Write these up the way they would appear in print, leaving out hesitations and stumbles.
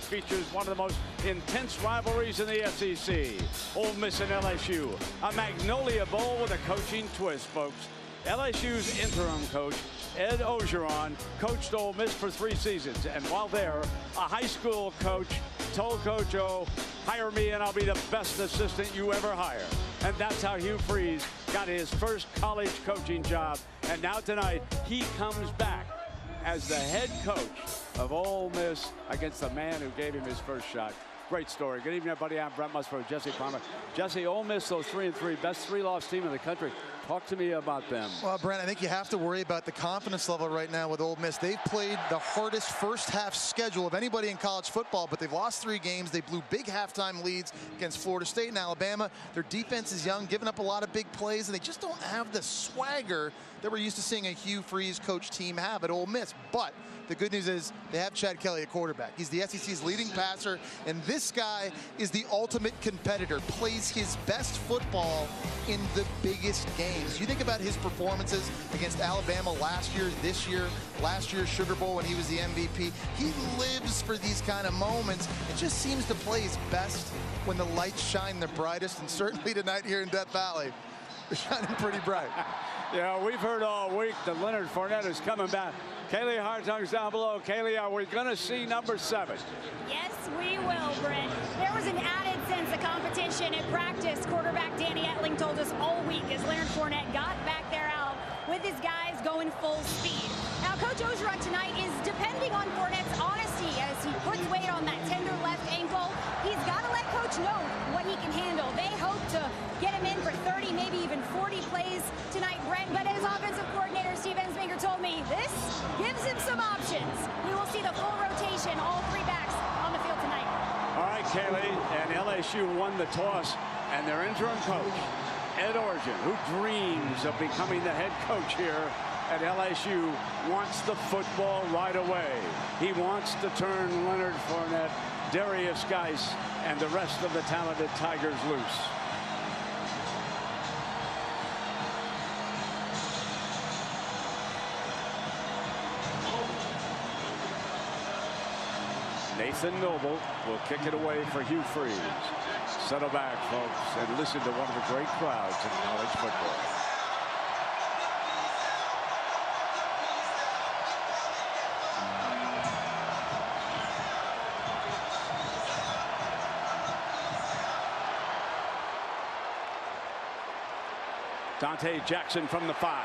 features one of the most intense rivalries in the SEC. Ole Miss and LSU, a Magnolia Bowl with a coaching twist, folks. LSU's interim coach, Ed Orgeron, coached Ole Miss for 3 seasons. And while there, a high school coach told Coach O, hire me and I'll be the best assistant you ever hire. And that's how Hugh Freeze got his first college coaching job. And now tonight, he comes back as the head coach of Ole Miss against the man who gave him his first shot. Great story. Good evening, everybody. I'm Brent Musburger, Jesse Palmer. Jesse, Ole Miss, those 3-3, best 3-loss team in the country. Talk to me about them. Well, Brent, I think you have to worry about the confidence level right now with Ole Miss. They've played the hardest first half schedule of anybody in college football, but they've lost 3 games. They blew big halftime leads against Florida State and Alabama. Their defense is young, giving up a lot of big plays, and they just don't have the swagger that we're used to seeing a Hugh Freeze coach team have at Ole Miss. But the good news is they have Chad Kelly at quarterback. He's the SEC's leading passer, and this guy is the ultimate competitor, plays his best football in the biggest games. You think about his performances against Alabama last year, this year, last year's Sugar Bowl when he was the MVP. He lives for these kind of moments. It just seems to play his best when the lights shine the brightest, and certainly tonight here in Death Valley, they're shining pretty bright. Yeah, we've heard all week that Leonard Fournette is coming back. Kaylee Hartung's down below. Kaylee, are we going to see number 7? Yes, we will, Brent. There was an added sense of competition at practice. Quarterback Danny Etling told us all week as Leonard Fournette got back there out with his guys going full speed. Now, Coach Orgeron tonight is depending on Fournette's honesty as he puts weight on that tender left ankle. He's got to let Coach know what he can handle. They hope to get him in for 30, maybe even 40 plays tonight, Brent. But his offensive coordinator, Steve Ensminger, told me this gives him some options. We will see the full rotation, all 3 backs on the field tonight. All right, Kaylee, and LSU won the toss, and their interim coach, Ed Orgeron, who dreams of becoming the head coach here at LSU, wants the football right away. He wants to turn Leonard Fournette, Darius Geis, and the rest of the talented Tigers loose. Nathan Noble will kick it away for Hugh Freeze. Settle back, folks, and listen to one of the great crowds in college football. Dante Jackson from the 5.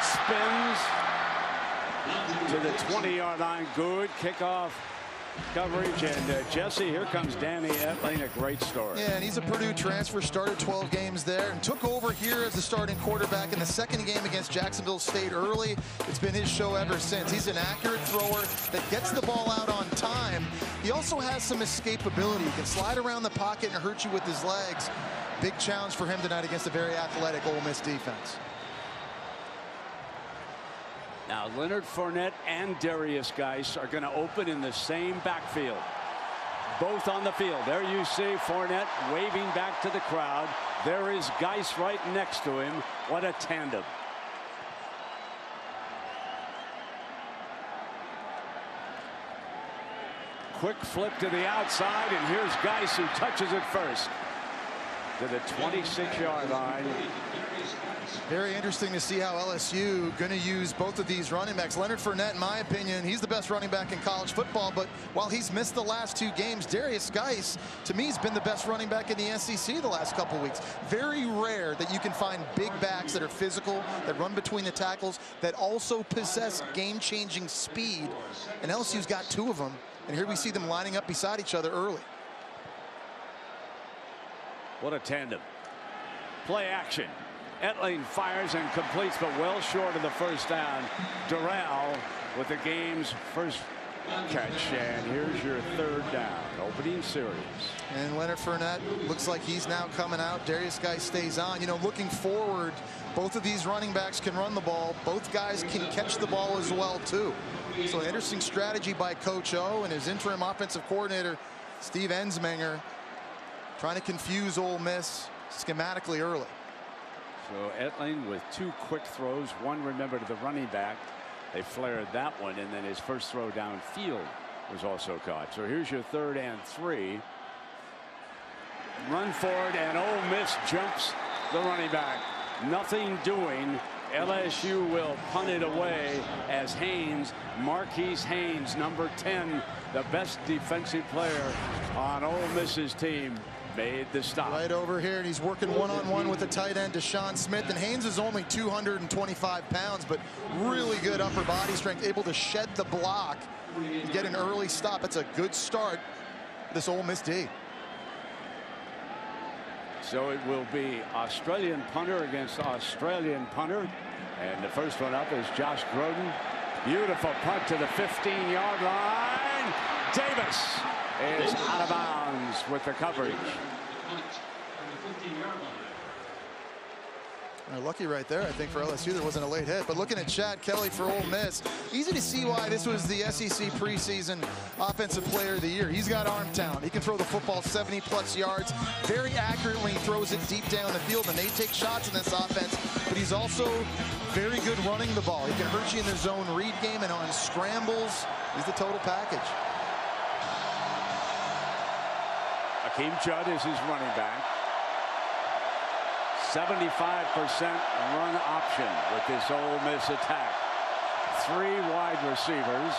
Spins to the 20-yard line. Good kickoff coverage. And Jesse, here comes Danny Etling, a great story. Yeah, and he's a Purdue transfer, started 12 games there and took over here as the starting quarterback in the second game against Jacksonville State early. It's been his show ever since. He's an accurate thrower that gets the ball out on time. He also has some escapability. He can slide around the pocket and hurt you with his legs. Big challenge for him tonight against a very athletic Ole Miss defense. Now, Leonard Fournette and Darius Geis are going to open in the same backfield. Both on the field. There you see Fournette waving back to the crowd. There is Geis right next to him. What a tandem. Quick flip to the outside, and here's Geis who touches it first to the 26-yard line. Very interesting to see how LSU going to use both of these running backs. Leonard Fournette, in my opinion, he's the best running back in college football, but while he's missed the last 2 games, Darius Geis, to me, has been the best running back in the SEC the last couple weeks. Very rare that you can find big backs that are physical, that run between the tackles, that also possess game-changing speed, and LSU's got 2 of them, and here we see them lining up beside each other early. What a tandem. Play action. Etling fires and completes, but well short of the first down. Durrell with the game's first catch, and here's your 3rd down. Opening series. And Leonard Fournette looks like he's now coming out. Darius Geis stays on. You know, looking forward, both of these running backs can run the ball. Both guys can catch the ball as well, too. So an interesting strategy by Coach O and his interim offensive coordinator, Steve Ensminger, trying to confuse Ole Miss schematically early. So Etling with 2 quick throws. One, remember, to the running back. They flared that one, and then his first throw downfield was also caught. So here's your 3rd and 3. Run for it, and Ole Miss jumps the running back. Nothing doing. LSU will punt it away as Haynes, Marquise Haynes, number 10, the best defensive player on Ole Miss's team, made the stop. Right over here, and he's working one-on-one with the tight end, Deshaun Smith. And Haynes is only 225 pounds, but really good upper body strength, able to shed the block and get an early stop. That's a good start, this Ole Miss D. So it will be Australian punter against Australian punter. And the first one up is Josh Groden. Beautiful punt to the 15-yard line. Davis is out of bounds with the coverage. Lucky right there, I think, for LSU there wasn't a late hit. But looking at Chad Kelly for Ole Miss, easy to see why this was the SEC preseason Offensive Player of the Year. He's got arm talent. He can throw the football 70-plus yards very accurately. He throws it deep down the field, and they take shots in this offense. But he's also very good running the ball. He can hurt you in the zone read game and on scrambles. He's the total package. Akeem Judd is his running back. 75% run option with this Ole Miss attack. 3 wide receivers.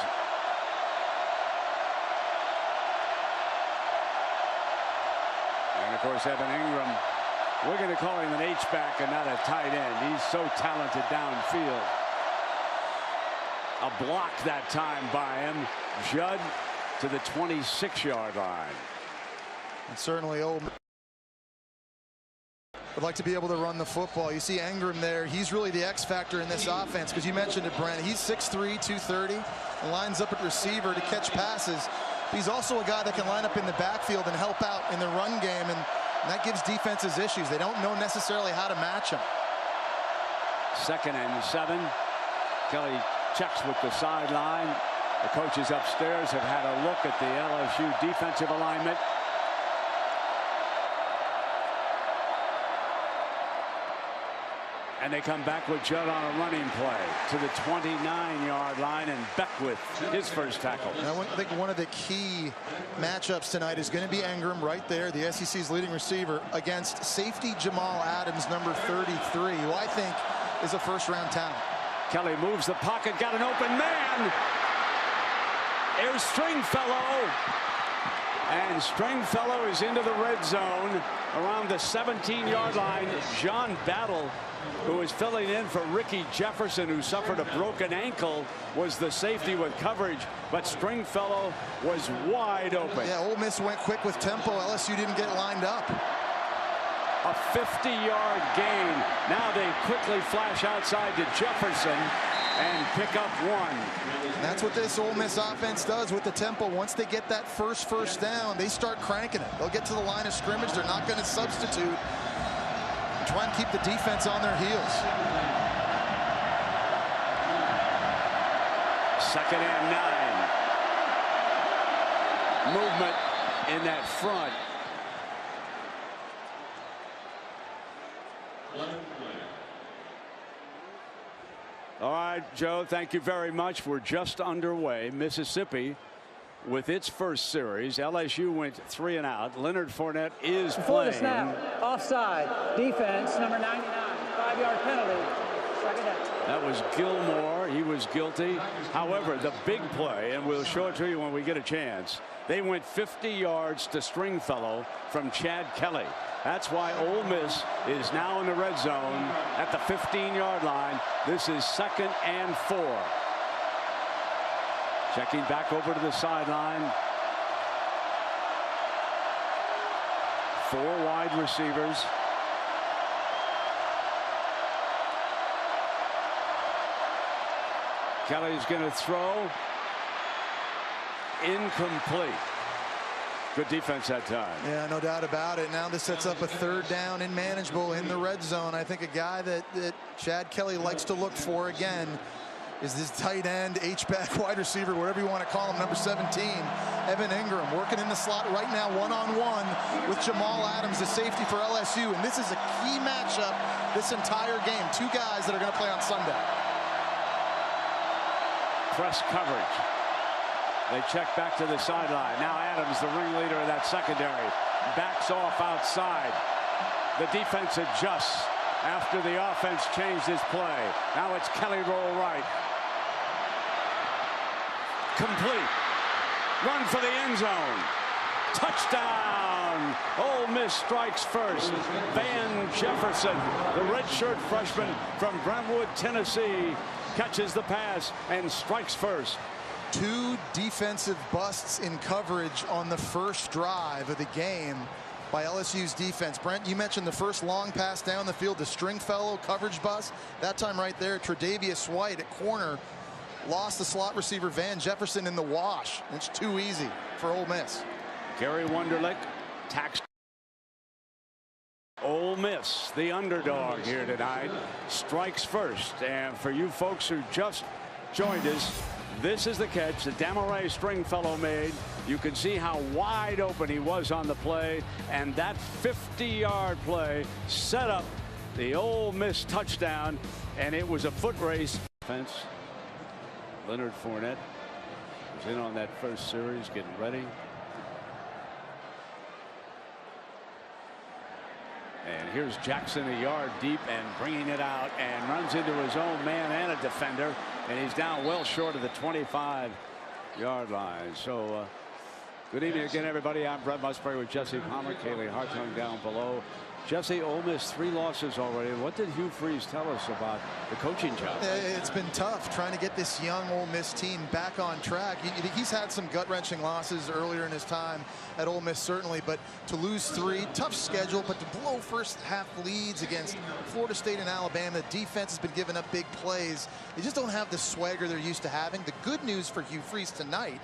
And of course, Evan Ingram, we're going to call him an H-back and not a tight end. He's so talented downfield. A block that time by him. Judd to the 26-yard line. And certainly Ole Miss would like to be able to run the football. You see Ingram there. He's really the X factor in this offense, because you mentioned it, Brent. He's 6'3", 230, and lines up at receiver to catch passes. But he's also a guy that can line up in the backfield and help out in the run game, and that gives defenses issues. They don't know necessarily how to match him. 2nd and 7. Kelly checks with the sideline. The coaches upstairs have had a look at the LSU defensive alignment. And they come back with Judd on a running play to the 29-yard line, and Beckwith his first tackle. And I think one of the key matchups tonight is going to be Ingram right there, the SEC's leading receiver, against safety Jamal Adams, number 33, who I think is a first-round talent. Kelly moves the pocket, got an open man. Here's Stringfellow. And Stringfellow is into the red zone around the 17-yard line. John Battle, who is filling in for Ricky Jefferson, who suffered a broken ankle, was the safety with coverage, but Stringfellow was wide open. Yeah, Ole Miss went quick with tempo. LSU didn't get lined up. A 50-yard gain. Now they quickly flash outside to Jefferson and pick up 1. And that's what this Ole Miss offense does with the tempo. Once they get that first down, they start cranking it. They'll get to the line of scrimmage. They're not going to substitute. And try and keep the defense on their heels. 2nd and 9. Movement in that front. All right, Joe, thank you very much. We're just underway. Mississippi with its first series. LSU went 3 and out. Leonard Fournette is Before playing. the snap, offside, defense, number 99, 5-yard penalty, 2nd down. That was Gilmore. He was guilty. However, the big play, and we'll show it to you when we get a chance, they went 50 yards to Stringfellow from Chad Kelly. That's why Ole Miss is now in the red zone at the 15-yard line. This is 2nd and 4. Checking back over to the sideline. 4 wide receivers. Kelly's going to throw. Incomplete. Good defense that time. Yeah, no doubt about it. Now this sets up a 3rd down and manageable in the red zone. I think a guy that Chad Kelly likes to look for again is this tight end, H-back, wide receiver, whatever you want to call him, number 17, Evan Ingram, working in the slot right now, one-on-one with Jamal Adams, the safety for LSU. And this is a key matchup this entire game. 2 guys that are going to play on Sunday. press coverage. They check back to the sideline. Now Adams, the ringleader of that secondary, backs off outside. The defense adjusts after the offense changed its play. Now it's Kelly roll right. Complete. Run for the end zone. Touchdown! Ole Miss strikes first. Van Jefferson, the redshirt freshman from Brentwood, Tennessee, catches the pass and strikes first. 2 defensive busts in coverage on the first drive of the game by LSU's defense. Brent, you mentioned the first long pass down the field, the Stringfellow coverage bust. That time right there, Tre'Davious White at corner lost the slot receiver Van Jefferson in the wash. It's too easy for Ole Miss. Gary Wunderlich tax. Ole Miss, the underdog here tonight, strikes first. And for you folks who just joined us, this is the catch that Damaray Stringfellow made. You can see how wide open he was on the play, and that 50-yard play set up the Ole Miss touchdown, and it was a foot race. Offense. Leonard Fournette was in on that first series, getting ready. And here's Jackson a yard deep and bringing it out and runs into his own man and a defender, and he's down well short of the 25-yard line. So good evening again, everybody. I'm Brett Musbury with Jesse Palmer, Kaylee Hartung down below. Jesse, Ole Miss 3 losses already. What did Hugh Freeze tell us about the coaching job? It's been tough trying to get this young Ole Miss team back on track. He's had some gut-wrenching losses earlier in his time at Ole Miss, certainly, but to lose 3, tough schedule, but to blow first half leads against Florida State and Alabama. The defense has been giving up big plays. They just don't have the swagger they're used to having. The good news for Hugh Freeze tonight,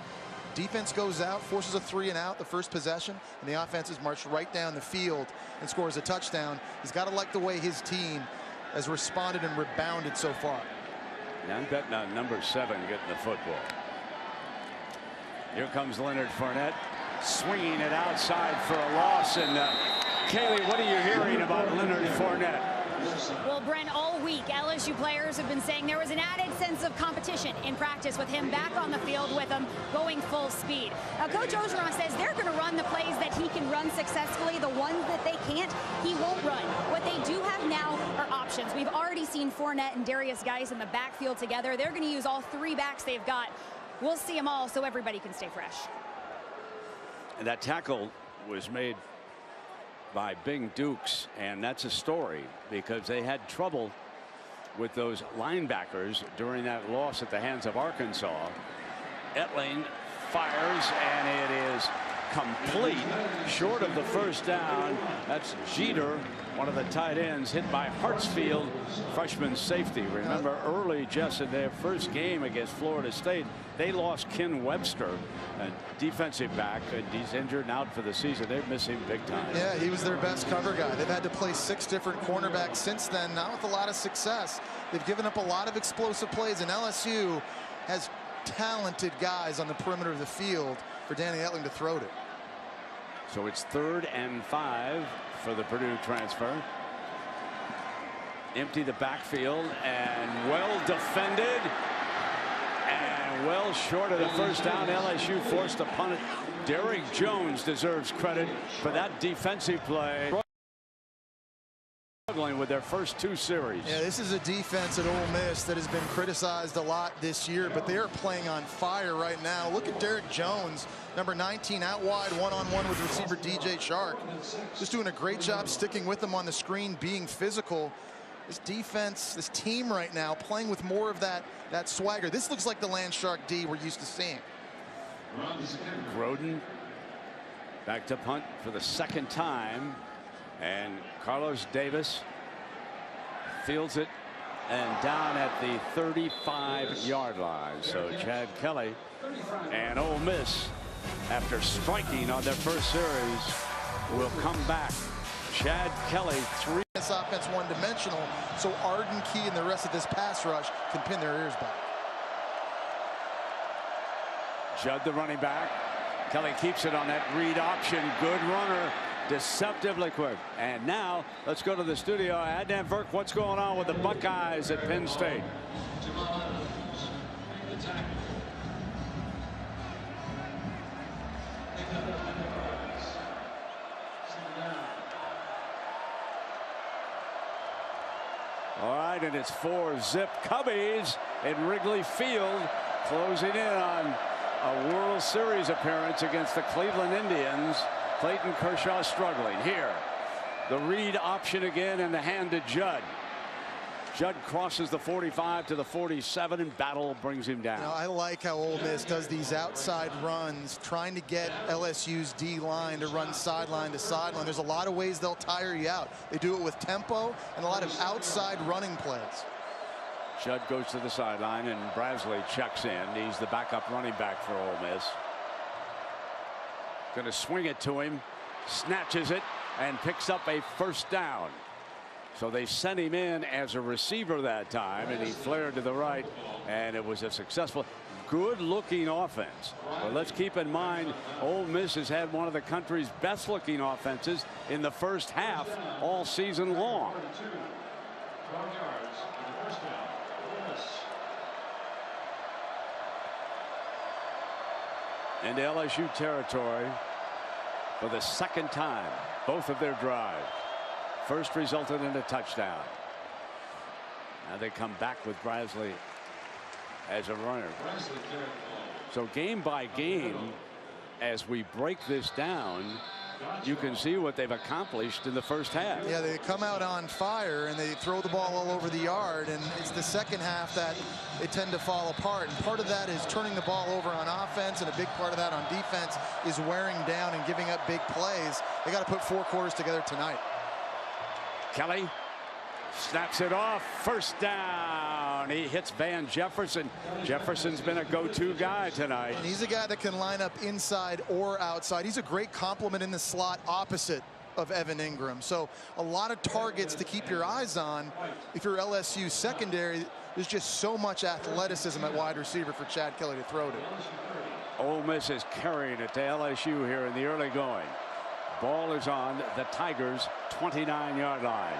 defense goes out, forces a 3-and-out the first possession, and the offense has marched right down the field and scores a touchdown. He's got to like the way his team has responded and rebounded so far. Yeah, I'm betting on number 7 getting the football. Here comes Leonard Fournette, swinging it outside for a loss. And Kaylee, what are you hearing about Leonard Fournette? Well, Brent, all week LSU players have been saying there was an added sense of competition in practice with him back on the field with them going full speed. Now, Coach Orgeron says they're going to run the plays that he can run successfully. The ones that they can't, he won't run. What they do have now are options. We've already seen Fournette and Darius Geis in the backfield together. They're going to use all 3 backs they've got. We'll see them all so everybody can stay fresh. And that tackle was made by Bing Dukes, and that's a story because they had trouble with those linebackers during that loss at the hands of Arkansas. Etling fires, and it is complete, short of the first down. That's Jeter, one of the tight ends, hit by Hartsfield, freshman safety. Remember early, Jess, in their first game against Florida State, they lost Ken Webster, a defensive back, and he's injured and out for the season. They're missing big time. Yeah, he was their best cover guy. They've had to play 6 different cornerbacks since then, not with a lot of success. They've given up a lot of explosive plays, and LSU has talented guys on the perimeter of the field for Danny Etling to throw to. So it's 3rd and 5 for the Purdue transfer. Empty the backfield and well defended and well short of the first down. LSU forced to punt it. Derrick Jones deserves credit for that defensive play. Struggling with their first 2 series. Yeah, this is a defense at Ole Miss that has been criticized a lot this year, but they are playing on fire right now. Look at Derrick Jones, number 19, out wide, one-on-one with receiver DJ Shark. Just doing a great job sticking with them on the screen, being physical. This defense, this team right now, playing with more of that swagger. This looks like the Land Shark D we're used to seeing. Groden back to punt for the 2nd time. And Carlos Davis fields it and down at the 35-yard line. So Chad Kelly and Ole Miss, after striking on their first series, will come back. Chad Kelly, 3. This offense one-dimensional, so Arden Key and the rest of this pass rush can pin their ears back. Judd, the running back. Kelly keeps it on that read option. Good runner. Deceptively quick. And now let's go to the studio. Adnan Virk, what's going on with the Buckeyes at Penn State? right, and it's 4-zip Cubbies in Wrigley Field, closing in on a World Series appearance against the Cleveland Indians. Clayton Kershaw struggling here. The read option again, and the hand to Judd. Judd crosses the 45 to the 47, and Battle brings him down. You know, I like how Ole Miss does these outside runs, trying to get LSU's D line to run sideline to sideline. There's a lot of ways they'll tire you out. They do it with tempo and a lot of outside running plays. Judd goes to the sideline, and Brasley checks in. He's the backup running back for Ole Miss. Going to swing it to him, snatches it, and picks up a first down. So they sent him in as a receiver that time, and he flared to the right, and it was a successful, good-looking offense. But let's keep in mind, Ole Miss has had one of the country's best-looking offenses in the first half all season long. Into LSU territory for the second time, both of their drives. First resulted in a touchdown. Now they come back with Brasley as a runner. So game by game, as we break this down, you can see what they've accomplished in the first half. Yeah, they come out on fire and they throw the ball all over the yard, and it's the second half that they tend to fall apart. And part of that is turning the ball over on offense, and a big part of that on defense is wearing down and giving up big plays. They got to put 4 quarters together tonight. Kelly snaps it off. First down. He hits Van Jefferson. Jefferson's been a go-to guy tonight. And he's a guy that can line up inside or outside. He's a great complement in the slot opposite of Evan Ingram. So a lot of targets to keep your eyes on. If you're LSU secondary, there's just so much athleticism at wide receiver for Chad Kelly to throw to. Ole Miss is carrying it to LSU here in the early going. Ball is on the Tigers' 29-yard line.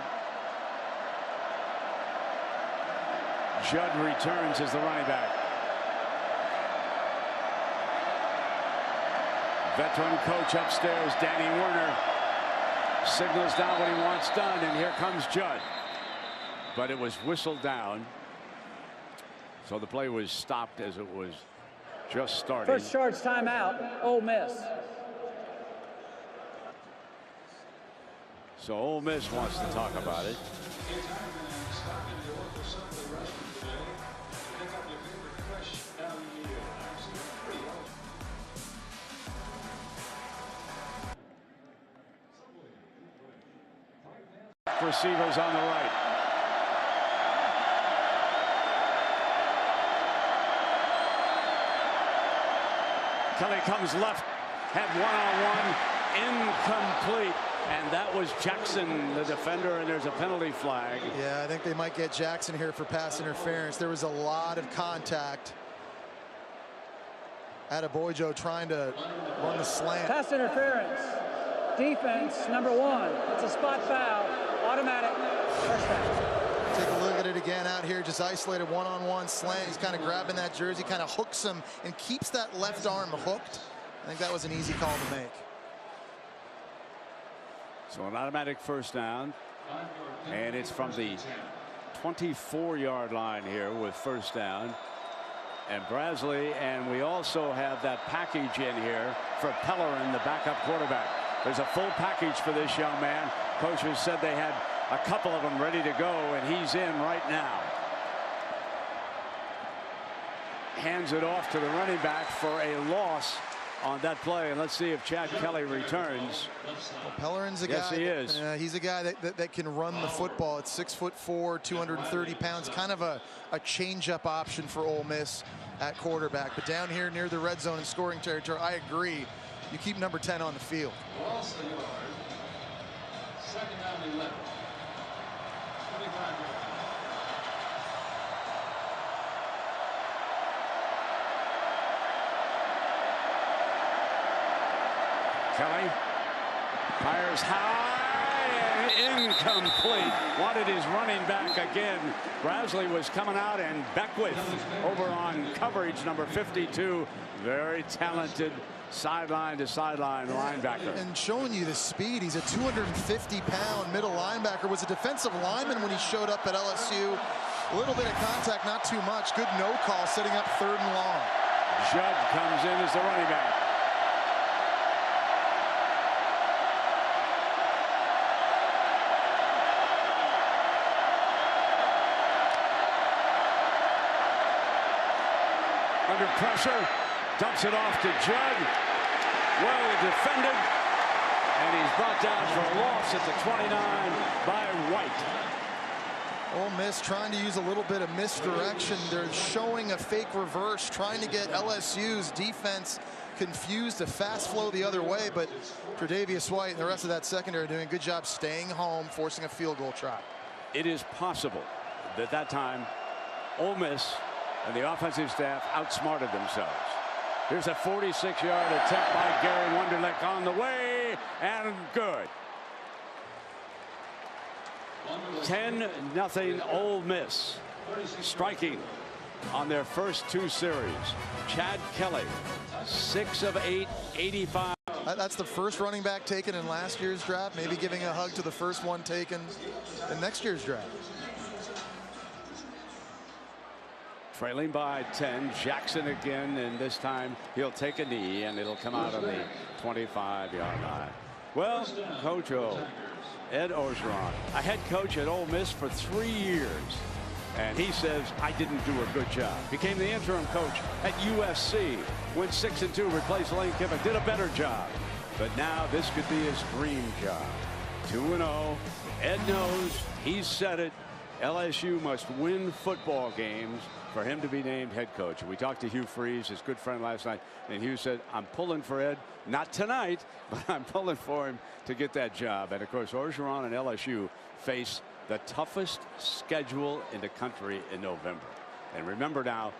Judd returns as the running back. Veteran coach upstairs, Danny Werner, signals down what he wants done, and here comes Judd. But it was whistled down. So the play was stopped as it was just starting. First charge timeout, Ole Miss. So Ole Miss wants to talk about it. Receivers on the right. Kelly comes left, had one-on-one, incomplete. And that was Jackson, the defender, and there's a penalty flag. Yeah, I think they might get Jackson here for pass interference. There was a lot of contact. Adebayo trying to run the slant. Pass interference. Defense, number 1. It's a spot foul. Automatic. First down. Take a look at it again out here. Just isolated one-on-one slant. He's kind of grabbing that jersey, kind of hooks him and keeps that left arm hooked. I think that was an easy call to make. So an automatic first down, and it's from the 24-yard line here with first down. And Brasley, and we also have that package in here for Pellerin, the backup quarterback. There's a full package for this young man. Coaches said they had a couple of them ready to go, and he's in right now. Hands it off to the running back for a loss on that play, and let's see if Chad Kelly returns. Well, Pellerin's a guy. Yes, he is. He's a guy that can run the football. It's 6'4", 230 pounds, kind of a change-up option for Ole Miss at quarterback. But down here near the red zone and scoring territory, I agree. You keep number 10 on the field. Second down, 11. 25. Kelly fires high and incomplete. Wanted his running back again. Brasley was coming out, and Beckwith over on coverage number 52. Very talented sideline to sideline linebacker. And showing you the speed. He's a 250-pound middle linebacker. Was a defensive lineman when he showed up at LSU. A little bit of contact, not too much. Good no call, setting up 3rd and long. Judd comes in as the running back. Under pressure, dumps it off to Judd. Well defended, and he's brought down for a loss at the 29 by White. Ole Miss trying to use a little bit of misdirection. They're showing a fake reverse, trying to get LSU's defense confused, a fast flow the other way, but Tre'Davious White and the rest of that secondary doing a good job staying home, forcing a field goal try. It is possible that that time Ole Miss and the offensive staff outsmarted themselves. Here's a 46-yard attempt by Gary Wonderlick on the way, and good. 10-0 Ole Miss. Striking on their first 2 series. Chad Kelly, 6 of 8, 85. That's the first running back taken in last year's draft, maybe giving a hug to the first one taken in next year's draft. Trailing by 10, Jackson again, and this time he'll take a knee and it'll come out on the 25-yard line. Well, Coach O, Ed Orgeron, a head coach at Ole Miss for 3 years, and he says, I didn't do a good job. Became the interim coach at USC, went 6-2, replaced Lane Kiffin, did a better job. But now this could be his dream job. 2-0, Ed knows, he said it, LSU must win football games for him to be named head coach. We talked to Hugh Freeze, his good friend, last night, and Hugh said, I'm pulling for Ed, not tonight, but I'm pulling for him to get that job. And of course, Orgeron and LSU face the toughest schedule in the country in November. And remember now,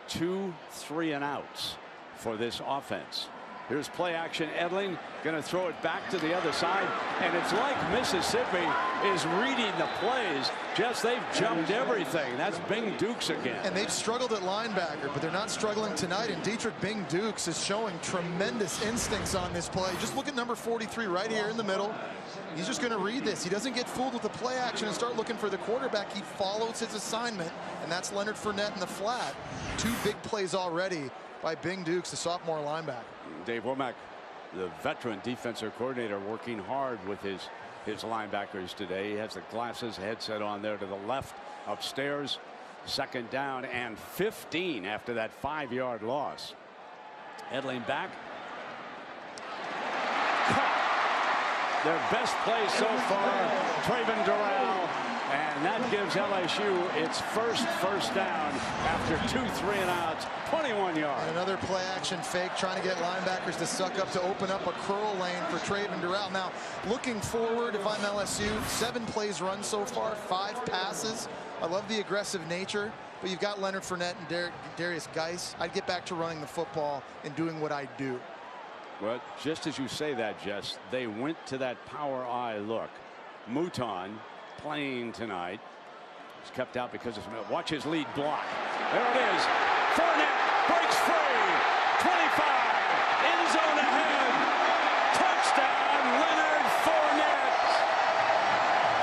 2 3-and-outs for this offense. Here's play action. Edling going to throw it back to the other side. And it's like Mississippi is reading the plays. Just they've jumped everything. That's Bing Dukes again. And they've struggled at linebacker, but they're not struggling tonight. And Dietrich Bing Dukes is showing tremendous instincts on this play. Just look at number 43 right here in the middle. He's just going to read this. He doesn't get fooled with the play action and start looking for the quarterback. He follows his assignment, and that's Leonard Fournette in the flat. 2 big plays already by Bing Dukes, the sophomore linebacker. Dave Womack, the veteran defensive coordinator, working hard with his linebackers today. He has the glasses, headset on there to the left, upstairs. 2nd down and 15 after that 5-yard loss. Edling back. Their best play so far, Traven Durrell, and that gives LSU its first down after 2 3-and-outs, 21 yards. And another play action fake, trying to get linebackers to suck up to open up a curl lane for Traven Durrell. Now, looking forward, if I'm LSU, 7 plays run so far, 5 passes. I love the aggressive nature, but you've got Leonard Fournette and Darius Geis. I'd get back to running the football and doing what I do. Well, just as you say that, Jess, they went to that power eye look. Mouton playing tonight. He's kept out because of some. Watch his lead block. There it is. Fournette breaks free. 25. End zone ahead. Touchdown, Leonard Fournette.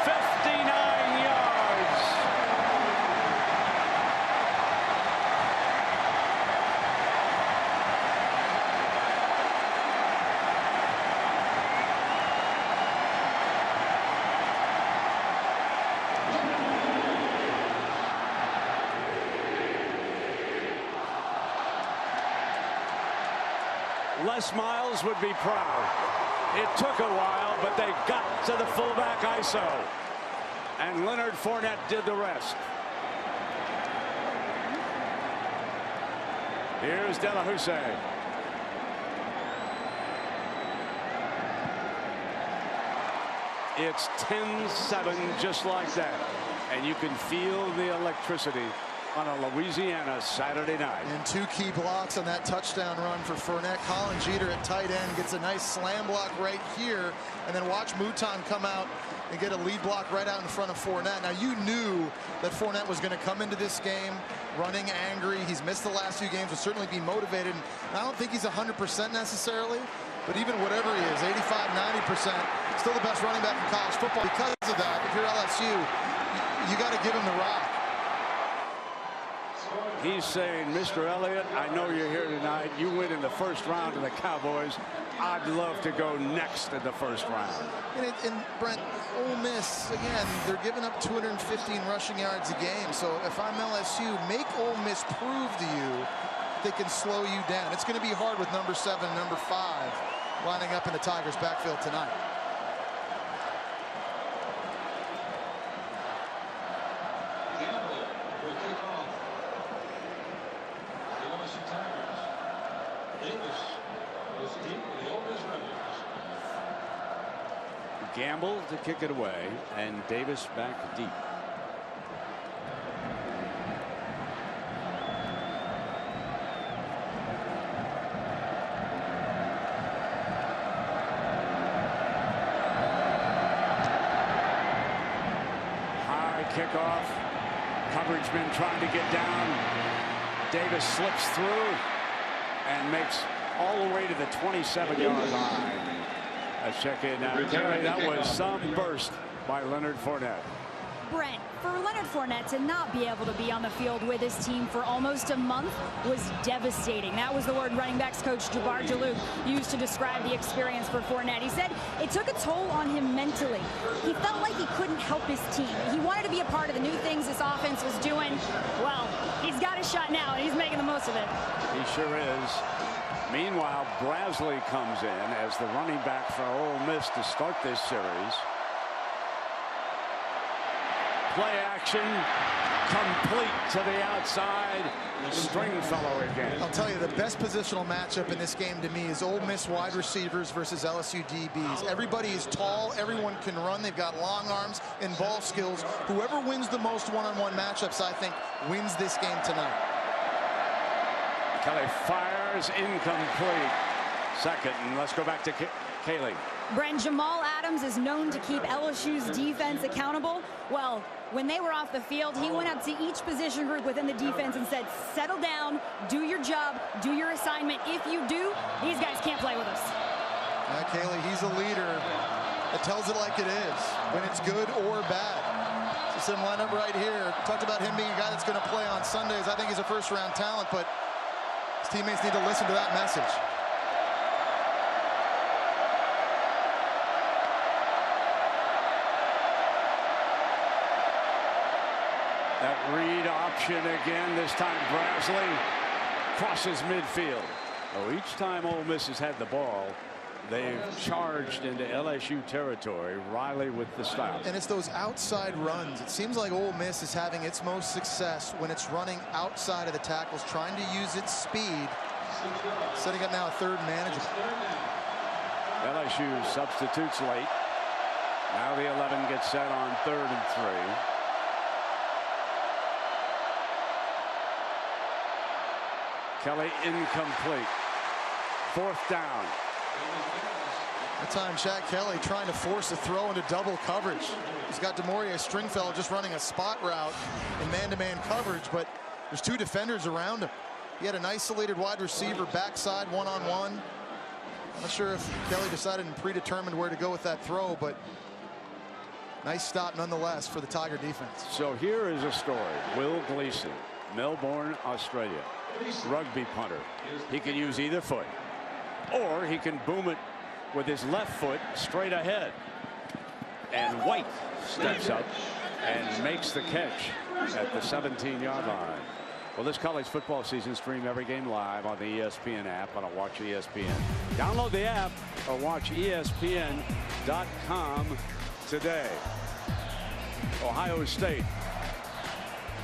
59 yards. Les Miles would be proud. It took a while, but they got to the fullback ISO. And Leonard Fournette did the rest. Here's De La Houssaye. It's 10-7 just like that. And you can feel the electricity on a Louisiana Saturday night. And 2 key blocks on that touchdown run for Fournette. Colin Jeter at tight end gets a nice slam block right here. And then watch Mouton come out and get a lead block right out in front of Fournette. Now, you knew that Fournette was going to come into this game running angry. He's missed the last 2 games, will certainly be motivated. And I don't think he's 100% necessarily, but even whatever he is, 85, 90%, still the best running back in college football. Because of that, if you're LSU, you got to give him the rock. He's saying, Mr. Elliott, I know you're here tonight. You win in the first round of the Cowboys. I'd love to go next in the first round. And Brent, Ole Miss, again, they're giving up 215 rushing yards a game. So if I'm LSU, make Ole Miss prove to you they can slow you down. It's going to be hard with number 7 and number 5 lining up in the Tigers' backfield tonight. Gamble to kick it away, and Davis back deep. High kickoff. Coverage been trying to get down. Davis slips through and makes all the way to the 27-yard line. Let's check in now. That was some burst by Leonard Fournette. Brent, for Leonard Fournette to not be able to be on the field with his team for almost a month was devastating. That was the word running backs coach Jabbar Jaloub used to describe the experience for Fournette. He said it took a toll on him mentally. He felt like he couldn't help his team. He wanted to be a part of the new things this offense was doing. Well, he's got his shot now, and he's making the most of it. He sure is. Meanwhile, Brasley comes in as the running back for Ole Miss to start this series. Play action, complete to the outside. Stringfellow again. I'll tell you, the best positional matchup in this game to me is Ole Miss wide receivers versus LSU DBs. Everybody is tall. Everyone can run. They've got long arms and ball skills. Whoever wins the most one-on-one matchups, I think, wins this game tonight. Kelly fires, incomplete. Second, and let's go back to Kaylee. Brent, Jamal Adams is known to keep LSU's defense accountable. Well, when they were off the field, he went up to each position group within the defense and said, settle down, do your job, do your assignment. If you do, these guys can't play with us. Kaylee, he's a leader that tells it like it is, when it's good or bad. So some lineup right here. Talked about him being a guy that's going to play on Sundays. I think he's a first-round talent, but his teammates need to listen to that message. That read option again. This time Brasley crosses midfield. Oh, each time Ole Miss has had the ball, they've charged into LSU territory. Riley with the stop. And it's those outside runs. It seems like Ole Miss is having its most success when it's running outside of the tackles, trying to use its speed. Setting up now a third manageable. LSU substitutes late. Now the 11 gets set on 3rd and 3. Kelly incomplete. 4th down. That time Shaq Kelly trying to force a throw into double coverage. He's got Demoria Stringfellow just running a spot route in man-to-man coverage, but there's 2 defenders around him. He had an isolated wide receiver backside one-on-one. I'm not sure if Kelly decided and predetermined where to go with that throw, but nice stop nonetheless for the Tiger defense. So here is a story. Will Gleason, Melbourne, Australia. Rugby punter. He can use either foot, or he can boom it with his left foot straight ahead. And White steps up and makes the catch at the 17-yard line. Well, this college football season, stream every game live on the ESPN app on a Watch ESPN. Download the app or watch ESPN.com today. Ohio State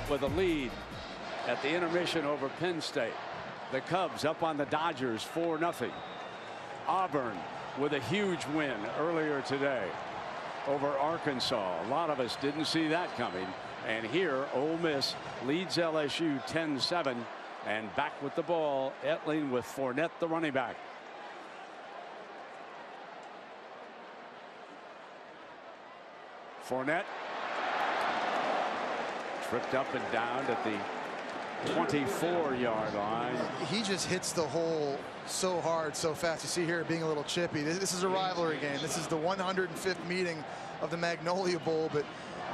with a lead at the intermission over Penn State. The Cubs up on the Dodgers 4-0. Auburn with a huge win earlier today over Arkansas. A lot of us didn't see that coming. And here Ole Miss leads LSU 10-7, and back with the ball, Etling with Fournette, the running back. Fournette tripped up and down at the 24-yard line. He just hits the hole so hard, so fast. You see here being a little chippy. This is a rivalry game. This is the 105th meeting of the Magnolia Bowl, but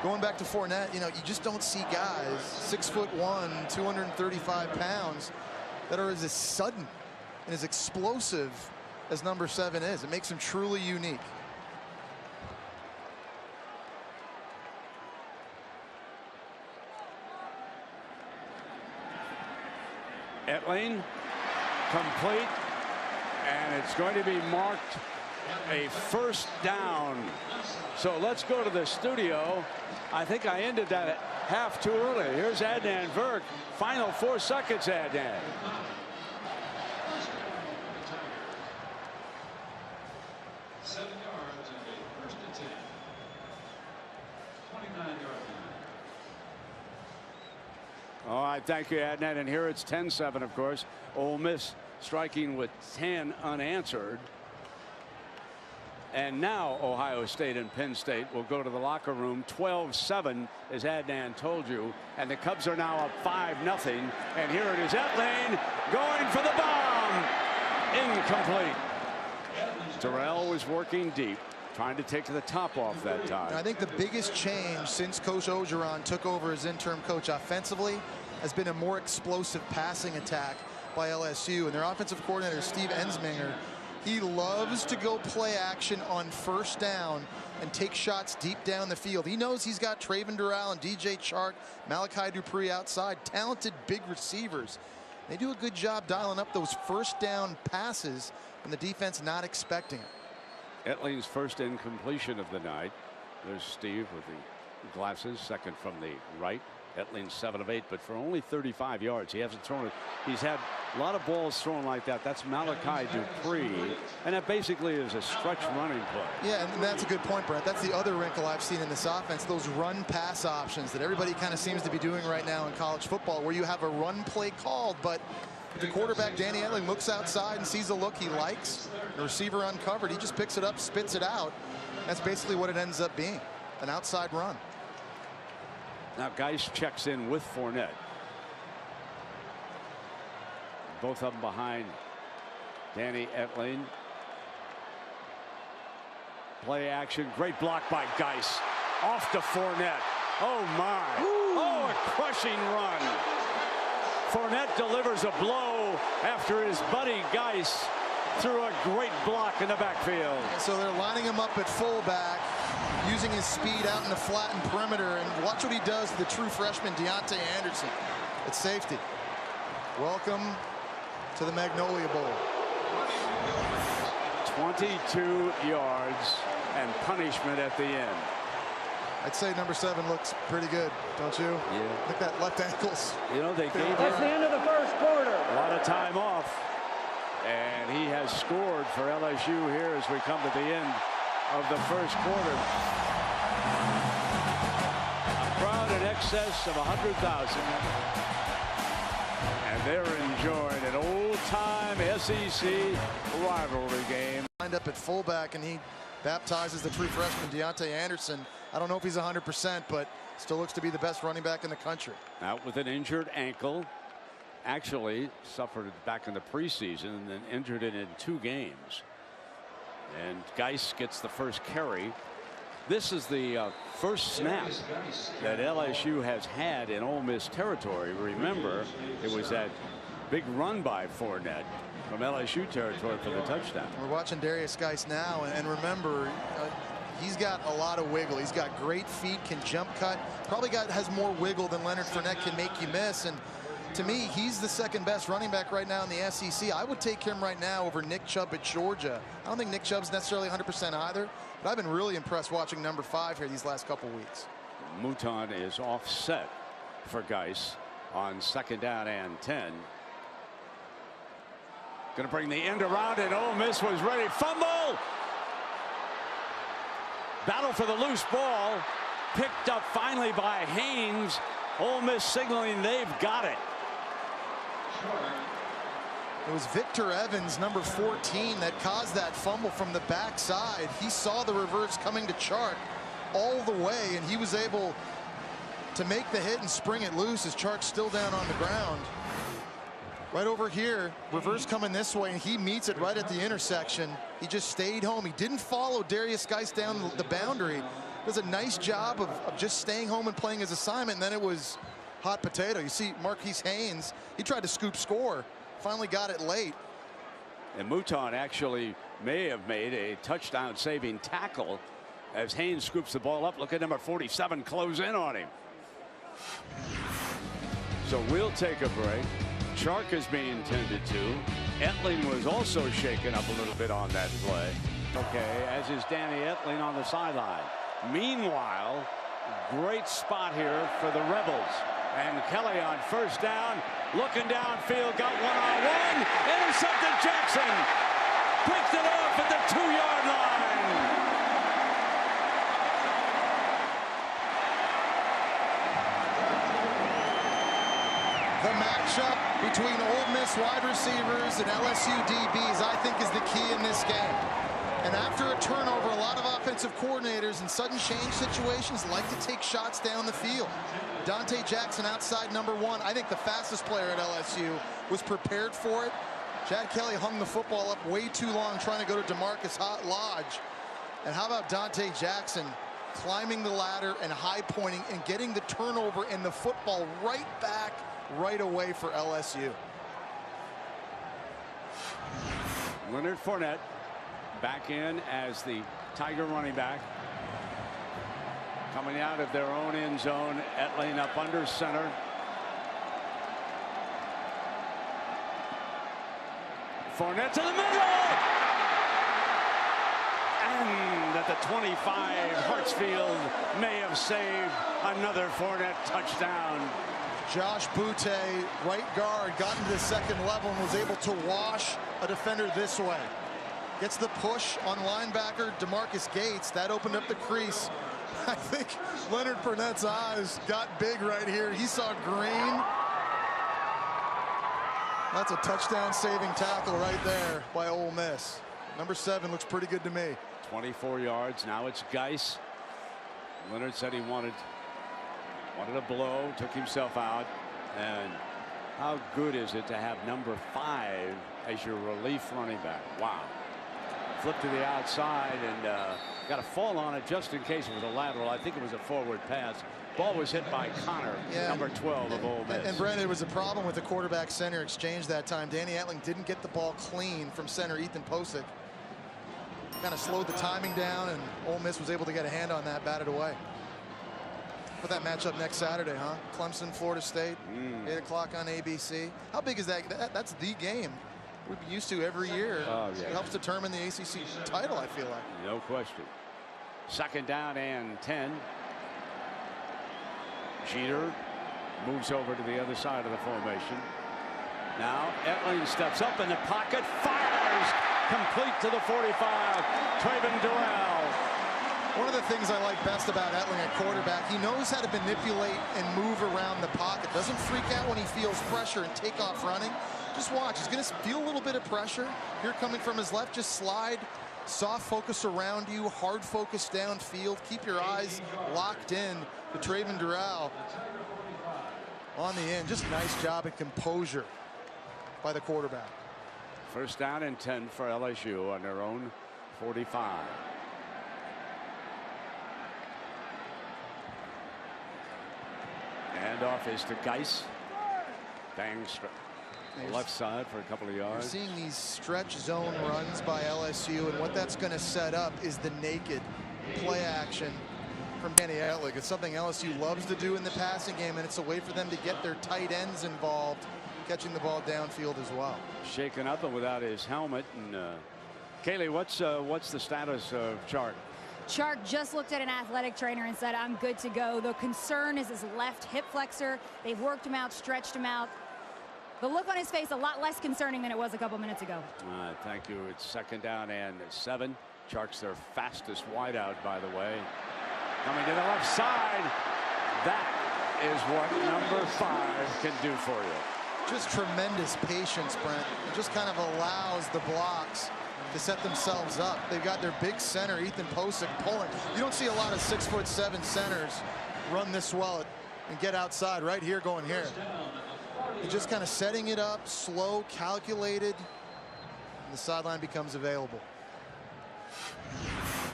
going back to Fournette, you know, you just don't see guys 6'1", 235 pounds that are as sudden and as explosive as number 7 is. It makes him truly unique. Etling complete, and it's going to be marked a first down. So let's go to the studio. I think I ended that half too early. Here's Adnan Virk. Final 4 seconds, Adnan. All right, thank you, Adnan. And here it's 10-7, of course. Ole Miss striking with 10 unanswered. And now Ohio State and Penn State will go to the locker room. 12-7, as Adnan told you. And the Cubs are now up 5-0. And here it is, Etling going for the bomb. Incomplete. Terrell was working deep, trying to take the top off that time. I think the biggest change since Coach Orgeron took over as interim coach offensively has been a more explosive passing attack by LSU. And their offensive coordinator, Steve Ensminger, he loves to go play action on first down and take shots deep down the field. He knows he's got Traven Durrell and DJ Chark, Malachi Dupree outside, talented big receivers. They do a good job dialing up those first down passes when the defense not expecting it. Etling's first incompletion of the night. There's Steve with the glasses, second from the right. Etling 7 of 8, but for only 35 yards. He hasn't thrown it. He's had a lot of balls thrown like that. That's Malachi Dupree, and that basically is a stretch running play. Yeah, and that's a good point, Brent. That's the other wrinkle I've seen in this offense, those run pass options that everybody kind of seems to be doing right now in college football, where you have a run play called, but the quarterback, Danny Etling, looks outside and sees a look he likes. The receiver uncovered. He just picks it up, spits it out. That's basically what it ends up being, an outside run. Now Geis checks in with Fournette. Both of them behind Danny Etling. Play action. Great block by Geis. Off to Fournette. Oh my. Ooh. Oh, a crushing run. Fournette delivers a blow after his buddy Geis threw a great block in the backfield. So they're lining him up at fullback, using his speed out in the flattened perimeter, and watch what he does to the true freshman Deontay Anderson at safety. Welcome to the Magnolia Bowl. 22 yards and punishment at the end. I'd say number 7 looks pretty good, don't you? Yeah. Look at that left ankles. You know, they gave him That's the end of the first quarter. a lot of time off, and he has scored for LSU here as we come to the end of the first quarter. A crowd in excess of 100,000, and they're enjoying an old-time SEC rivalry game. Lined up at fullback, and he baptizes the true freshman Deontay Anderson. I don't know if he's 100%, but still looks to be the best running back in the country. Out with an injured ankle. Actually suffered it back in the preseason and then injured it in 2 games. And Geis gets the first carry. This is the first snap that LSU has had in Ole Miss territory. Remember, it was that big run by Fournette from LSU territory for the touchdown. We're watching Darius Geis now, and remember, he's got a lot of wiggle. He's got great feet, can jump cut. Probably has more wiggle than Leonard Fournette can make you miss. And to me, he's the second best running back right now in the SEC. I would take him right now over Nick Chubb at Georgia. I don't think Nick Chubb's necessarily 100% either, but I've been really impressed watching number 5 here these last couple weeks. Mouton is offset for Geis on 2nd down and 10. Going to bring the end around, and Ole Miss was ready. Fumble! Battle for the loose ball. Picked up finally by Haynes. Ole Miss signaling they've got it. It was Victor Evans, number 14, that caused that fumble from the backside. He saw the reverse coming to Chark all the way, and he was able to make the hit and spring it loose as Chark's still down on the ground. Right over here, reverse coming this way, and he meets it right at the intersection. He just stayed home. He didn't follow Darius Geis down the boundary. does a nice job of just staying home and playing his assignment, and then it was hot potato. You see Marquise Haynes, he tried to scoop score, finally got it late. And Mouton actually may have made a touchdown saving tackle as Haynes scoops the ball up. Look at number 47 close in on him. So we'll take a break. Chark is being tended to. Etling was also shaken up a little bit on that play. Okay, as is Danny Etling on the sideline. Meanwhile, great spot here for the Rebels. And Kelly on first down, looking downfield, got one-on-one, intercepted Jackson. Picked it off at the 2-yard line. The matchup between Ole Miss wide receivers and LSU DBs, I think, is the key in this game. And after a turnover, a lot of offensive coordinators in sudden change situations like to take shots down the field. Dante Jackson outside number 1. I think the fastest player at LSU was prepared for it. Chad Kelly hung the football up way too long trying to go to DeMarcus Lodge. And how about Dante Jackson climbing the ladder and high pointing and getting the turnover and the football right back right away for LSU. Leonard Fournette back in as the Tiger running back. Coming out of their own end zone. Etling up under center. Fournette to the middle. And at the 25, Hartsfield may have saved another Fournette touchdown. Josh Butte, right guard, got into the second level and was able to wash a defender this way. Gets the push on linebacker DeMarcus Gates. That opened up the crease. I think Leonard Fournette's eyes got big right here. He saw green. That's a touchdown saving tackle right there by Ole Miss. Number 7 looks pretty good to me. 24 yards. Now it's Geis. Leonard said he wanted a blow, took himself out. And how good is it to have number 5 as your relief running back? Wow. Flip to the outside and got a fall on it just in case it was a lateral. I think it was a forward pass. Ball was hit by Connor, number 12 of Ole Miss. And Brandon, it was a problem with the quarterback center exchange that time. Danny Etling didn't get the ball clean from center Ethan Posick. Kind of slowed the timing down, and Ole Miss was able to get a hand on that, batted away. Put that matchup next Saturday, huh? Clemson, Florida State, 8 o'clock on ABC. How big is that? That's the game we've been used to every year. Oh, yeah. It helps determine the ACC title, I feel like. No question. Second down and 10. Jeter moves over to the other side of the formation. Now Etling steps up in the pocket, fires complete to the 45. Traven Durrell. One of the things I like best about Etling at quarterback, he knows how to manipulate and move around the pocket. Doesn't freak out when he feels pressure and take off running. Just watch. He's going to feel a little bit of pressure here coming from his left. Just slide. Soft focus around you, hard focus downfield. Keep your eyes locked in to Traven Durrell on the end. Just nice job at composure by the quarterback. First down and 10 for LSU on their own 45. Handoff is to Geis. Bangs left side for a couple of yards. You're seeing these stretch zone runs by LSU, and what that's going to set up is the naked play action from Danny Etling. It's something LSU loves to do in the passing game, and it's a way for them to get their tight ends involved, catching the ball downfield as well. Shaken up and without his helmet. And Kaylee, what's the status of Chark? Chark just looked at an athletic trainer and said, I'm good to go. The concern is his left hip flexor. They've worked him out, stretched him out. The look on his face a lot less concerning than it was a couple minutes ago. Thank you. It's second down and 7. Chark's their fastest wideout, by the way. Coming to the left side. That is what number 5 can do for you. Just tremendous patience, Brent. It just kind of allows the blocks to set themselves up. They've got their big center, Ethan Posick, pulling. You don't see a lot of 6'7" centers run this well and get outside. Right here, going here. They're just kind of setting it up, slow, calculated, and the sideline becomes available.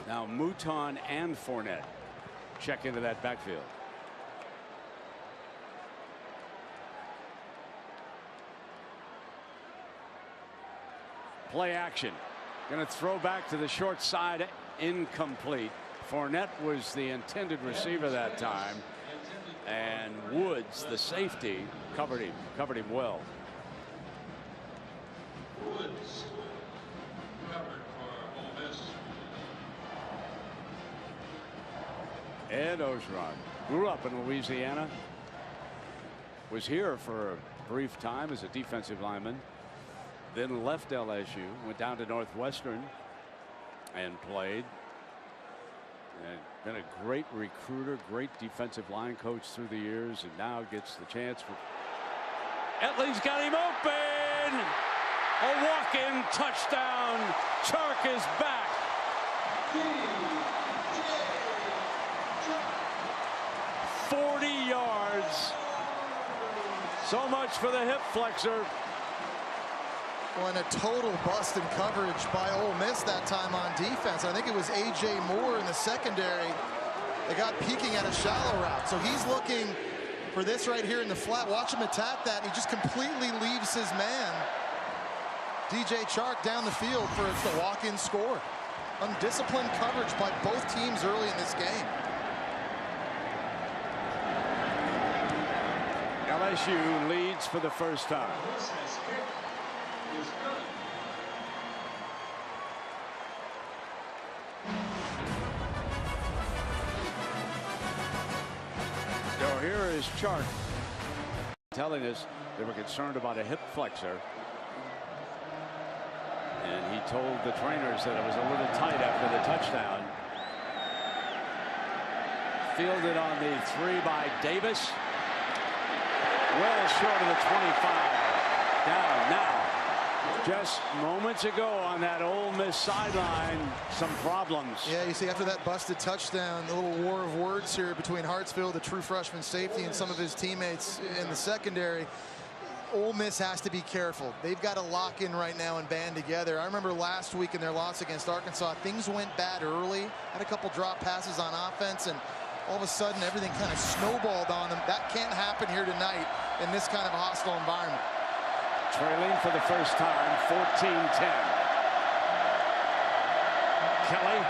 Now Mouton and Fournette check into that backfield. Play action. Going to throw back to the short side. Incomplete. Fournette was the intended receiver that time. And Woods, the safety, covered him well. Woods covered for Ole Miss. Ed Ogeron grew up in Louisiana. Was here for a brief time as a defensive lineman. Then left LSU, went down to Northwestern and played. And been a great recruiter, great defensive line coach through the years, and now gets the chance for. Etley's got him open. A walk-in touchdown. Chark is back. 40 yards. So much for the hip flexor. Well, and a total bust in coverage by Ole Miss that time on defense. I think it was A.J. Moore in the secondary. They got peeking at a shallow route. So he's looking for this right here in the flat. Watch him attack that, and he just completely leaves his man. DJ Chark down the field for the walk-in score. Undisciplined coverage by both teams early in this game. LSU leads for the first time. So here is Chark telling us they were concerned about a hip flexor. And he told the trainers that it was a little tight after the touchdown. Fielded on the 3 by Davis. Well short of the 25. Down now. Just moments ago on that Ole Miss sideline, some problems. Yeah, you see after that busted touchdown, the little war of words here between Hartsfield, the true freshman safety, and some of his teammates in the secondary. Ole Miss has to be careful. They've got to lock in right now and band together. I remember last week in their loss against Arkansas, things went bad early. Had a couple drop passes on offense, and all of a sudden everything kind of snowballed on them. That can't happen here tonight in this kind of a hostile environment. Trailing for the first time, 14-10. Kelly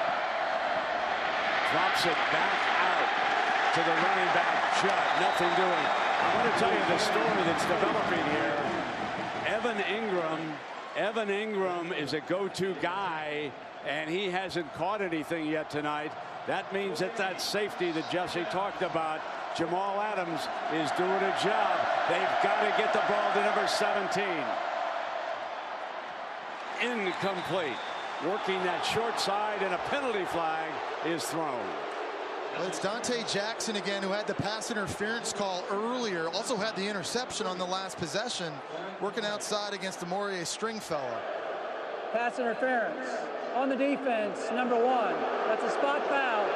drops it back out to the running back, Judd. Nothing doing. I want to tell you the story that's developing here. Evan Ingram is a go-to guy, and he hasn't caught anything yet tonight. That means that safety that Jesse talked about, Jamal Adams, is doing a job. They've got to get the ball to number 17. Incomplete. Working that short side, and a penalty flag is thrown. Well, it's Dante Jackson again, who had the pass interference call earlier. Also had the interception on the last possession. Working outside against the Demore Stringfellow. Pass interference on the defense, number 1. That's a spot foul.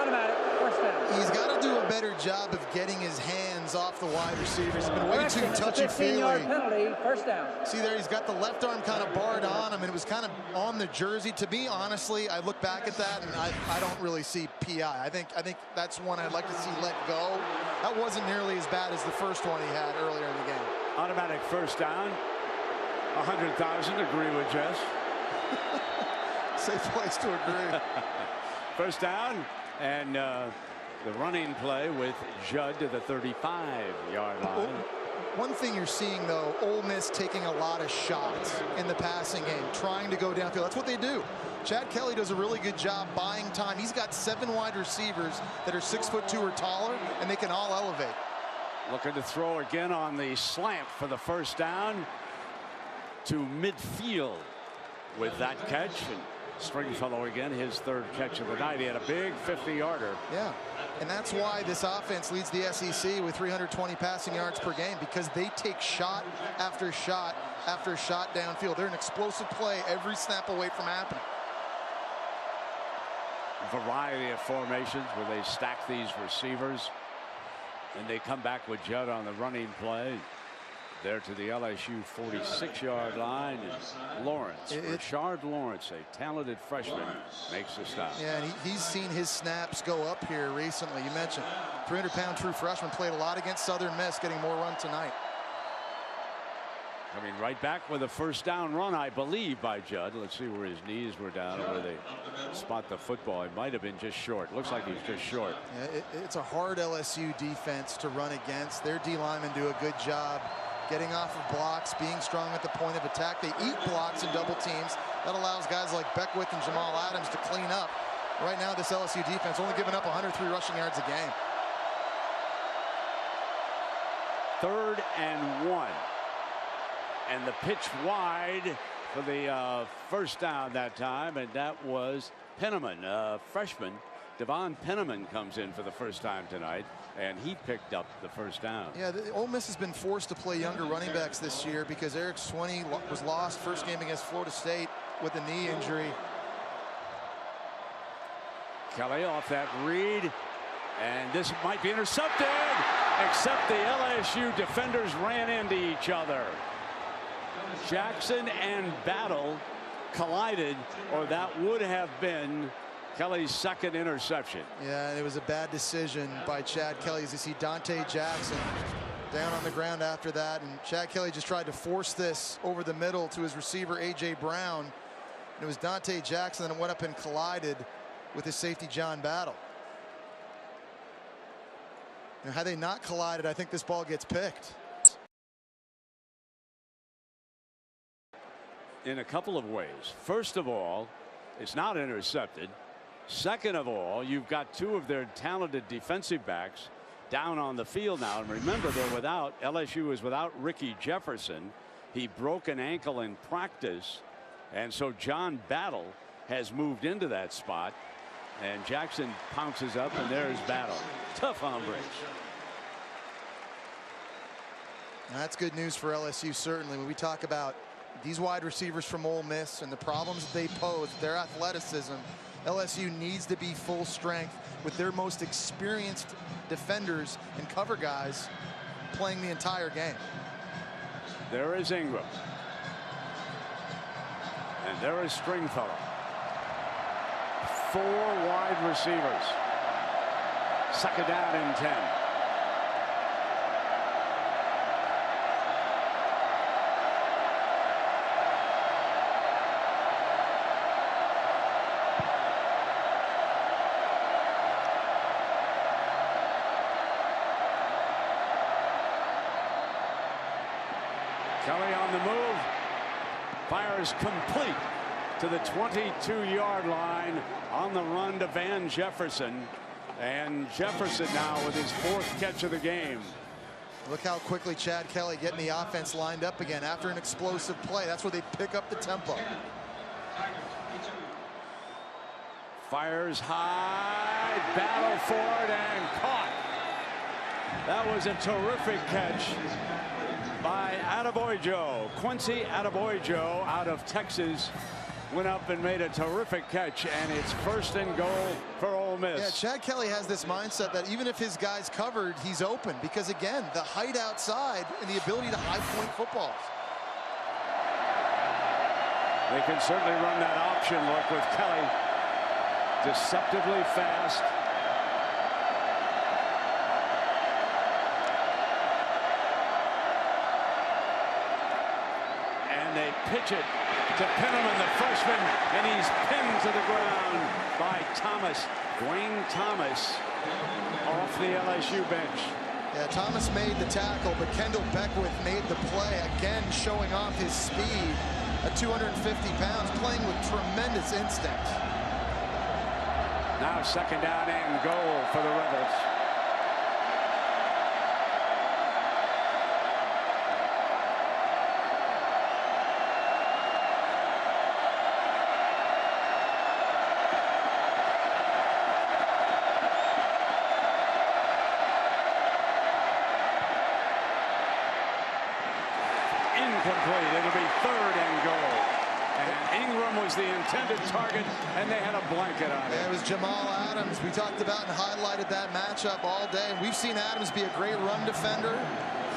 Automatic, first down. He's got to do a better job of getting his hands off the wide receivers. He's been way too touchy-feely. 15-yard penalty, first down. See there, he's got the left arm kind of barred on him, and it was kind of on the jersey. To me, honestly, I look back at that, and I don't really see PI. I think that's one I'd like to see let go. That wasn't nearly as bad as the first one he had earlier in the game. Automatic first down. 100,000, agree with Jess. Safe place to agree. First down, and the running play with Judd to the 35-yard line. One thing you're seeing, though, Ole Miss taking a lot of shots in the passing game, trying to go downfield. That's what they do. Chad Kelly does a really good job buying time. He's got 7 wide receivers that are 6'2" or taller, and they can all elevate. Looking to throw again on the slant for the first down to midfield with that catch. And Stringfellow again, his 3rd catch of the night. He had a big 50-yarder. Yeah, and that's why this offense leads the SEC with 320 passing yards per game, because they take shot after shot after shot downfield. They're an explosive play every snap away from happening. A variety of formations where they stack these receivers, and they come back with Judd on the running play. There to the LSU 46-yard line. And Lawrence, Rashard Lawrence, a talented freshman, makes the stop. Yeah, and he's seen his snaps go up here recently. You mentioned 300-pound true freshman, played a lot against Southern Miss, getting more run tonight. Coming right back with a first down run, I believe, by Judd. Let's see where his knees were down and where they spot the football. It might have been just short. Looks like he's just short. Yeah, it's a hard LSU defense to run against. Their D linemen do a good job getting off of blocks, being strong at the point of attack. They eat blocks and double teams. That allows guys like Beckwith and Jamal Adams to clean up. Right now, this LSU defense only giving up 103 rushing yards a game. 3rd and 1. And the pitch wide for the first down that time, and that was Penniman, freshman. Devon Penniman comes in for the first time tonight, and he picked up the first down. Yeah, Ole Miss has been forced to play younger running backs this year because Eric Swinney was lost first game against Florida State with a knee injury. Kelly off that read, and this might be intercepted, except the LSU defenders ran into each other. Jackson and Battle collided, or that would have been Kelly's second interception. Yeah, and it was a bad decision by Chad Kelly. As you see Dante Jackson down on the ground after that, and Chad Kelly just tried to force this over the middle to his receiver A.J. Brown. And it was Dante Jackson that went up and collided with his safety John Battle. Now, had they not collided, I think this ball gets picked. In a couple of ways. First of all, it's not intercepted. Second of all, you've got two of their talented defensive backs down on the field now. And remember, LSU is without Ricky Jefferson. He broke an ankle in practice. And so John Battle has moved into that spot. And Jackson pounces up, and there's Battle. Tough hombre. Now, that's good news for LSU, certainly. When we talk about these wide receivers from Ole Miss and the problems that they pose, their athleticism, LSU needs to be full strength with their most experienced defenders and cover guys playing the entire game. There is Ingram. And there is Stringfellow. 4 wide receivers. 2nd down and 10. Kelly on the move, fires complete to the 22-yard line on the run to Van Jefferson. And Jefferson now with his 4th catch of the game. Look how quickly Chad Kelly getting the offense lined up again after an explosive play. That's where they pick up the tempo. Fires high, Battle for it, and caught. That was a terrific catch by Adeboyejo. Quincy Adeboyejo out of Texas went up and made a terrific catch, and it's 1st and goal for Ole Miss. Yeah, Chad Kelly has this mindset that even if his guy's covered, he's open, because again, the height outside and the ability to high point footballs. They can certainly run that option look with Kelly. Deceptively fast. They pitch it to Penniman, the freshman, and he's pinned to the ground by Thomas. Dwayne Thomas off the LSU bench. Yeah, Thomas made the tackle, but Kendall Beckwith made the play, again showing off his speed at 250 pounds, playing with tremendous instinct. Now 2nd down and goal for the Rebels. Incomplete. It'll be 3rd and goal. And Ingram was the intended target, and they had a blanket on it. Yeah, it was Jamal Adams. We talked about and highlighted that matchup all day. We've seen Adams be a great run defender.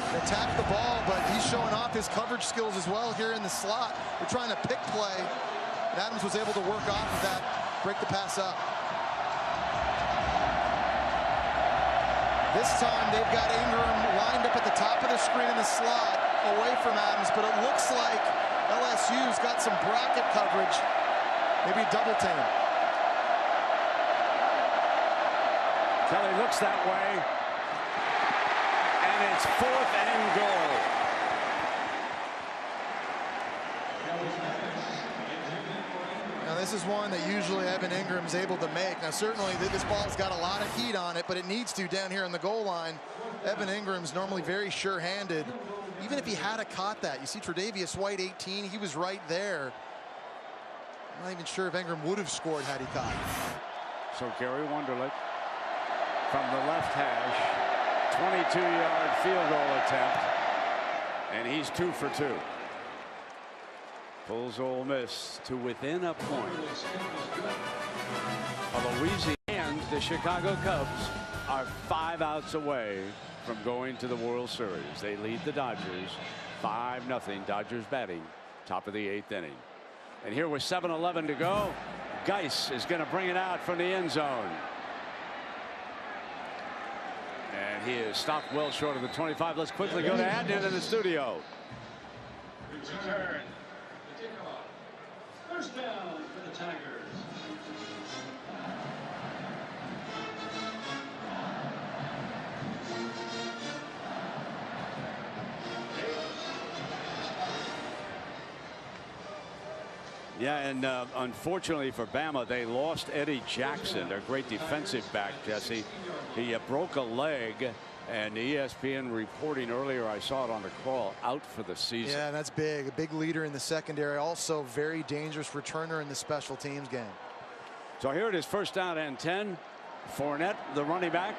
Attack the ball, but he's showing off his coverage skills as well here in the slot. They're trying to pick play, and Adams was able to work off of that, break the pass up. This time they've got Ingram lined up at the top of the screen in the slot away from Adams, but it looks like LSU's got some bracket coverage, maybe double team. Kelly looks that way. And it's 4th and goal. Now this is one that usually Evan Ingram's able to make. Now certainly this ball's got a lot of heat on it, but it needs to down here on the goal line. Evan Ingram's normally very sure-handed. Even if he had caught that, you see Tre'Davious White 18, he was right there. I'm not even sure if Ingram would have scored had he caught it. So Gary Wunderlich from the left hash. 22-yard field goal attempt, and he's 2 for 2. Pulls Ole Miss to within a point. Louisiana and the Chicago Cubs are 5 outs away from going to the World Series. They lead the Dodgers 5-0. Dodgers batting top of the 8th inning. And here with 7:11 to go, Geis is going to bring it out from the end zone. And he is stopped well short of the 25. Let's quickly go to Adnan in the studio. Return. The kickoff. First down for the Tigers. Yeah, and unfortunately for Bama, they lost Eddie Jackson, their great defensive back, Jesse. He broke a leg, and ESPN reporting earlier, I saw it on the call, out for the season. Yeah, that's big. A big leader in the secondary. Also very dangerous returner in the special teams game. So here it is, 1st down and 10. Fournette, the running back.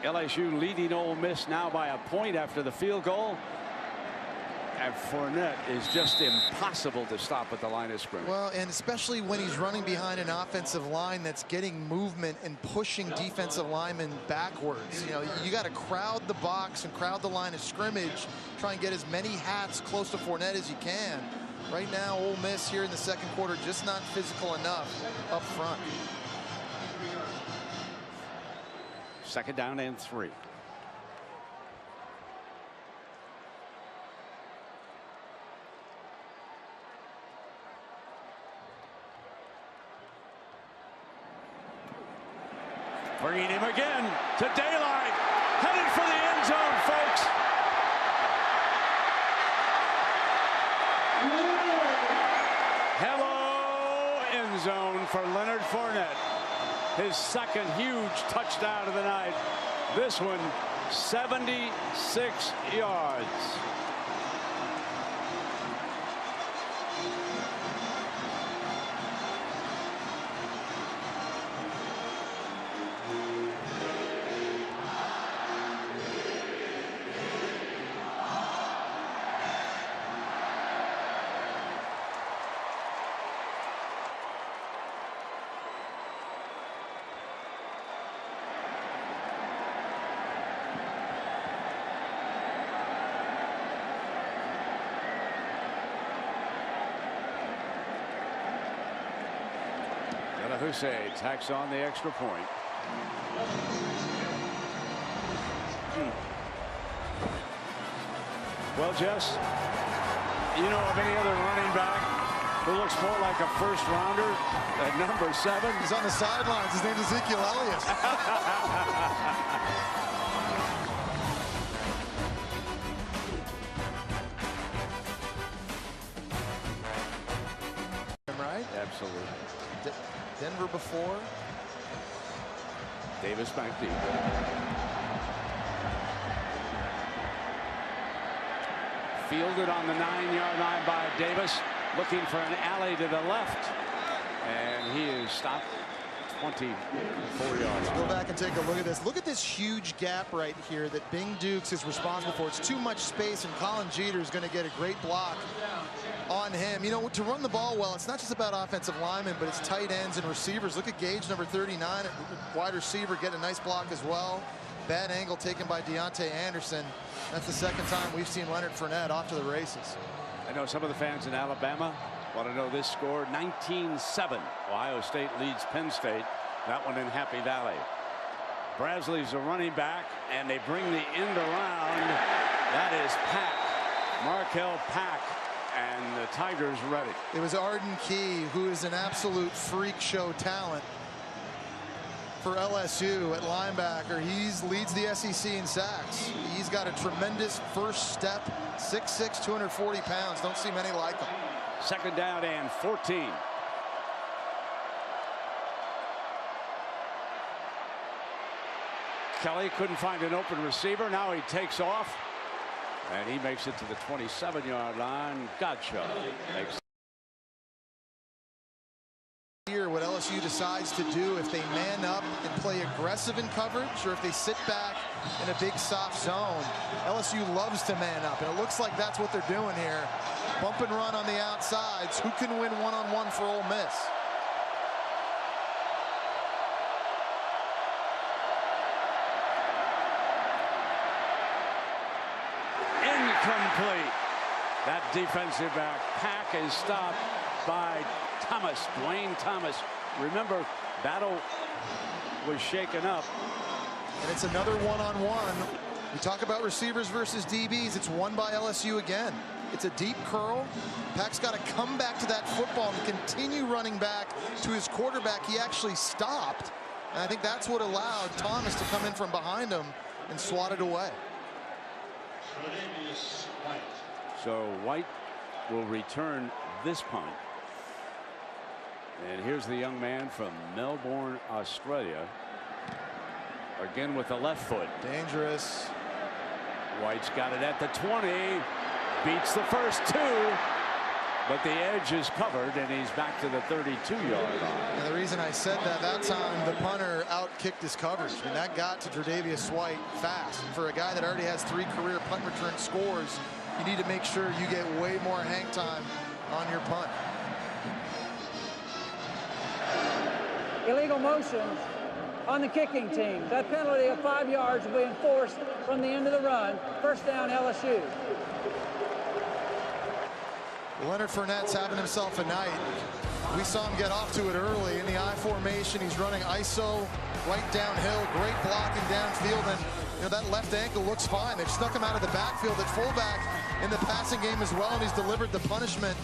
LSU leading Ole Miss now by a point after the field goal. And Fournette is just impossible to stop at the line of scrimmage. Well, and especially when he's running behind an offensive line that's getting movement and pushing defensive linemen backwards. You know, you got to crowd the box and crowd the line of scrimmage, try and get as many hats close to Fournette as you can. Right now, Ole Miss here in the second quarter just not physical enough up front. 2nd down and 3. Bringing him again to daylight. Headed for the end zone, folks. Hello, end zone for Leonard Fournette. His 2nd huge touchdown of the night. This one, 76 yards. Hussein tacks on the extra point. Well, Jess, you know of any other running back who looks more like a 1st rounder at number 7? He's on the sidelines. His name's Ezekiel Elliott. Right? Absolutely. Denver before. Davis back deep. Fielded on the 9-yard line by Davis, looking for an alley to the left, and he is stopped 24 yards. Go back and take a look at this. Look at this huge gap right here that Bing Dukes is responsible for. It's too much space, and Colin Jeter is going to get a great block on him. You know, to run the ball well, it's not just about offensive linemen, but it's tight ends and receivers. Look at Gage, number 39, wide receiver, getting a nice block as well. Bad angle taken by Deontay Anderson. That's the second time we've seen Leonard Fournette off to the races. I know some of the fans in Alabama want to know this score. 19-7. Ohio State leads Penn State. That one in Happy Valley. Brasley's a running back, and they bring the end around. That is Pack. Markel Pack. And the Tigers ready. It was Arden Key, who is an absolute freak show talent for LSU at linebacker. He leads the SEC in sacks. He's got a tremendous first step. 6'6", 240 pounds. Don't see many like him. Second down and 14. Kelly couldn't find an open receiver. Now he takes off. And he makes it to the 27-yard line. Godchaux makes here what LSU decides to do, if they man up and play aggressive in coverage, or if they sit back in a big soft zone. LSU loves to man up, and it looks like that's what they're doing here. Bump and run on the outsides. Who can win one-on-one for Ole Miss? Incomplete. That defensive back Pack is stopped by Thomas, Dwayne Thomas. Remember, battle was shaken up. And it's another one-on-one. We talk about receivers versus DBs. It's won by LSU again. It's a deep curl. Pack's got to come back to that football and continue running back to his quarterback. He actually stopped. And I think that's what allowed Thomas to come in from behind him and swat it away. So White will return this punt. And here's the young man from Melbourne, Australia. Again with the left foot. Dangerous. White's got it at the 20. Beats the first two. But the edge is covered, and he's back to the 32-yard line. And the reason I said that time the punter out-kicked his coverage. I mean, that got to Tre'Davious White fast. And for a guy that already has 3 career punt return scores, you need to make sure you get way more hang time on your punt. Illegal motion on the kicking team. That penalty of 5 yards will be enforced from the end of the run. First down, LSU. Leonard Fournette's having himself a night. We saw him get off to it early in the I formation. He's running ISO right downhill, great blocking downfield, and you know that left ankle looks fine. They've snuck him out of the backfield at fullback in the passing game as well, and he's delivered the punishment.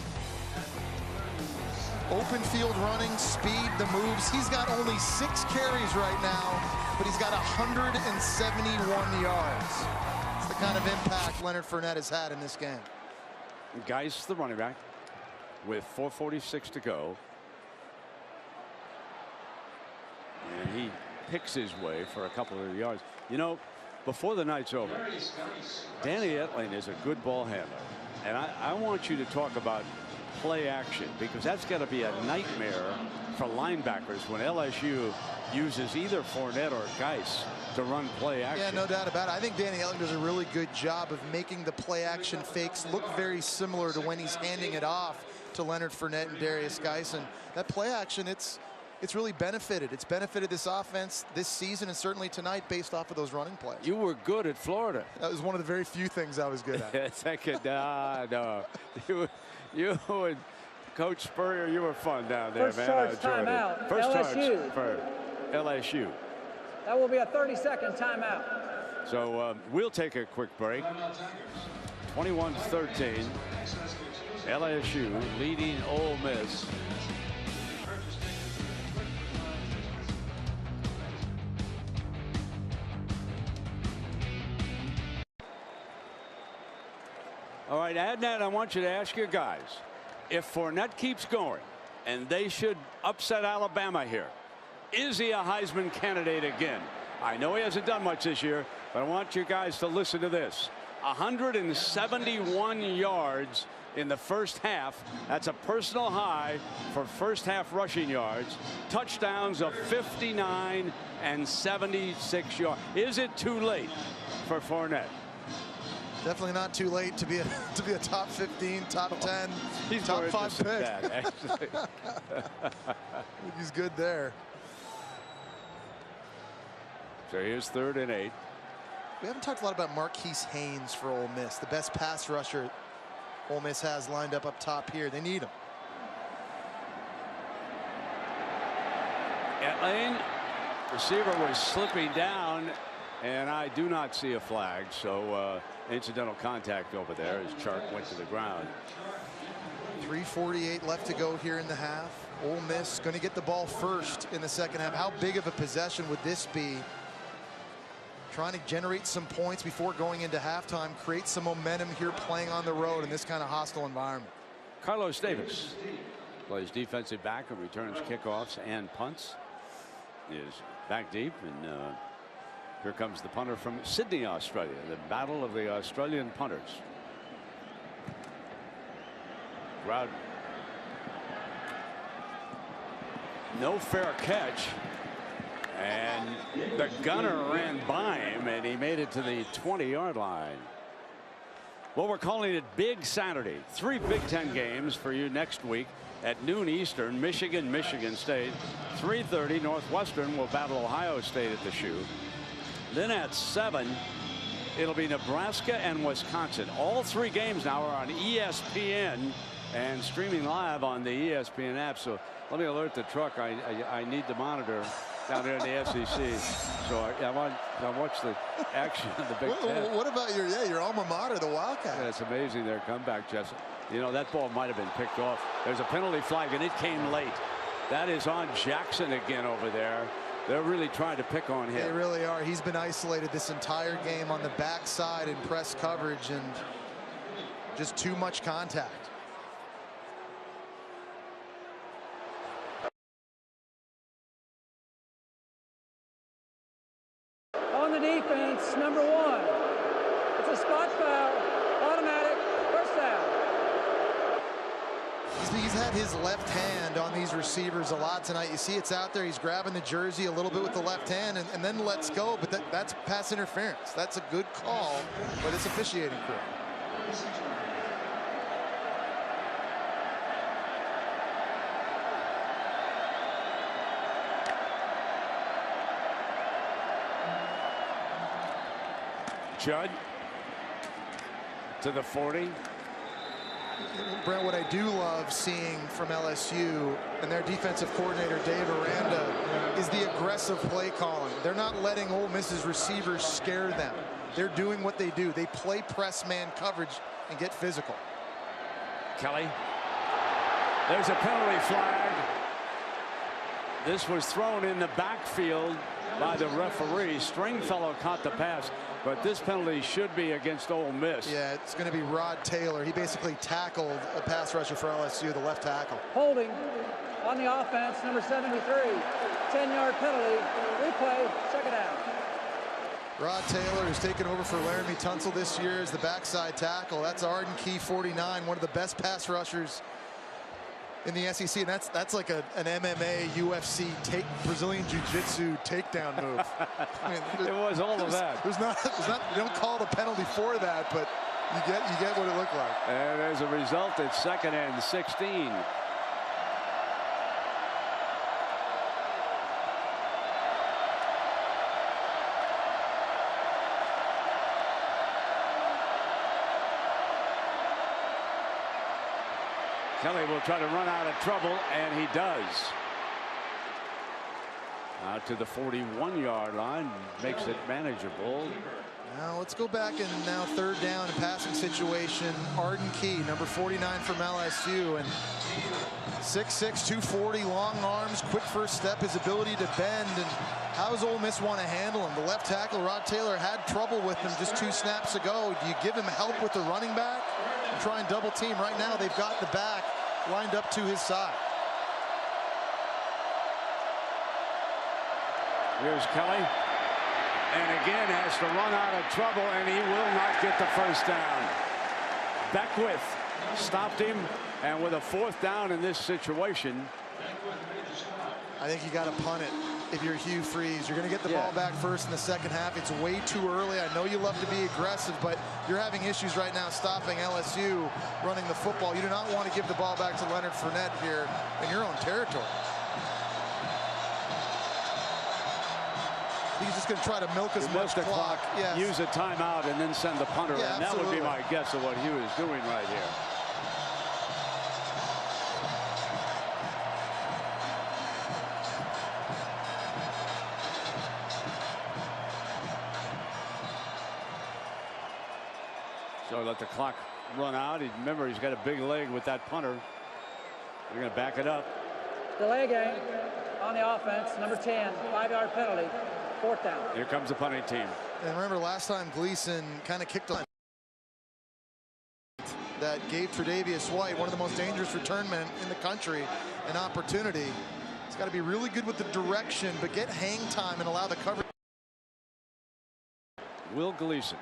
Open field running, speed, the moves. He's got only 6 carries right now, but he's got 171 yards. It's the kind of impact Leonard Fournette has had in this game. Geis, the running back, with 4:46 to go. And he picks his way for a couple of yards. You know, before the night's over, Danny Etling is a good ball handler. And I want you to talk about play action, because that's got to be a nightmare for linebackers when LSU uses either Fournette or Geis to run play action. Yeah, no doubt about it. I think Danny Etling does a really good job of making the play action fakes look very similar to when he's handing it off to Leonard Fournette and Darius Geis. And that play action, it's really benefited. It's benefited this offense this season and certainly tonight based off of those running plays. You were good at Florida. That was one of the very few things I was good at. Second, no. You and Coach Spurrier, you were fun down there, First man. charge timeout. First LSU. charge for LSU. That will be a 30-second timeout. So we'll take a quick break. 21-13. LSU leading Ole Miss. All right, Adnan, I want you to ask your guys, if Fournette keeps going, and they should upset Alabama here, is he a Heisman candidate again? I know he hasn't done much this year, but I want you guys to listen to this. 171 yards in the first half. That's a personal high for first half rushing yards. Touchdowns of 59 and 76 yards. Is it too late for Fournette? Definitely not too late to be a top 15, top 10, He's top 5 pick. That, actually. He's good there. So here's 3rd and 8. We haven't talked a lot about Marquise Haynes for Ole Miss, the best pass rusher Ole Miss has lined up top here. They need him. Etling, receiver was slipping down, and I do not see a flag. So incidental contact over there as Chark went to the ground. 3:48 left to go here in the half. Ole Miss going to get the ball first in the second half. How big of a possession would this be? Trying to generate some points before going into halftime, create some momentum here playing on the road in this kind of hostile environment. Carlos Davis plays defensive back and returns kickoffs and punts. Is back deep, and here comes the punter from Sydney, Australia. The battle of the Australian punters. Crowd. No fair catch. And the gunner ran by him, and he made it to the 20-yard line. Well, we're calling it Big Saturday. 3 Big Ten games for you next week at noon Eastern. Michigan, Michigan State. 3:30, Northwestern will battle Ohio State at the Shoe. Then at 7, it'll be Nebraska and Wisconsin. All 3 games now are on ESPN and streaming live on the ESPN app. So let me alert the truck. I need to monitor down there in the SEC. So I watch the action in the Big Ten. What about your alma mater, the Wildcats? Yeah, it's amazing their comeback, Jess. You know, that ball might have been picked off. There's a penalty flag, and it came late. That is on Jackson again over there. They're really trying to pick on him. They really are. He's been isolated this entire game on the backside in press coverage, and just too much contact. On the defense, number 1. It's a spot foul, automatic, first down. He's had his left hand on these receivers a lot tonight. You see it's out there. He's grabbing the jersey a little bit with the left hand and then lets go. But that's pass interference. That's a good call, but it's officiating crew. Judd to the 40. Brent, what I do love seeing from LSU and their defensive coordinator, Dave Aranda, is the aggressive play calling. They're not letting Ole Miss's receivers scare them. They're doing what they do. They play press man coverage and get physical. Kelly. There's a penalty flag. This was thrown in the backfield by the referee. Stringfellow caught the pass, but this penalty should be against Ole Miss. Yeah, it's going to be Rod Taylor. He basically tackled a pass rusher for LSU, the left tackle. Holding on the offense, number 73. 10-yard penalty. Replay, second down. Rod Taylor, who's taken over for Laramie Tunsil this year, as the backside tackle. That's Arden Key, 49, one of the best pass rushers in the SEC, and that's like an MMA, UFC, Brazilian Jiu-Jitsu takedown move. I mean, it was all of that. There's not. You don't call the penalty for that, but you get what it looked like. And as a result, it's 2nd and 16. Kelly will try to run out of trouble, and he does. Out to the 41-yard line, makes it manageable. Now let's go back and now 3rd down and passing situation. Arden Key, number 49 from LSU, and 6'6", 240, long arms, quick first step, his ability to bend. And how does Ole Miss want to handle him? The left tackle, Rod Taylor, had trouble with him just 2 snaps ago. Do you give him help with the running back and try and double team? Right now they've got the back lined up to his side. Here's Kelly, and again has to run out of trouble, and he will not get the first down. Beckwith stopped him, and with a 4th down in this situation, I think you got to punt it. If you're Hugh Freeze, you're going to get the ball back first in the second half. It's way too early. I know you love to be aggressive, but you're having issues right now stopping LSU running the football. You do not want to give the ball back to Leonard Fournette here in your own territory. He's just going to try to milk as much clock. Yes. Use a timeout and then send the punter in. That would be my guess of what Hugh is doing right here. So let the clock run out. Remember, he's got a big leg with that punter. They're going to back it up. Delay game on the offense, number 10, 5-yard penalty, 4th down. Here comes the punting team. And remember, last time Gleason kind of kicked on that gave Tre'Davious White, one of the most dangerous return men in the country, an opportunity. He's got to be really good with the direction, but get hang time and allow the coverage. Will Gleason,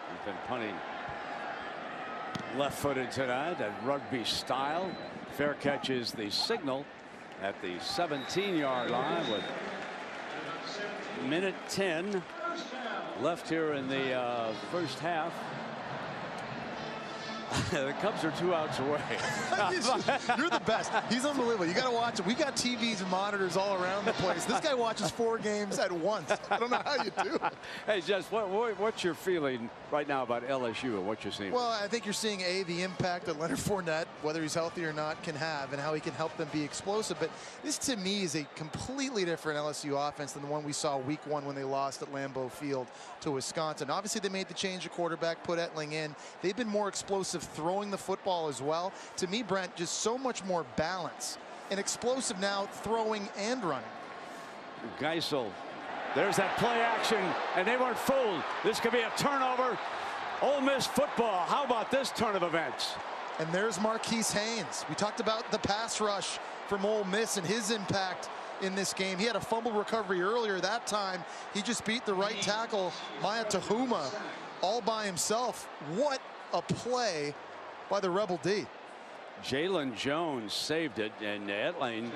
he's been punting left-footed tonight at rugby style. Fair catch is the signal at the 17-yard line with minute 10 left here in the first half. The Cubs are 2 outs away. You're the best. He's unbelievable. You got to watch it. We got TVs and monitors all around the place. This guy watches 4 games at once. I don't know how you do it. Hey, Jess, what's your feeling right now about LSU and what you're seeing? Well, I think you're seeing, the impact that Leonard Fournette, whether he's healthy or not, can have, and how he can help them be explosive. But this, to me, is a completely different LSU offense than the one we saw week 1 when they lost at Lambeau Field to Wisconsin. Obviously, they made the change of quarterback, put Etling in. They've been more explosive throwing the football as well. To me, Brent, just so much more balance and explosive now, throwing and running. Geisel, there's that play action, and they weren't fooled. This could be a turnover. Ole Miss football. How about this turn of events? And there's Marquise Haynes. We talked about the pass rush from Ole Miss and his impact in this game. He had a fumble recovery earlier. That time, he just beat the right tackle, Maya Tahuma, all by himself. What a play by the Rebel D. Jalen Jones saved it, and Etling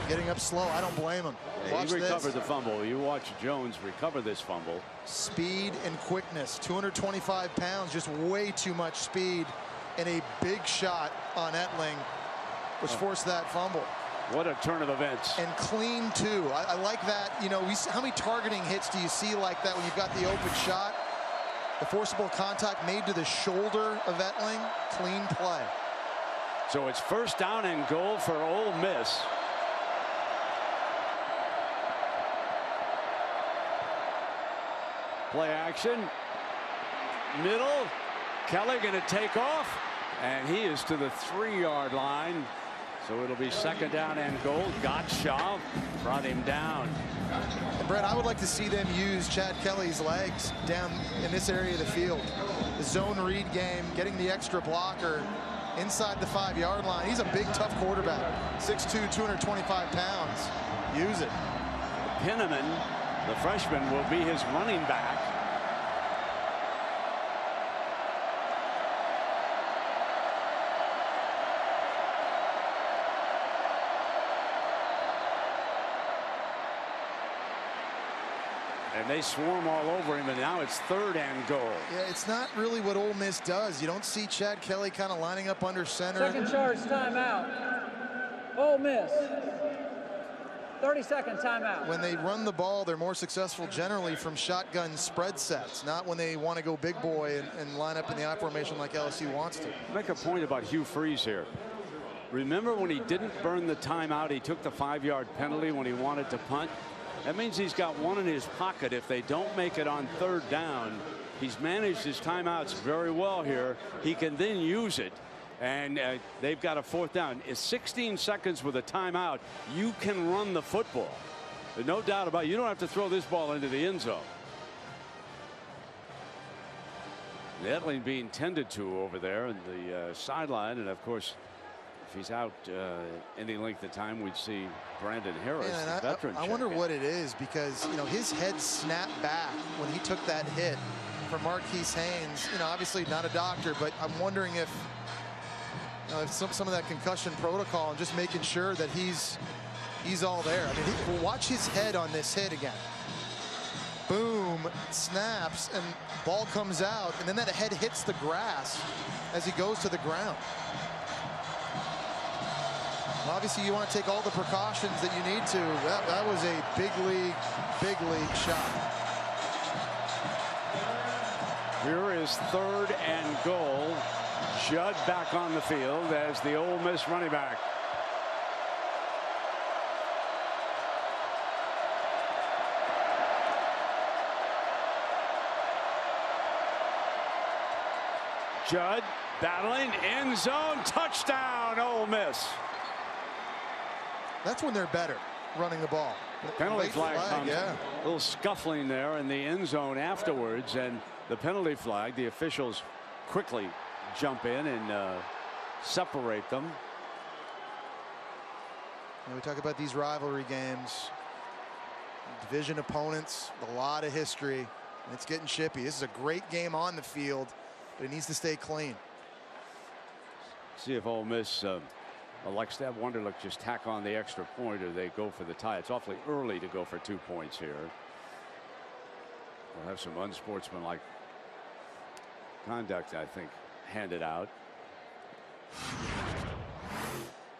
getting up slow. I don't blame him. Watch he recovered the fumble. You watch Jones recover this fumble. Speed and quickness. 225 pounds, just way too much speed, and a big shot on Etling, which forced that fumble. What a turn of events. And clean, too. I like that. You know, how many targeting hits do you see like that when you've got the open shot? The forcible contact made to the shoulder of Etling. Clean play. So it's 1st down and goal for Ole Miss. Play action. Middle. Kelly going to take off. And he is to the 3-yard line. So it'll be 2nd down and goal. Gottschalk brought him down. And Brett, I would like to see them use Chad Kelly's legs down in this area of the field. The zone read game, getting the extra blocker inside the 5-yard line. He's a big, tough quarterback. 6'2", 225 pounds. Use it. Penniman, the freshman, will be his running back. And they swarm all over him, and now it's 3rd and goal. Yeah, it's not really what Ole Miss does. You don't see Chad Kelly kind of lining up under center. Second charge timeout. Ole Miss. 30-second timeout. When they run the ball, they're more successful generally from shotgun spread sets, not when they want to go big boy and line up in the I formation like LSU wants to. Make a point about Hugh Freeze here. Remember when he didn't burn the timeout, he took the 5-yard penalty when he wanted to punt? That means he's got one in his pocket. If they don't make it on 3rd down, he's managed his timeouts very well here. He can then use it, and they've got a 4th down. It's 16 seconds with a timeout. You can run the football. There's no doubt about it. You don't have to throw this ball into the end zone. Etling being tended to over there in the sideline, and of course, if he's out any length of time, we'd see Brandon Harris, the veteran. I wonder what it is, because you know his head snapped back when he took that hit, for Marquise Haynes. You know, obviously not a doctor, but I'm wondering if, you know, if some of that concussion protocol and just making sure that he's all there. I mean, watch his head on this hit again. Boom, snaps, and ball comes out, and then that head hits the grass as he goes to the ground. Obviously, you want to take all the precautions that you need to. That was a big league shot. Here is 3rd and goal. Judd back on the field as the Ole Miss running back. Judd battling, end zone, touchdown, Ole Miss. That's when they're better, running the ball. Penalty flag comes. Yeah. A little scuffling there in the end zone afterwards, and the penalty flag, the officials quickly jump in and separate them. And we talk about these rivalry games, division opponents, a lot of history, and it's getting chippy. This is a great game on the field, but it needs to stay clean. See if Ole Miss elects to have Wonderlic just tack on the extra point, or they go for the tie. It's awfully early to go for 2 points here. We'll have some unsportsmanlike conduct, I think, handed out.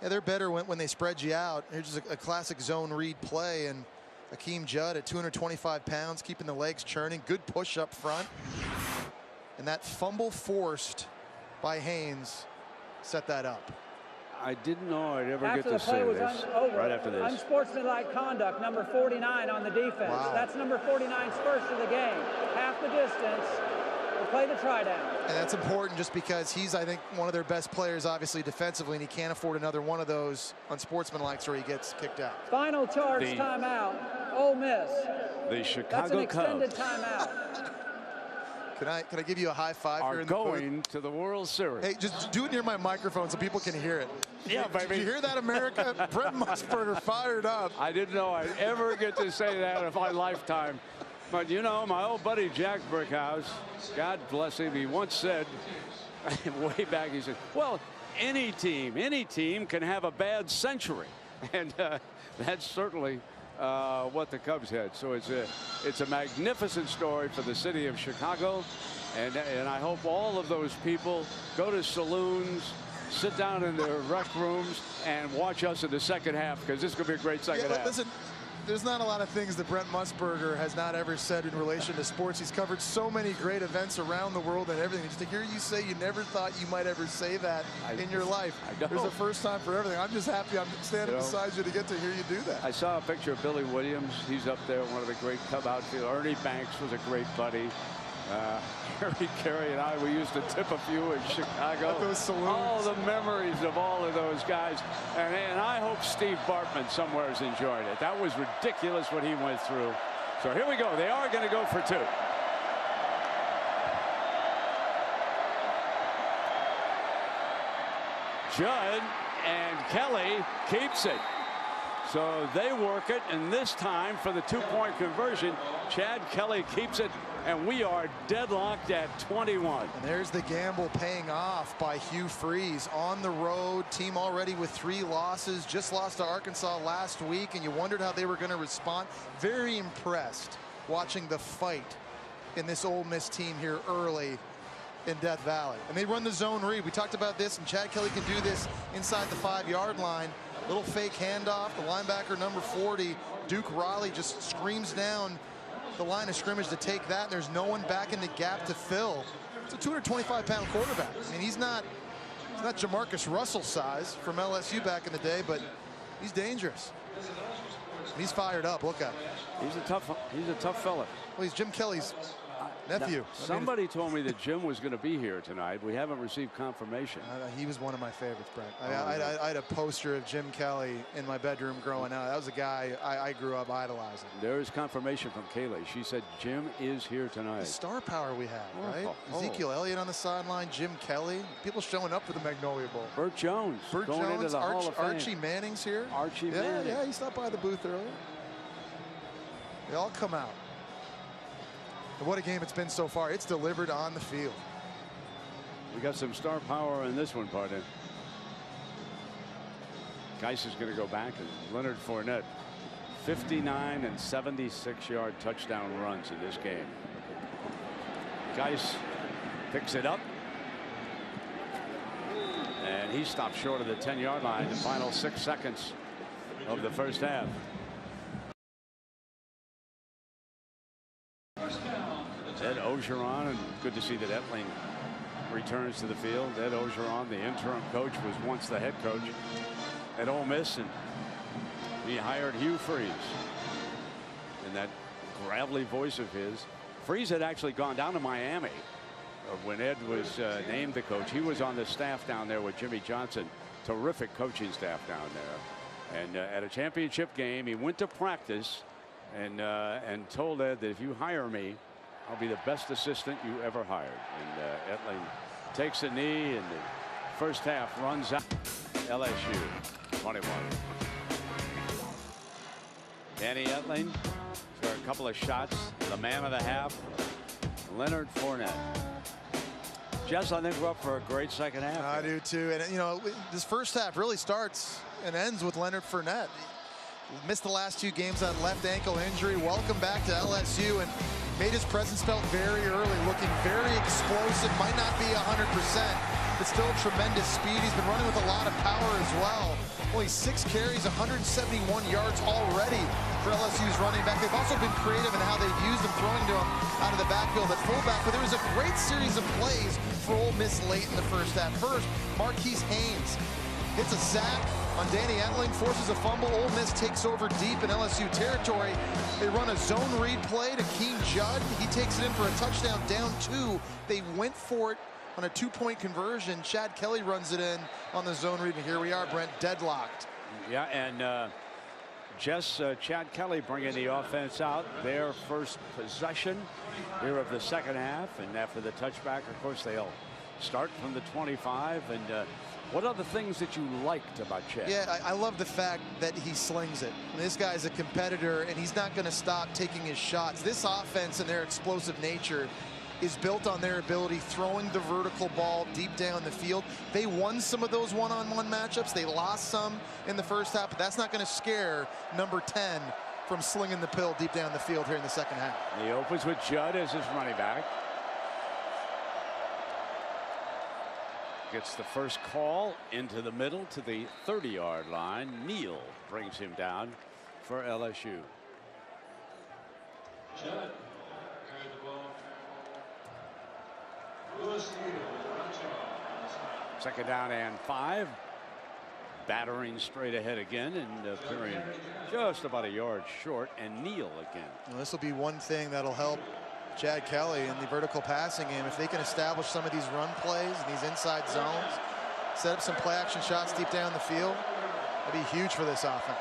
Yeah, they're better when they spread you out. Here's just a classic zone read play, and Akeem Judd at 225 pounds, keeping the legs churning. Good push up front. And that fumble forced by Haynes set that up. I didn't know I'd ever After get the to play say was this over, right after this. Unsportsmanlike conduct, number 49 on the defense. Wow. That's number 49's first of the game. Half the distance. We'll play the try down. And that's important just because he's, I think, one of their best players, obviously, defensively, and he can't afford another one of those unsportsmanlikes where he gets kicked out. Final charge timeout. Ole Miss. The Chicago That's an extended Cubs timeout. Can I give you a high five are here in the going to the World Series. Hey, just do it near my microphone so people can hear it. Yeah, baby. Did you hear that, America? Brent Musburger fired up. I didn't know I'd ever get to say that in my lifetime. But, you know, my old buddy Jack Brickhouse, God bless him, he once said, way back, he said, well, any team can have a bad century. And that's certainly what the Cubs had. So it's a magnificent story for the city of Chicago. And I hope all of those people go to saloons, sit down in their rec rooms, and watch us in the second half, because this is going to be a great second half. Listen, there's not a lot of things that Brent Musburger has not ever said in relation to sports. He's covered so many great events around the world and everything. Just to hear you say you never thought you might ever say that in your life. There's a first time for everything. I'm just happy I'm standing beside you to get to hear you do that. I saw a picture of Billy Williams. He's up there, one of the great Cub outfielders. Ernie Banks was a great buddy. Harry Carey and I, we used to tip a few in Chicago. At those saloons. All the memories of all of those guys. And I hope Steve Bartman somewhere has enjoyed it. That was ridiculous what he went through. So here we go. They are going to go for 2. Judd and Kelly keeps it. So they work it, and this time for the 2-point conversion, Chad Kelly keeps it, and we are deadlocked at 21. And there's the gamble paying off by Hugh Freeze on the road. Team already with 3 losses, just lost to Arkansas last week, and you wondered how they were going to respond. Very impressed watching the fight in this Ole Miss team here early in Death Valley. And they run the zone read. We talked about this, and Chad Kelly can do this inside the 5-yard line. Little fake handoff. The linebacker number 40, Duke Riley, just screams down the line of scrimmage to take that, and there's no one back in the gap to fill. It's a 225-pound quarterback. I mean, he's not Jamarcus Russell size from LSU back in the day, but he's dangerous. He's fired up. Look at him. He's a tough fella. Well, he's Jim Kelly's nephew. Somebody told me that Jim was going to be here tonight. We haven't received confirmation. He was one of my favorites, Brent. I had a poster of Jim Kelly in my bedroom growing up. That was a guy I grew up idolizing. There is confirmation from Kaylee. She said Jim is here tonight. The star power we have, right? Ezekiel Elliott on the sideline, Jim Kelly, people showing up for the Magnolia Bowl. Burt Jones going into the Hall of Fame. Archie Manning's here. Archie Manning. Yeah, he stopped by the booth earlier. They all come out. And what a game it's been so far. It's delivered on the field. We got some star power in this one, partner. Geis is going to go back, and Leonard Fournette, 59 and 76-yard touchdown runs in this game. Geis picks it up, and he stopped short of the 10-yard line the final 6 seconds of the first half. Ed Ogeron, and good to see that Etling returns to the field. Ed Ogeron, the interim coach, was once the head coach at Ole Miss, and he hired Hugh Freeze. And that gravelly voice of his. Freeze had actually gone down to Miami when Ed was named the coach. He was on the staff down there with Jimmy Johnson. Terrific coaching staff down there. And at a championship game, he went to practice and told Ed that if you hire me, I'll be the best assistant you ever hired. And Etling takes a knee, and the first half runs out. LSU 21. Danny Etling for a couple of shots. The man of the half, Leonard Fournette. Jess, I think we're up for a great second half. I do too. And you know, this first half really starts and ends with Leonard Fournette. Missed the last 2 games on left ankle injury. Welcome back to LSU, and made his presence felt very early, looking very explosive. Might not be 100%, but still tremendous speed. He's been running with a lot of power as well. Only 6 carries, 171 yards already for LSU's running back. They've also been creative in how they've used him, throwing to him out of the backfield at fullback. But there was a great series of plays for Ole Miss late in the first half. First, Marquise Haynes hits a sack on Danny Etling, forces a fumble. Ole Miss takes over deep in LSU territory. They run a zone read play to Keem Judd. He takes it in for a touchdown, down 2. They went for it on a 2-point conversion. Chad Kelly runs it in on the zone read, and here we are, Brent, deadlocked. Yeah, and Chad Kelly bringing the offense out. Their first possession here of the second half, and after the touchback, of course, they'll start from the 25. And what are the things that you liked about Chad? Yeah, I love the fact that he slings it. I mean, this guy's a competitor, and he's not going to stop taking his shots. This offense and their explosive nature is built on their ability throwing the vertical ball deep down the field. They won some of those one-on-one matchups. They lost some in the first half, but that's not going to scare number 10 from slinging the pill deep down the field here in the second half. He opens with Judd as his running back. Gets the first call into the middle to the 30-yard line. Neal brings him down for LSU. Judd carried the ball. Lewis Neal, Second down and 5. Battering straight ahead again, and appearing just about a yard short, and Neal again. Well, this will be one thing that'll help Chad Kelly in the vertical passing game. If they can establish some of these run plays and these inside zones, set up some play action shots deep down the field, that'd be huge for this offense.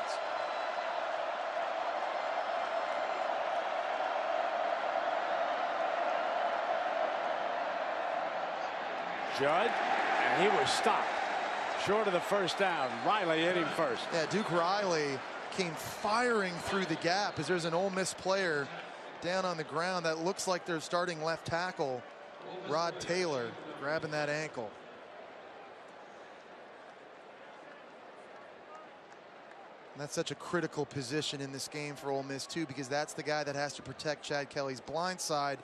Judd, and he was stopped short of the first down. Riley hit him first. Yeah, Duke Riley came firing through the gap as there's an Ole Miss player down on the ground. That looks like their starting left tackle, Rod Taylor, grabbing that ankle. And that's such a critical position in this game for Ole Miss too, because that's the guy that has to protect Chad Kelly's blind side,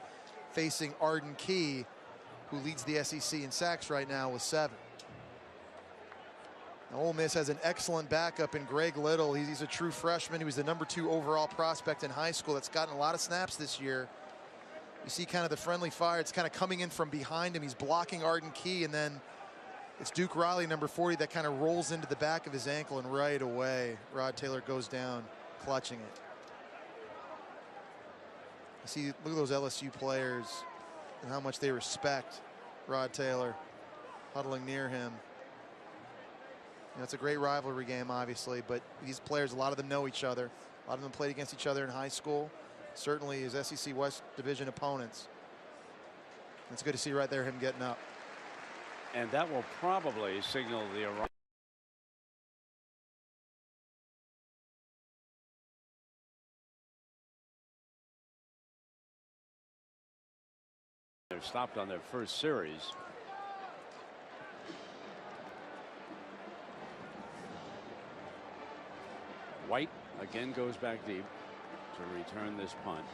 facing Arden Key, who leads the SEC in sacks right now with 7. Now, Ole Miss has an excellent backup in Greg Little. He's a true freshman. He was the number 2 overall prospect in high school. That's gotten a lot of snaps this year. You see kind of the friendly fire. It's kind of coming in from behind him. He's blocking Arden Key, and then it's Duke Riley, number 40, that kind of rolls into the back of his ankle, and right away, Rod Taylor goes down, clutching it. You see, look at those LSU players and how much they respect Rod Taylor, huddling near him. You know, it's a great rivalry game, obviously, but these players, a lot of them know each other. A lot of them played against each other in high school, certainly as SEC West Division opponents. It's good to see right there him getting up. And that will probably signal the arrival. They're stopped on their first series. White again goes back deep to return this punt.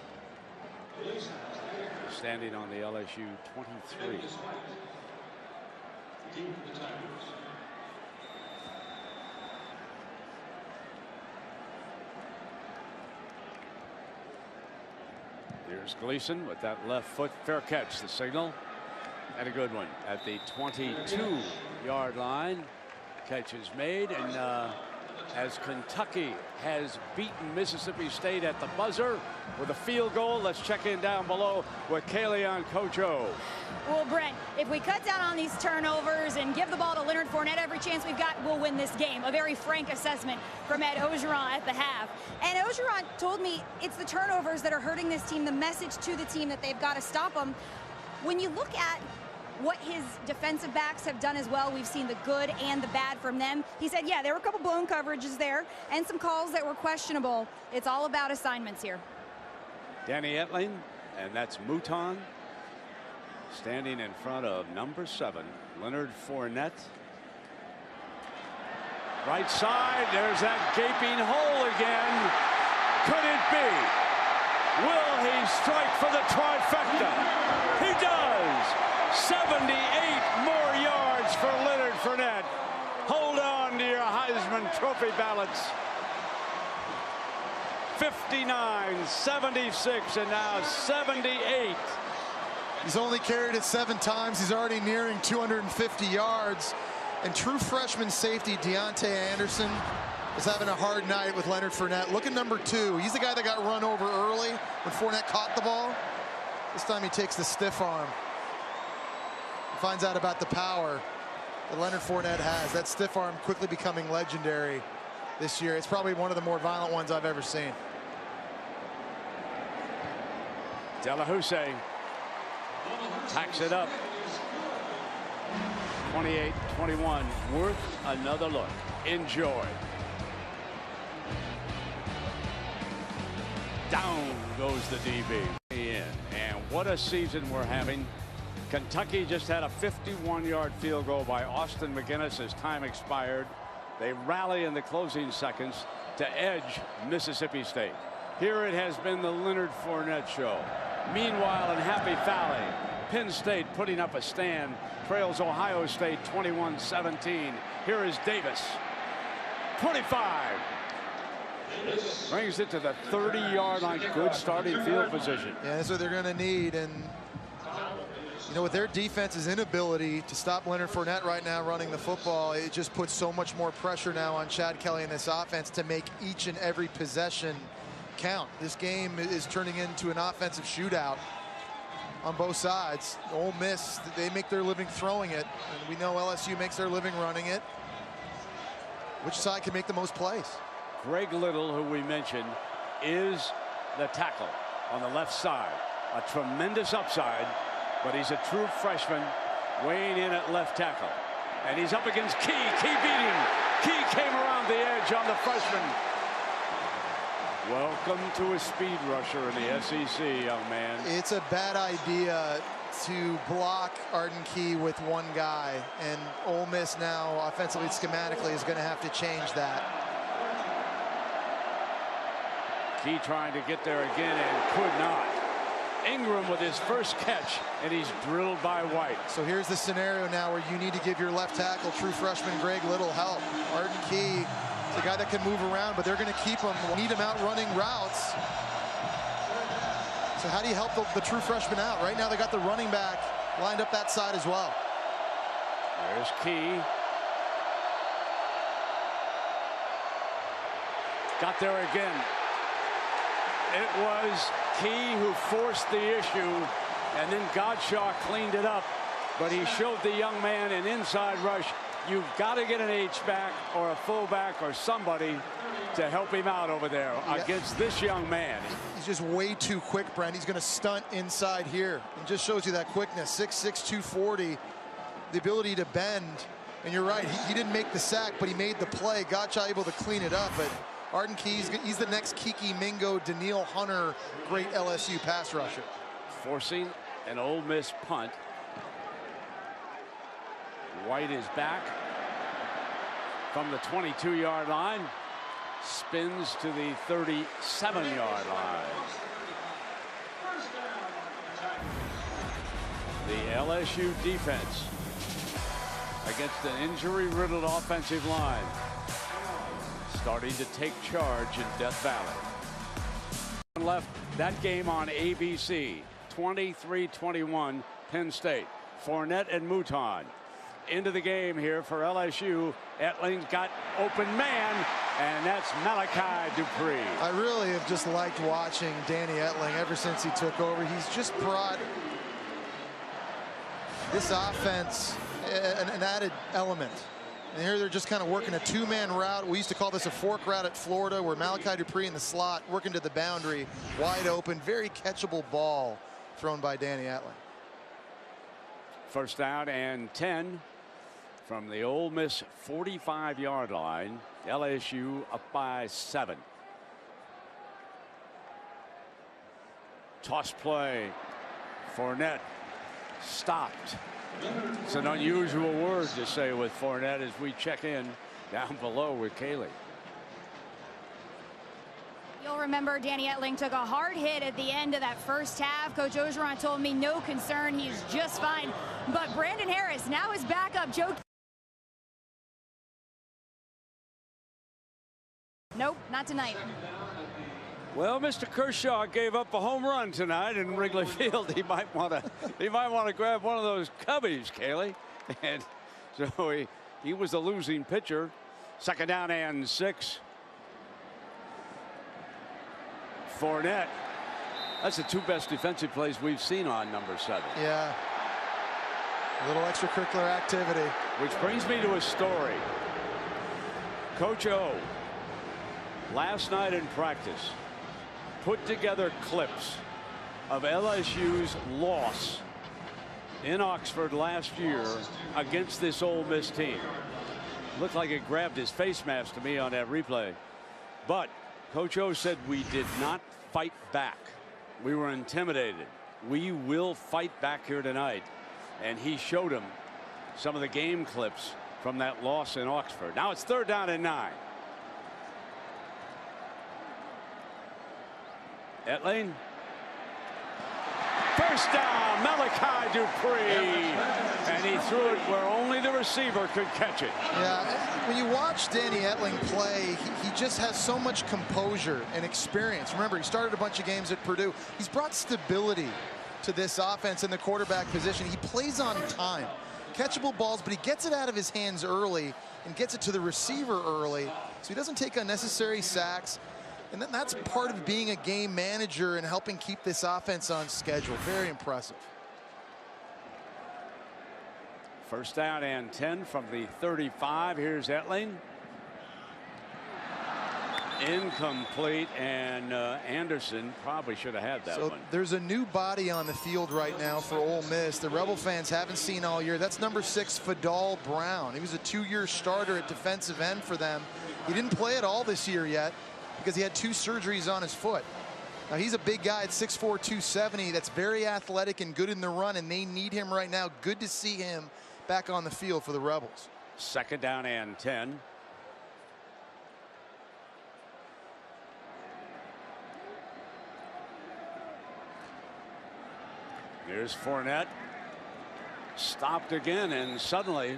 Standing on the LSU 23. Here's Gleason with that left foot. Fair catch, the signal. And a good one at the 22-yard line. Catch is made, and as Kentucky has beaten Mississippi State at the buzzer with a field goal, let's check in down below with Kaylee on Coach O. Well, Brent, if we cut down on these turnovers and give the ball to Leonard Fournette every chance we've got, we'll win this game. A very frank assessment from Ed Orgeron at the half. And Orgeron told me it's the turnovers that are hurting this team, the message to the team that they've got to stop them. When you look at what his defensive backs have done as well, we've seen the good and the bad from them. He said, yeah, there were a couple blown coverages there and some calls that were questionable. It's all about assignments here. Danny Etling, and that's Mouton standing in front of number 7, Leonard Fournette. Right side, there's that gaping hole again. Could it be? Will he strike for the trifecta? He does. 78 more yards for Leonard Fournette. Hold on to your Heisman Trophy ballots. 59, 76, and now 78. He's only carried it 7 times. He's already nearing 250 yards. And true freshman safety Deontay Anderson is having a hard night with Leonard Fournette. Look at number 2. He's the guy that got run over early when Fournette caught the ball. This time he takes the stiff arm. Finds out about the power that Leonard Fournette has. That stiff arm quickly becoming legendary this year. It's probably one of the more violent ones I've ever seen. Delahousse packs it up. 28-21. Worth another look. Enjoy. Down goes the DB. And what a season we're having. Kentucky just had a 51-yard field goal by Austin McGinnis as time expired. They rally in the closing seconds to edge Mississippi State. Here it has been the Leonard Fournette show. Meanwhile, in Happy Valley, Penn State putting up a stand, trails Ohio State 21-17. Here is Davis. 25. Brings it to the 30-yard line. Good starting field position. Yeah, that's what they're going to need. And you know, with their defense's inability to stop Leonard Fournette right now running the football, it just puts so much more pressure now on Chad Kelly and this offense to make each and every possession count. This game is turning into an offensive shootout on both sides. Ole Miss, they make their living throwing it, and we know LSU makes their living running it. Which side can make the most plays? Greg Little, who we mentioned, is the tackle on the left side. A tremendous upside. But he's a true freshman weighing in at left tackle. And he's up against Key. Key beat him. Key came around the edge on the freshman. Welcome to a speed rusher in the SEC, young man. It's a bad idea to block Arden Key with one guy. And Ole Miss now, offensively, schematically, is going to have to change that. Key trying to get there again and could not. Ingram with his first catch, and he's drilled by White. So here's the scenario now where you need to give your left tackle, true freshman Greg Little, help. Arden Key is a guy that can move around, but they're going to keep him, need him out running routes. So how do you help the true freshman out? Right now they got the running back lined up that side as well. There's Key. Got there again. It was Key who forced the issue, and then Godshaw cleaned it up. But he showed the young man an inside rush. You've got to get an H-back or a fullback or somebody to help him out over there against this young man. He's just way too quick, Brent. He's going to stunt inside here. It just shows you that quickness. 6'6", 240, the ability to bend. And you're right, he didn't make the sack, but he made the play. Godshaw able to clean it up. But Arden Key, he's the next Kiki Mingo, Daniil Hunter, great LSU pass rusher. Forcing An Ole Miss punt. White is back from the 22-yard line. Spins to the 37-yard line. The LSU defense against an injury-riddled offensive line starting to take charge in Death Valley. Left that game on ABC. 23-21 Penn State. Fournette and Mouton into the game here for LSU. Etling's got open man, and that's Malachi Dupree. I really have just liked watching Danny Etling ever since he took over. He's just brought this offense an added element. And here they're just kind of working a two-man route. We used to call this a fork route at Florida, where Malachi Dupree in the slot working to the boundary, wide open, very catchable ball thrown by Danny Etling. First down and 10 from the Ole Miss 45-yard line. LSU up by 7. Toss play. Fournette stopped. It's an unusual word to say with Fournette as we check in down below with Kaylee. You'll remember Danny Etling took a hard hit at the end of that first half. Coach Orgeron told me no concern, he's just fine. But Brandon Harris now is backup. Nope, not tonight. Well, Mr. Kershaw gave up a home run tonight in Wrigley Field. He might want to grab one of those cubbies, Kaylee. And so he was the losing pitcher. Second down and 6. Fournette. That's the two best defensive plays we've seen on number 7. Yeah. A little extracurricular activity. Which brings me to a story. Coach O, last night in practice, put together clips of LSU's loss in Oxford last year against this Ole Miss team. Looked like it grabbed his face mask to me on that replay. But Coach O said we did not fight back. We were intimidated. We will fight back here tonight. And he showed him some of the game clips from that loss in Oxford. Now it's third down and 9. Etling. First down, Malachi Dupree. And he threw it where only the receiver could catch it. Yeah, when you watch Danny Etling play, he just has so much composure and experience. Remember, he started a bunch of games at Purdue. He's brought stability to this offense in the quarterback position. He plays on time. Catchable balls, but he gets it out of his hands early and gets it to the receiver early, so he doesn't take unnecessary sacks. And then that's part of being a game manager and helping keep this offense on schedule. Very impressive. First down and 10 from the 35. Here's Etling. Incomplete, and Anderson probably should have had that one. There's a new body on the field right now for Ole Miss. The Rebel fans haven't seen all year. That's number 6, Fadal Brown. He was a 2-year starter at defensive end for them. He didn't play at all this year yet because he had 2 surgeries on his foot. Now he's a big guy at 6'4", 270. That's very athletic and good in the run, and they need him right now. Good to see him back on the field for the Rebels. Second down and 10. Here's Fournette. Stopped again, and suddenly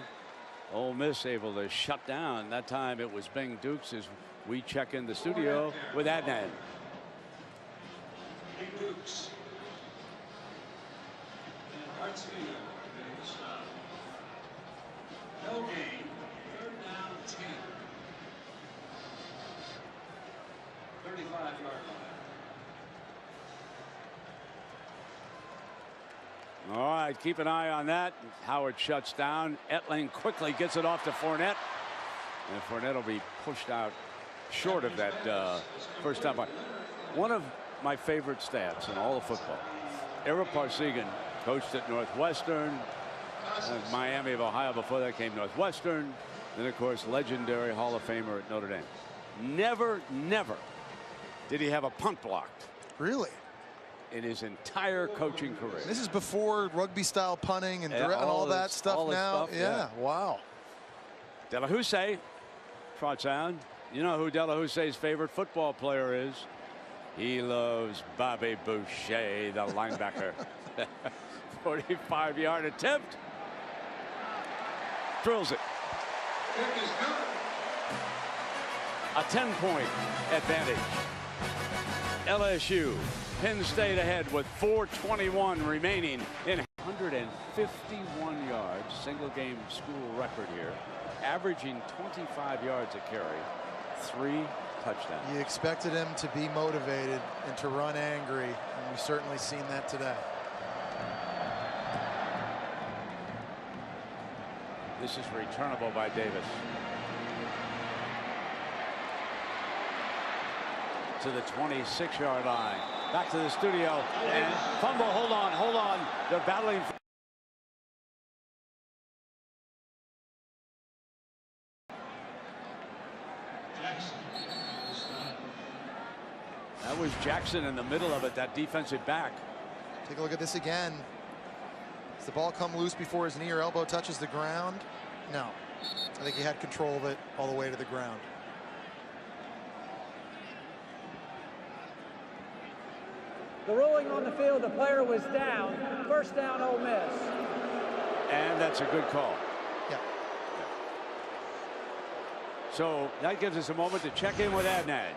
Ole Miss able to shut down. That time it was Bing Dukes as we check in the studio with Adnan. Bing Dukes. And Hartsfield. No gain. Third down 10. 35-yard line. All right, keep an eye on that. Howard shuts down. Etling quickly gets it off to Fournette. And Fournette will be pushed out short of that first down. One of my favorite stats in all of football. Ira Parsegan coached at Northwestern. Miami of Ohio before that came Northwestern. Then, of course, legendary Hall of Famer at Notre Dame. Never did he have a punt blocked. Really? in his entire coaching career. This is before rugby-style punting and, Yeah, and all that this- stuff all this now. stuff, yeah, wow. Delahousse, trot sound. You know who Delahousse's favorite football player is? He loves Bobby Boucher, the linebacker. 45-yard attempt. Drills it. A 10-point advantage. LSU, Penn State ahead with 4:21 remaining in 151 yards, single game school record here, averaging 25 yards a carry, 3 touchdowns. You expected him to be motivated and to run angry, and we've certainly seen that today. This is returnable by Davis. To the 26-yard line. Back to the studio. And fumble. Hold on. Hold on. They're battling. That was Jackson in the middle of it, that defensive back. Take a look at this again. Does the ball come loose before his knee or elbow touches the ground? No. I think he had control of it all the way to the ground. The ruling on the field, the player was down. First down, Ole Miss. And that's a good call. Yeah. So that gives us a moment to check in with Adnan.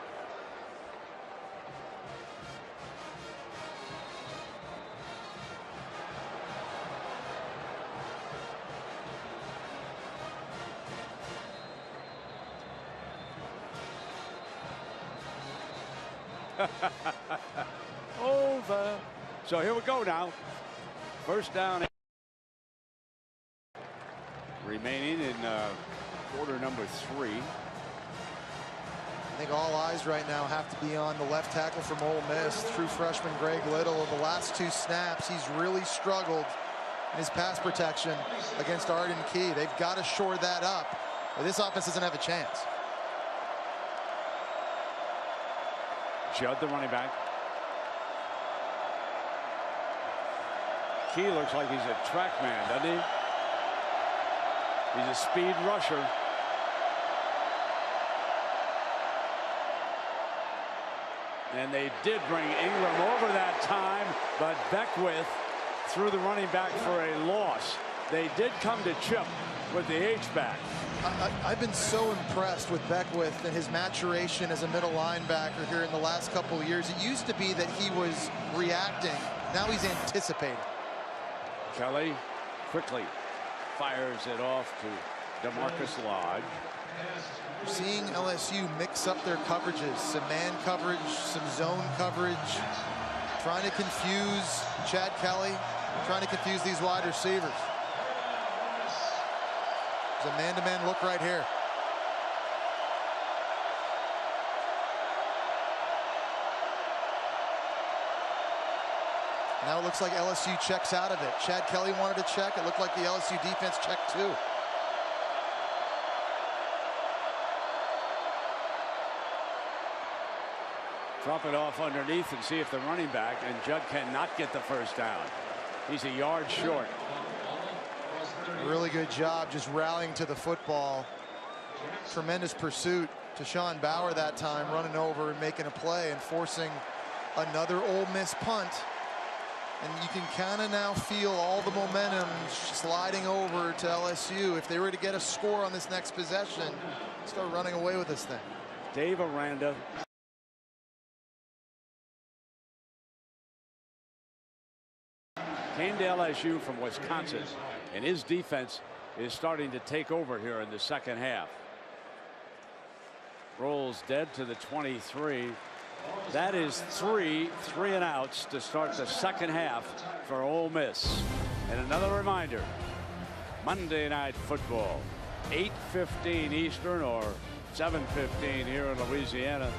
Over. So here we go now. First down. Remaining in quarter number 3. I think all eyes right now have to be on the left tackle from Ole Miss, true freshman Greg Little. Of the last 2 snaps, he's really struggled in his pass protection against Arden Key. They've got to shore that up, or this offense doesn't have a chance. Judd, the running back. Key looks like he's a track man, doesn't he? He's a speed rusher. And they did bring Ingram over that time, but Beckwith threw the running back for a loss. They did come to chip with the H-back. I've been so impressed with Beckwith and his maturation as a middle linebacker here in the last couple of years. It used to be that he was reacting. Now he's anticipating. Kelly quickly fires it off to DeMarcus Lodge. We're seeing LSU mix up their coverages. Some man coverage, some zone coverage. Trying to confuse Chad Kelly. Trying to confuse these wide receivers. There's a man-to-man look right here. Now it looks like LSU checks out of it. Chad Kelly wanted to check. It looked like the LSU defense checked too. Drop it off underneath and see if the running back, and Judd cannot get the first down. He's a yard short. Really good job just rallying to the football. Tremendous pursuit to Sean Bauer that time, running over and making a play and forcing another Ole Miss punt. And you can kind of now feel all the momentum sliding over to LSU. If they were to get a score on this next possession, start running away with this thing. Dave Aranda. Came to LSU from Wisconsin, and his defense is starting to take over here in the second half. Rolls dead to the 23. That is three and outs to start the second half for Ole Miss. And another reminder, Monday Night Football, 8:15 Eastern or 7:15 here in Louisiana.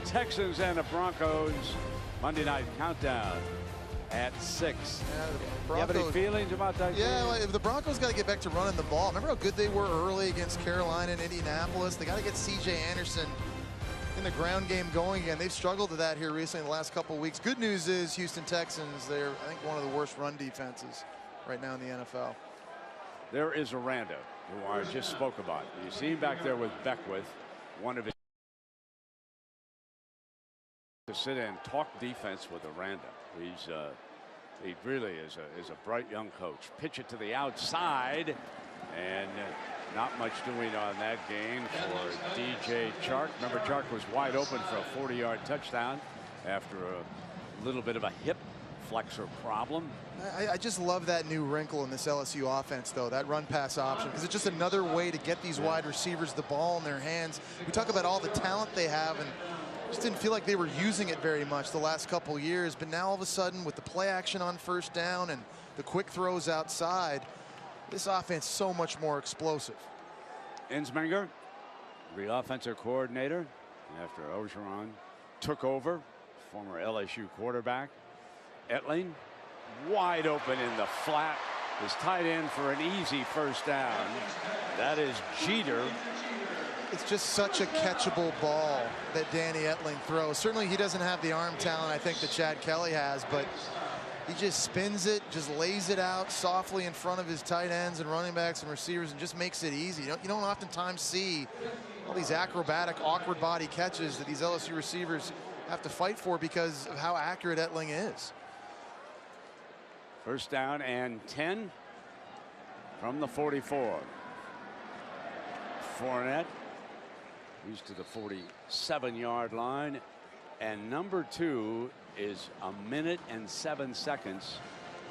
Texans and the Broncos, Monday Night Countdown at 6. You have any feelings about that game? Yeah, well, the Broncos got to get back to running the ball. Remember how good they were early against Carolina and Indianapolis? They got to get C.J. Anderson in the ground game going again. They've struggled with that here recently in the last couple of weeks. Good news is Houston Texans, they're, I think, one of the worst run defenses right now in the NFL. There is Aranda, who I just spoke about. You see him back there with Beckwith, one of his to sit and talk defense with Aranda. He really is a bright young coach. Pitch it to the outside, and not much doing on that gain for DJ Chark. Remember, Chark was wide open for a 40-yard touchdown after a little bit of a hip flexor problem. I just love that new wrinkle in this LSU offense, though, that run-pass option, because it's just another way to get these wide receivers the ball in their hands. We talk about all the talent they have, and just didn't feel like they were using it very much the last couple years. But now all of a sudden, with the play action on first down and the quick throws outside, this offense so much more explosive. Ensminger, the offensive coordinator, after Ogeron took over, former LSU quarterback. Etling wide open in the flat, is tight end for an easy first down. That is Jeter. It's just such a catchable ball that Danny Etling throws. Certainly he doesn't have the arm talent I think that Chad Kelly has, but he just spins it, just lays it out softly in front of his tight ends and running backs and receivers and just makes it easy. You don't oftentimes see all these acrobatic, awkward body catches that these LSU receivers have to fight for because of how accurate Etling is. First down and 10 from the 44. Fournette, he's to the 47-yard line, and number 2 is a minute and 7 seconds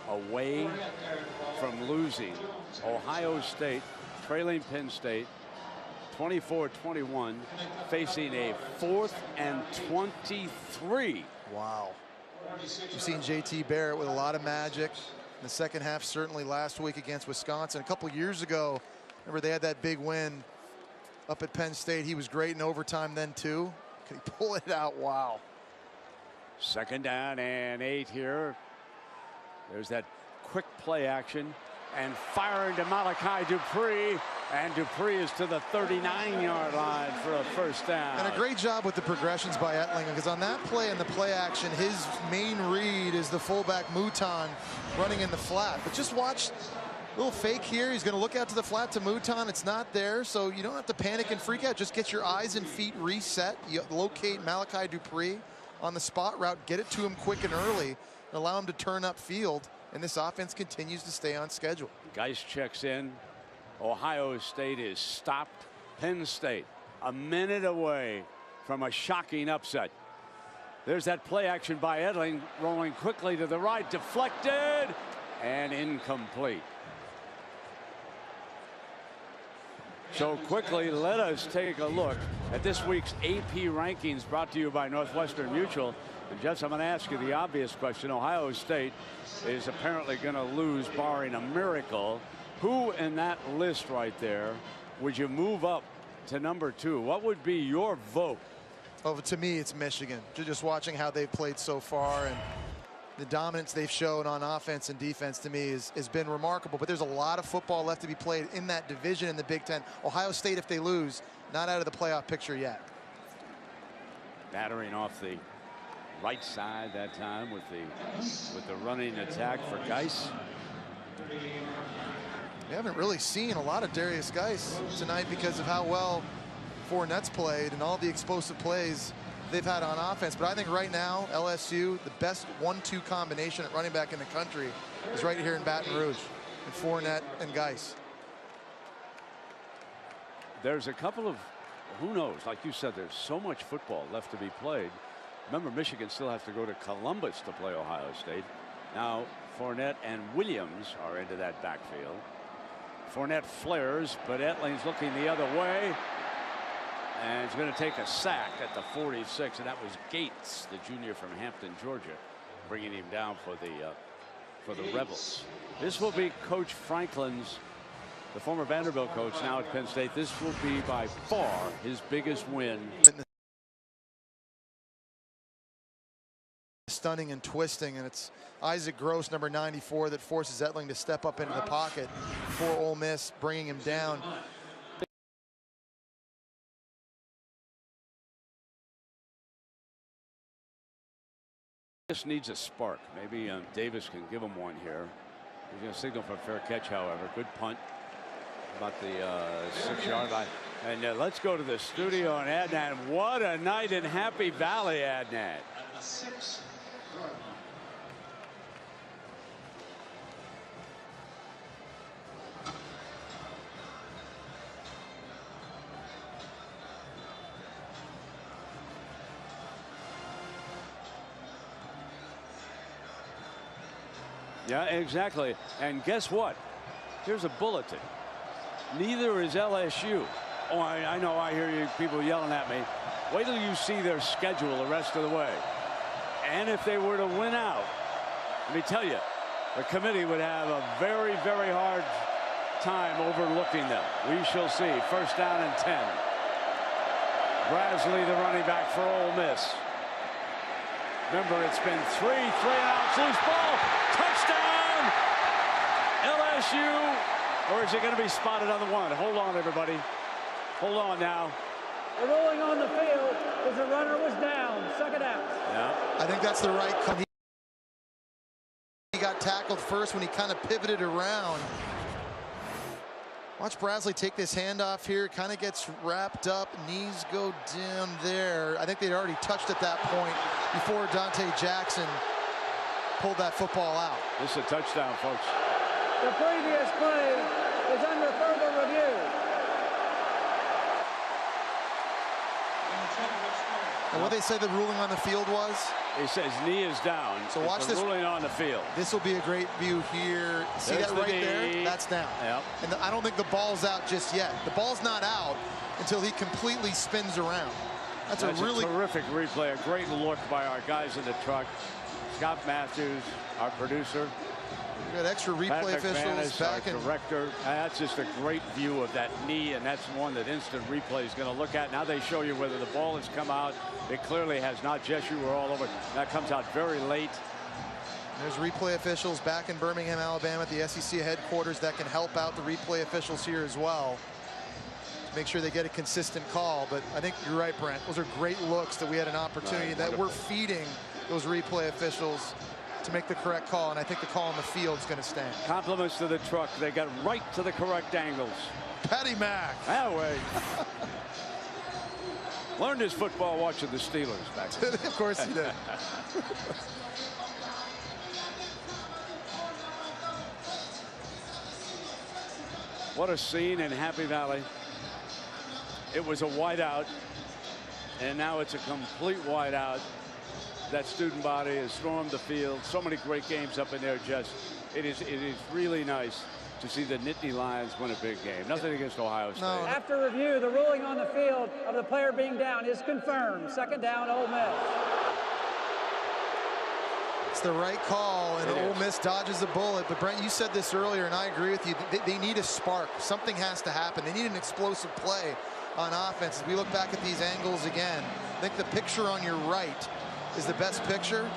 away from losing. Ohio State trailing Penn State 24-21, facing a 4th and 23. Wow. You've seen JT Barrett with a lot of magic in the second half, certainly last week against Wisconsin. A couple years ago, remember they had that big win up at Penn State. He was great in overtime then too. Can he pull it out? Wow. Second down and 8 here. There's that quick play action, and firing to Malachi Dupree, and Dupree is to the 39-yard line for a first down. And a great job with the progressions by Etling, because on that play and the play action, his main read is the fullback Mouton running in the flat. But just watch, a little fake here. He's going to look out to the flat to Mouton. It's not there, so you don't have to panic and freak out. Just get your eyes and feet reset. You locate Malachi Dupree on the spot route, get it to him quick and early, and allow him to turn upfield, and this offense continues to stay on schedule. Geis checks in. Ohio State is stopped. Penn State a minute away from a shocking upset. There's that play action by Etling, rolling quickly to the right, deflected and incomplete. So quickly, let us take a look at this week's AP rankings, brought to you by Northwestern Mutual. And Jess, I'm going to ask you the obvious question. Ohio State is apparently going to lose, barring a miracle. Who in that list right there would you move up to number 2? What would be your vote? Oh, to me, it's Michigan. Just watching how they've played so far and the dominance they've shown on offense and defense, to me, has been remarkable. But there's a lot of football left to be played in that division in the Big Ten. Ohio State, if they lose, not out of the playoff picture yet. Battering off the right side that time with the running attack for Geis. We haven't really seen a lot of Darius Geis tonight because of how well Fournette's played and all the explosive plays they've had on offense. But I think right now, LSU, the best 1-2 combination at running back in the country is right here in Baton Rouge, and Fournette and Geis. There's a couple of, who knows, like you said, there's so much football left to be played. Remember, Michigan still has to go to Columbus to play Ohio State. Now, Fournette and Williams are into that backfield. Fournette flares, but Etling's looking the other way. And he's going to take a sack at the 46, and that was Gates, the junior from Hampton, Georgia, bringing him down for the Rebels. This will be Coach Franklin's, the former Vanderbilt coach, now at Penn State. This will be by far his biggest win. Stunning and twisting, and it's Isaac Gross, number 94, that forces Etling to step up into the pocket for Ole Miss, bringing him down. Just needs a spark. Maybe Davis can give him one here. He's going to signal for a fair catch, however. Good punt. About the 6-yard line. And let's go to the studio and Adnan. What a night in Happy Valley, Adnan. At the 6-yard line. Yeah, exactly. And guess what? Here's a bulletin. Neither is LSU. Oh, I know. I hear you people yelling at me. Wait till you see their schedule the rest of the way. And if they were to win out, let me tell you, the committee would have a very, very hard time overlooking them. We shall see. First down and 10. Brasley, the running back for Ole Miss. Remember, it's been 3 3-and-outs, loose ball, touchdown, LSU, or is it going to be spotted on the one? Hold on, everybody. Hold on now. The ruling on the field is the runner was down. Second out. Yeah. I think that's the right call. He got tackled first when he kind of pivoted around. Watch Brasley take this handoff here. Kind of gets wrapped up. Knees go down there. I think they'd already touched at that point before Dante Jackson pulled that football out. This is a touchdown, folks. The previous play is under further review. And what they say the ruling on the field was? He says knee is down. So watch this. Ruling on the field. This will be a great view here. See There's that the right knee. there? That's down. Yep. And I don't think the ball's out just yet. The ball's not out until he completely spins around. That's a really terrific replay. A great look by our guys in the truck. Scott Matthews, our producer. We got extra replay officials back in. Director. That's just a great view of that knee, and that's one that instant replay is going to look at. Now they show you whether the ball has come out. It clearly has not. Jesse, we're all over. That comes out very late. There's replay officials back in Birmingham, Alabama at the SEC headquarters that can help out the replay officials here as well to make sure they get a consistent call. But I think you're right, Brent. Those are great looks that we had an opportunity that we're feeding those replay officials to make the correct call, and I think the call on the field is going to stand. Compliments to the truck. They got right to the correct angles. Patty Mack. That way. Learned his football watching the Steelers back then. Of course he did. What a scene in Happy Valley. It was a whiteout, and now it's a complete whiteout. That student body has stormed the field. So many great games up in there, Jess. It is really nice to see the Nittany Lions win a big game. Nothing against Ohio State. No. After review, the ruling on the field of the player being down is confirmed. Second down, Ole Miss. It's the right call, and It Ole is. Miss dodges a bullet. But Brent, you said this earlier, and I agree with you. They need a spark. Something has to happen. They need an explosive play on offense. As we look back at these angles again, I think the picture on your right is the best picture.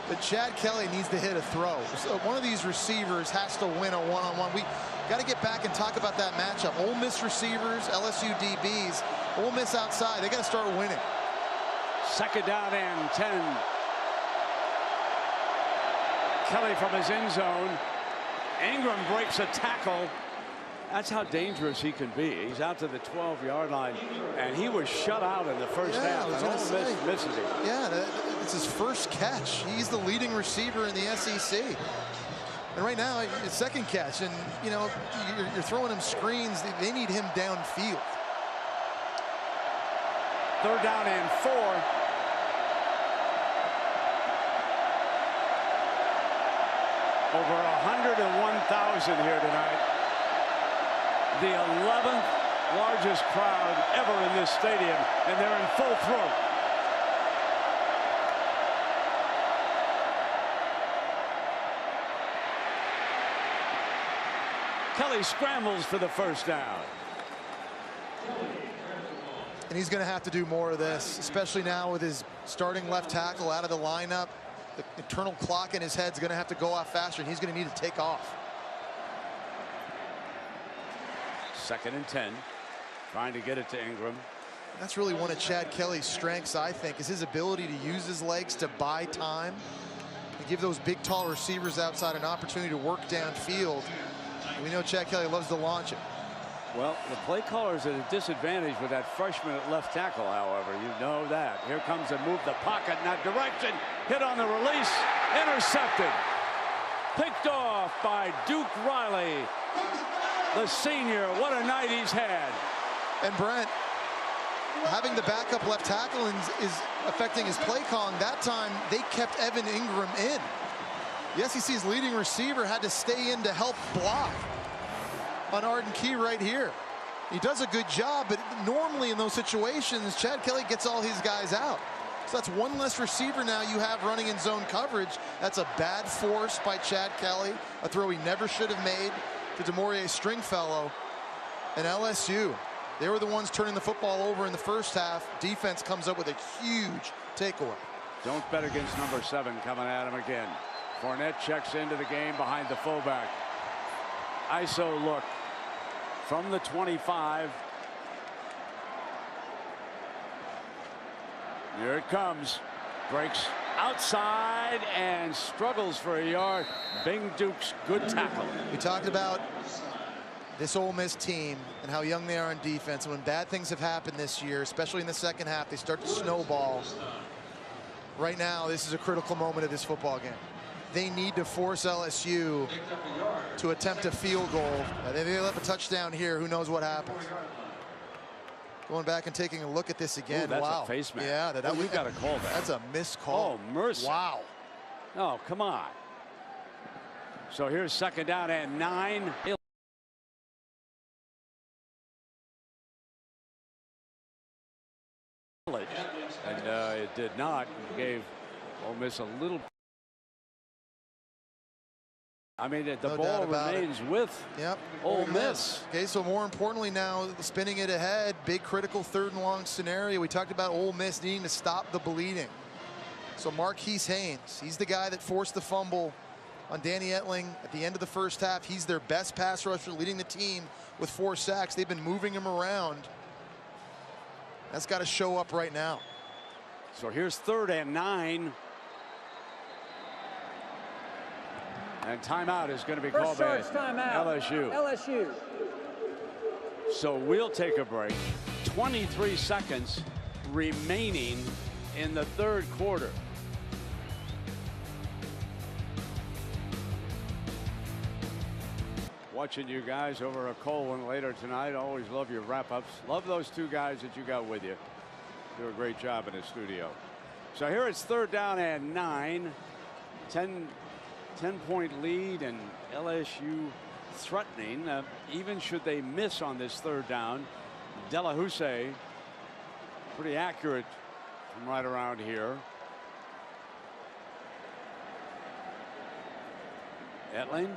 But Chad Kelly needs to hit a throw. So one of these receivers has to win a one-on-one. We got to get back and talk about that matchup. Ole Miss receivers, LSU DBs, Ole Miss outside. They got to start winning. Second down and 10. Kelly from his end zone. Ingram breaks a tackle. That's how dangerous he can be. He's out to the 12-yard line, and he was shut out in the first half. I was And gonna Ole Miss say. missed it. Yeah, it's his first catch. He's the leading receiver in the SEC. And right now, his second catch. And, you know, you're throwing him screens. They need him downfield. Third down and 4. Over 101,000 here tonight. The 11th largest crowd ever in this stadium, and they're in full throat. Kelly scrambles for the first down. And he's going to have to do more of this, especially now with his starting left tackle out of the lineup. The internal clock in his head's going to have to go off faster, and he's going to need to take off. Second and 10. Trying to get it to Ingram. That's really one of Chad Kelly's strengths, I think, is his ability to use his legs to buy time and give those big, tall receivers outside an opportunity to work downfield. And we know Chad Kelly loves to launch it. Well, the play caller is at a disadvantage with that freshman at left tackle, however. You know that. Here comes a move the pocket in that direction. Hit on the release. Intercepted. Picked off by Duke Riley, the senior. What a night he's had. And Brent, having the backup left tackle is affecting his play calling. That time, they kept Evan Ingram in. The SEC's leading receiver had to stay in to help block on Arden Key right here. He does a good job, but normally in those situations, Chad Kelly gets all his guys out. So that's one less receiver now you have running in zone coverage. That's a bad force by Chad Kelly, a throw he never should have made to DeMaurier Stringfellow. And LSU, they were the ones turning the football over in the first half. Defense comes up with a huge takeaway. Don't bet against number 7 coming at him again. Fournette checks into the game behind the fullback. ISO look from the 25. Here it comes. Breaks outside and struggles for a yard. Bing Duke's good tackle. We talked about this Ole Miss team and how young they are on defense. And when bad things have happened this year, especially in the second half, they start to snowball. Right now, this is a critical moment of this football game. They need to force LSU to attempt a field goal. They let up a touchdown here. Who knows what happens? Going back and taking a look at this again. Ooh, that's wow. a face mask. Yeah, we've got to call that. That's a missed call. Oh, mercy. Wow. Oh, come on. So here's 2nd down and 9. And it did not. It gave Ole Miss a little. I mean, the ball remains with Ole Miss. Okay, so more importantly now, spinning it ahead, big critical 3rd and long scenario. We talked about Ole Miss needing to stop the bleeding. So Marquise Haynes, he's the guy that forced the fumble on Danny Etling at the end of the first half. He's their best pass rusher, leading the team with 4 sacks. They've been moving him around. That's got to show up right now. So here's 3rd and 9. And timeout is going to be called by LSU. So we'll take a break. 23 seconds remaining in the 3rd quarter. Watching you guys over a cold one later tonight. Always love your wrap-ups. Love those 2 guys that you got with you. Do a great job in the studio. So here it's 3rd down and 9. 10-point lead, and LSU threatening. Even should they miss on this 3rd down, Delahousse pretty accurate from right around here. Etling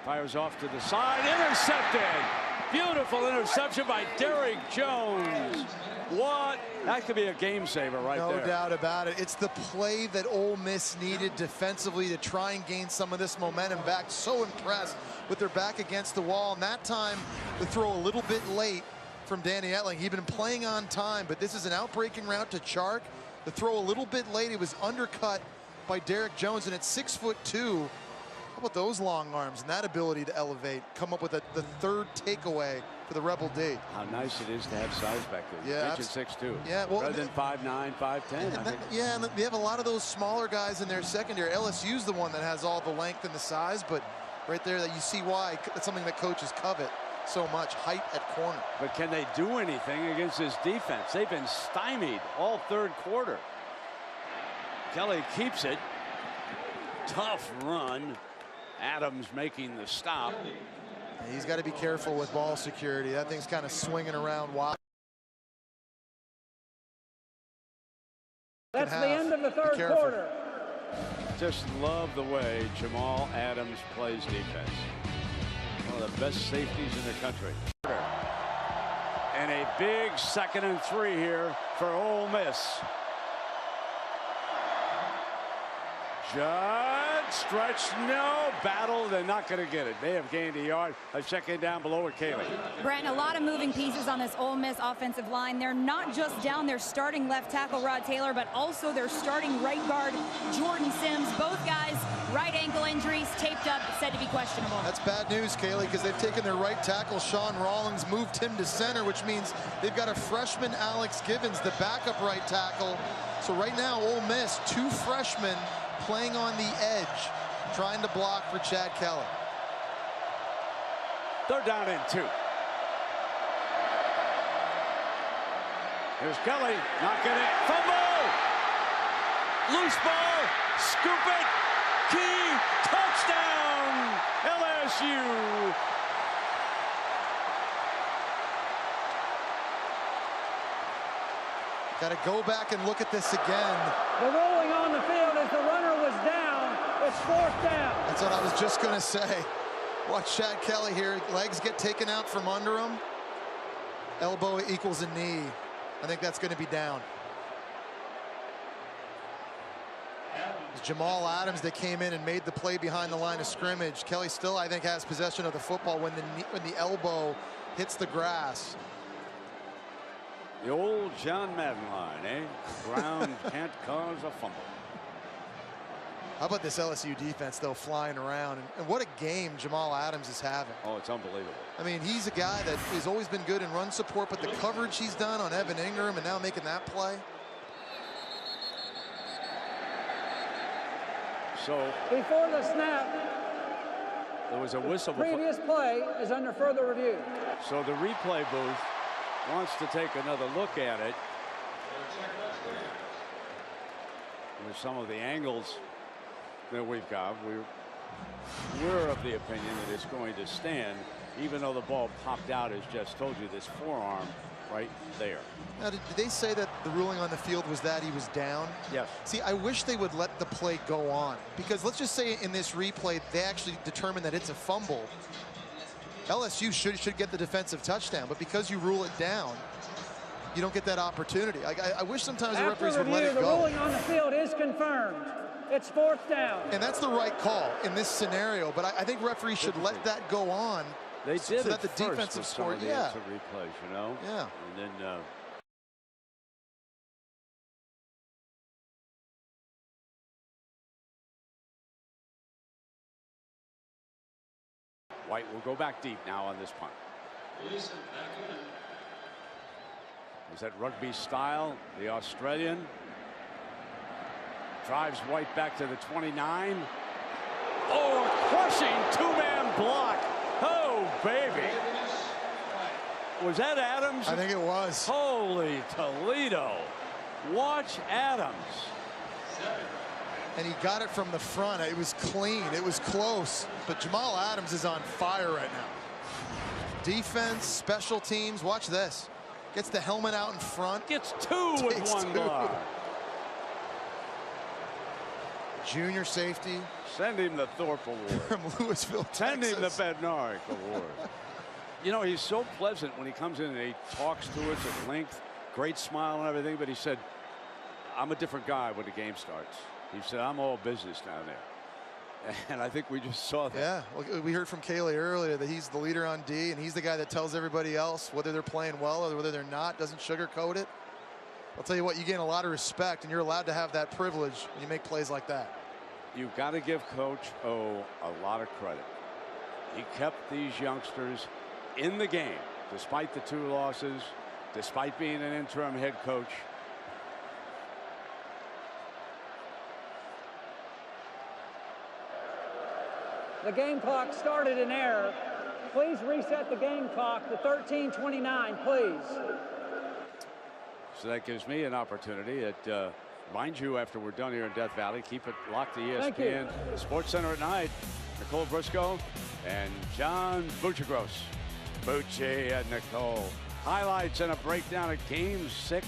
fires off to the side. Intercepted. Beautiful interception by Derrick Jones. What? That could be a game saver right there. No doubt about it. It's the play that Ole Miss needed defensively to try and gain some of this momentum back. So impressed with their back against the wall. And that time, the throw a little bit late from Danny Etling. He'd been playing on time, but this is an outbreaking route to Chark. The throw a little bit late. It was undercut by Derrick Jones, and at 6'2". How about those long arms and that ability to elevate, come up with the 3rd takeaway for the Rebel D. How nice it is to have size back there. Yeah, mentioned 6'2". Yeah, well, rather than 5'9", 5'10". Yeah, and they have a lot of those smaller guys in their secondary. LSU's the one that has all the length and the size, but right there that you see why that's something that coaches covet so much, height at corner. But can they do anything against this defense? They've been stymied all 3rd quarter. Kelly keeps it. Tough run. Adams making the stop. He's got to be careful with ball security. That thing's kind of swinging around wild. That's the end of the 3rd quarter. Just love the way Jamal Adams plays defense. One of the best safeties in the country. And a big 2nd and 3 here for Ole Miss. Judge Stretch, no. Battle, they're not going to get it. They have gained a yard. A check in down below with Kaylee. Brent, a lot of moving pieces on this Ole Miss offensive line. They're not just down their starting left tackle, Rod Taylor, but also their starting right guard, Jordan Sims. Both guys, right ankle injuries, taped up, said to be questionable. That's bad news, Kaylee, because they've taken their right tackle, Sean Rawlings, moved him to center, which means they've got a freshman, Alex Givens, the backup right tackle. So right now, Ole Miss, 2 freshmen playing on the edge, trying to block for Chad Kelly. 3rd down and 2. Here's Kelly, not getting it. Fumble! Loose ball, scoop it, key, touchdown, LSU. Got to go back and look at this again. The ruling on the field as the runner was down. It's 4th down. That's what I was just going to say. Watch Chad Kelly here. Legs get taken out from under him. Elbow equals a knee. I think that's going to be down. Jamal Adams, they came in and made the play behind the line of scrimmage. Kelly still, I think, has possession of the football when the elbow hits the grass. The old John Madden line, eh? Ground can't cause a fumble. How about this LSU defense, though, flying around? And what a game Jamal Adams is having. Oh, it's unbelievable. I mean, he's a guy that has always been good in run support, but the coverage he's done on Evan Ingram and now making that play. So Before the snap, there was a whistle. previous play is under further review. So the replay booth wants to take another look at it. With some of the angles that we've got, we're of the opinion that it's going to stand, even though the ball popped out, as just told you, this forearm right there. Now, did they say that the ruling on the field was that he was down? Yes. See, I wish they would let the play go on, because let's just say in this replay they actually determine that it's a fumble. LSU should get the defensive touchdown, but because you rule it down, you don't get that opportunity. I wish sometimes the referees would let it go. The ruling on the field is confirmed. It's 4th down. And that's the right call in this scenario, but I think referees should let that go on. They did so that the first defensive with score, some of the yeah. instant replays, you know? Yeah. And then White will go back deep now on this punt. Is that rugby style? The Australian drives White back to the 29. Oh, a crushing 2-man block. Oh, baby. Was that Adams? I think it was. Holy Toledo. Watch Adams. And he got it from the front. It was clean. It was close. But Jamal Adams is on fire right now. Defense, special teams. Watch this. Gets the helmet out in front. Gets 2 with 1 bar. Junior safety. Send him the Thorpe Award. From Louisville, Send Texas. him the Bednarik Award. You know, he's so pleasant when he comes in and he talks to us at length. Great smile and everything, but he said, I'm a different guy when the game starts. He said, I'm all business down there. And I think we just saw that. Yeah, well, we heard from Kaylee earlier that he's the leader on D, and he's the guy that tells everybody else whether they're playing well or whether they're not, doesn't sugarcoat it. I'll tell you what, you gain a lot of respect, and you're allowed to have that privilege when you make plays like that. You've got to give Coach O a lot of credit. He kept these youngsters in the game, despite the 2 losses, despite being an interim head coach. The game clock started in error. Please reset the game clock to 13:29, please. So that gives me an opportunity at, mind you, after we're done here in Death Valley, keep it locked to ESPN Sports Center at night. Nicole Briscoe and John Buchagros. Bucci and Nicole. Highlights and a breakdown of Game 6.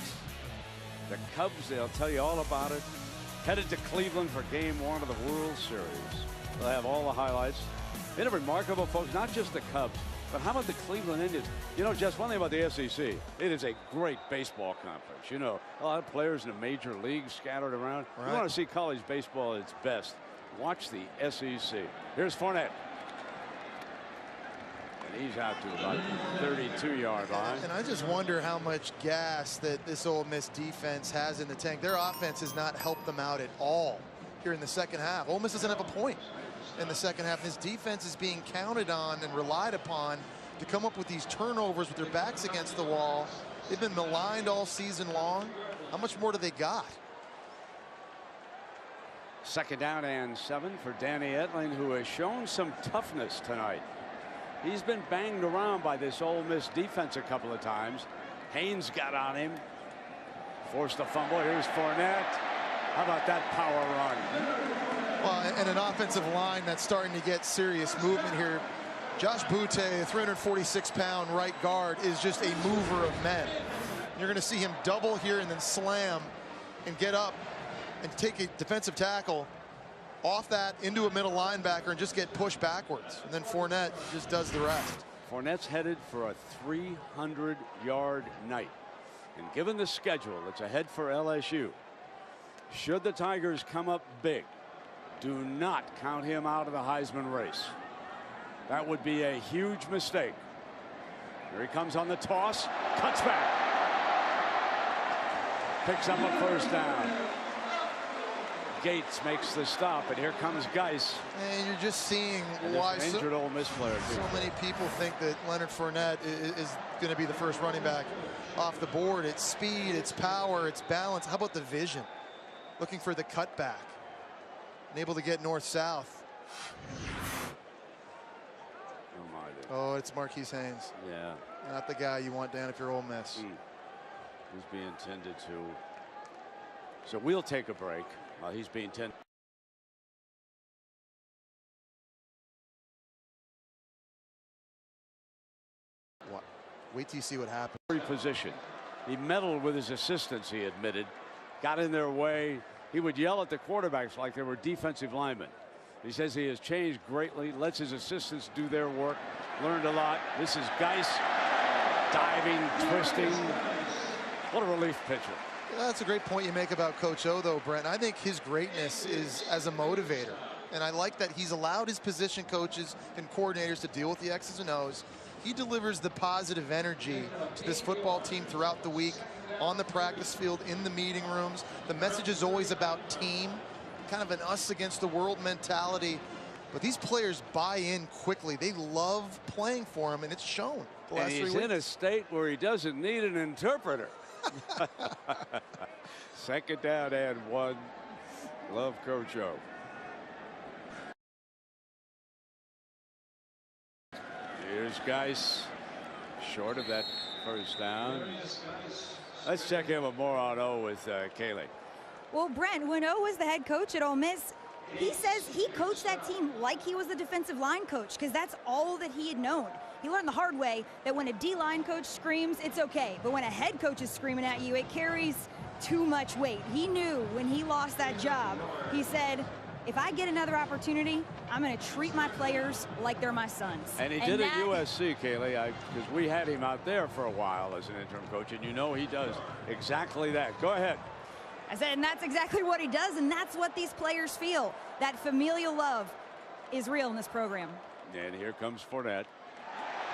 The Cubs, they'll tell you all about it. Headed to Cleveland for Game 1 of the World Series. They'll have all the highlights. Been remarkable, folks, not just the Cubs, but how about the Cleveland Indians? You know, just one thing about the SEC, it is a great baseball conference. You know, a lot of players in the major leagues scattered around. Right. You want to see college baseball at its best. Watch the SEC. Here's Fournette. And he's out to about 32-yard line. And I just wonder how much gas that this Ole Miss defense has in the tank. Their offense has not helped them out at all here in the second half. Ole Miss doesn't have a point in the second half. This defense is being counted on and relied upon to come up with these turnovers with their backs against the wall. They've been maligned all season long. How much more do they got? 2nd down and 7 for Danny Etling, who has shown some toughness tonight. He's been banged around by this Ole Miss defense a couple of times. Haynes got on him, forced a fumble. Here's Fournette. How about that power run? Well, and an offensive line that's starting to get serious movement here. Josh Butte, a 346-pound right guard, is just a mover of men. You're going to see him double here and then slam and get up and take a defensive tackle off that into a middle linebacker and just get pushed backwards. And then Fournette just does the rest. Fournette's headed for a 300-yard night. And given the schedule that's ahead for LSU, should the Tigers come up big, do not count him out of the Heisman race. That would be a huge mistake. Here he comes on the toss, cuts back, picks up a 1st down. Gates makes the stop, and here comes Geis. And you're just seeing and why injured Ole Miss player so many people think that Leonard Fournette is going to be the first running back off the board. It's speed, it's power, it's balance. How about the vision? Looking for the cutback and able to get north-south. Oh, it's Marquise Haynes. Yeah. Not the guy you want down if you're Ole Miss. He's being tended to. So we'll take a break while he's being tended. What? Wait till you see what happens. Position. He meddled with his assistants, he admitted. Got in their way. He would yell at the quarterbacks like they were defensive linemen. He says he has changed greatly, lets his assistants do their work, learned a lot. This is Geis diving, twisting. What a relief pitcher. That's a great point you make about Coach O, though, Brent. I think his greatness is as a motivator. And I like that he's allowed his position coaches and coordinators to deal with the X's and O's. He delivers the positive energy to this football team throughout the week, on the practice field, in the meeting rooms. The message is always about team, kind of an us against the world mentality. But these players buy in quickly. They love playing for him, and it's shown the last 3 weeks. And he's in a state where he doesn't need an interpreter. 2nd down and 1. Love Coach O. Here's Geis, short of that 1st down. Let's check in with more on O with Kaylee. Well, Brent, when O was the head coach at Ole Miss, he says he coached that team like he was the defensive line coach, because that's all that he had known. He learned the hard way that when a D-line coach screams, it's okay. But when a head coach is screaming at you, it carries too much weight. He knew when he lost that job, he said, if I get another opportunity, I'm going to treat my players like they're my sons. And he did at USC, Kaylee, because we had him out there for a while as an interim coach, and you know he does exactly that. Go ahead. I said, and that's exactly what he does, and that's what these players feel. That familial love is real in this program. And here comes Fournette.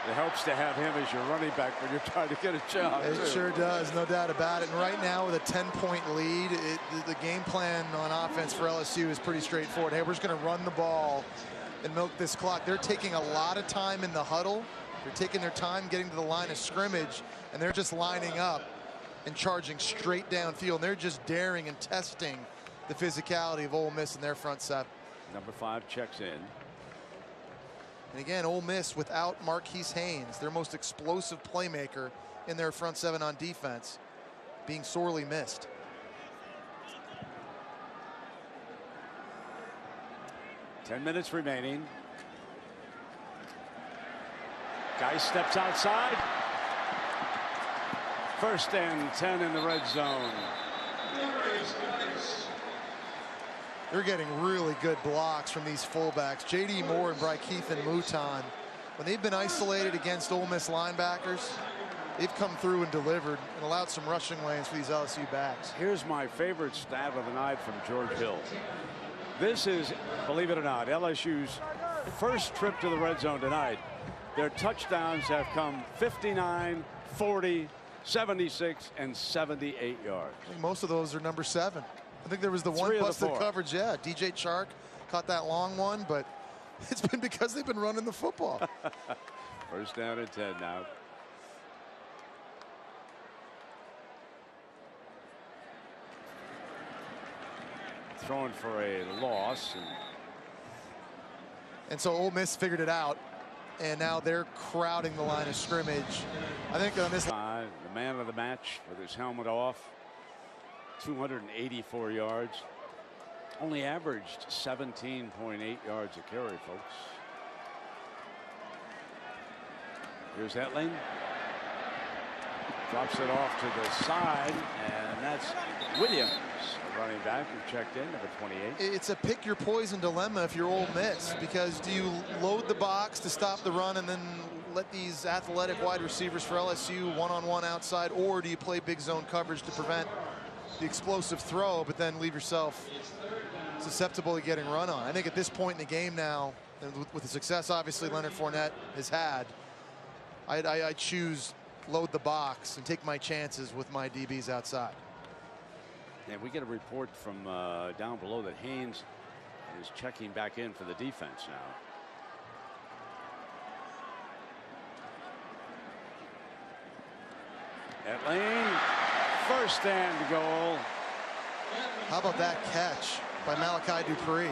It helps to have him as your running back when you're trying to get a job. It sure does, no doubt about it. And right now with a 10-point lead, the game plan on offense for LSU is pretty straightforward. Hey, we're just going to run the ball and milk this clock. They're taking a lot of time in the huddle. They're taking their time getting to the line of scrimmage, and they're just lining up and charging straight downfield. And they're just daring and testing the physicality of Ole Miss in their front seven. Number 5 checks in. And again, Ole Miss without Marquise Haynes, their most explosive playmaker in their front seven on defense, being sorely missed. Ten minutes remaining. Geis steps outside. 1st and 10 in the red zone. They're getting really good blocks from these fullbacks. J.D. Moore and Brykeithan Mouton, when they've been isolated against Ole Miss linebackers, they've come through and delivered and allowed some rushing lanes for these LSU backs. Here's my favorite stat of the night from George Hill. This is, believe it or not, LSU's first trip to the red zone tonight. Their touchdowns have come 59, 40, 76, and 78 yards. I think most of those are number 7. I think there was the one busted coverage. Yeah, DJ Chark caught that long one, but it's been because they've been running the football. First down and 10 now. Throwing for a loss. And so Ole Miss figured it out, and now they're crowding the line of scrimmage. I think on this, the man of the match with his helmet off, 284 yards. Only averaged 17.8 yards a carry, folks. Here's Etling. Drops it off to the side, and that's Williams, running back, who checked in, number 28. It's a pick your poison dilemma if you're Ole Miss, because do you load the box to stop the run and then let these athletic wide receivers for LSU one-on-one outside, or do you play big zone coverage to prevent the explosive throw, but then leave yourself susceptible to getting run on? I think at this point in the game now, and with the success obviously Leonard Fournette has had, I choose load the box and take my chances with my DBs outside. And we get a report from down below that Haynes is checking back in for the defense now. Etling, first and goal. How about that catch by Malachi Dupree?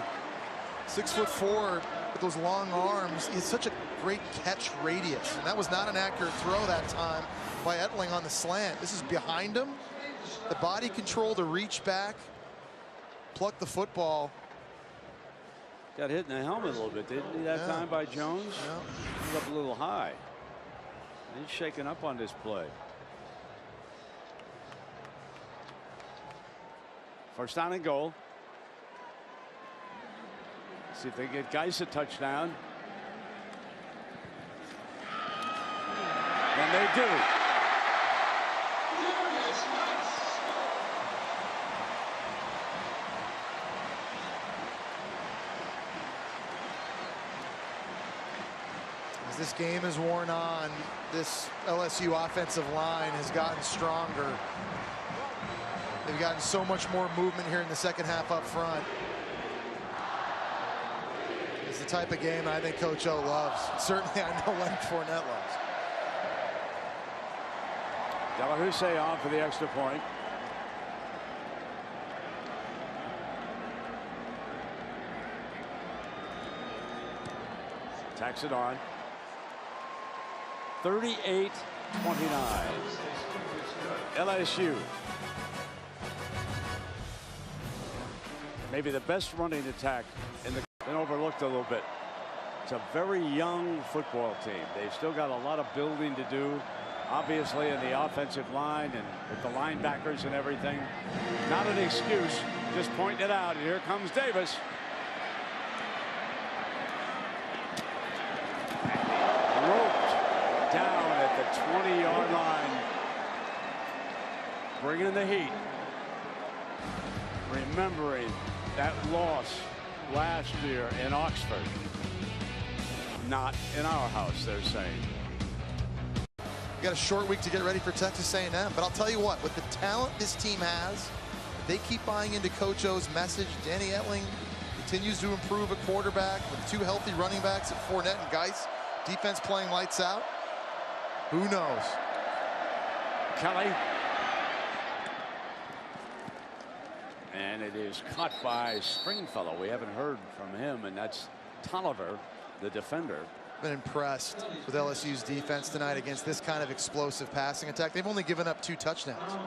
6'4" with those long arms. He's such a great catch radius, and that was not an accurate throw that time by Etling on the slant. This is behind him. The body control to reach back, pluck the football. Got hit in the helmet a little bit, didn't he, that time by Jones? Yeah. Up a little high. He's shaking up on this play. First down and goal. See if they get Geis a touchdown. And they do. As this game has worn on, this LSU offensive line has gotten stronger. They've gotten so much more movement here in the second half up front. It's the type of game I think Coach O loves. Certainly I know Leonard Fournette loves. Delahousse on for the extra point. Tacks it on. 38-29. LSU. Maybe the best running attack in the been overlooked a little bit. It's a very young football team. They've still got a lot of building to do, obviously, in the offensive line and with the linebackers and everything. Not an excuse, just pointing it out. And here comes Davis. Roped down at the 20-yard line. Bringing the heat. Remembering that loss last year in Oxford. Not in our house, they're saying. We got a short week to get ready for Texas A&M, but I'll tell you what, with the talent this team has, if they keep buying into Coach O's message. Danny Etling continues to improve at quarterback with 2 healthy running backs at Fournette and Geis. Defense playing lights out. Who knows? Kelly. And it is caught by Stringfellow. We haven't heard from him, and that's Tolliver, the defender. Been impressed with LSU's defense tonight against this kind of explosive passing attack. They've only given up 2 touchdowns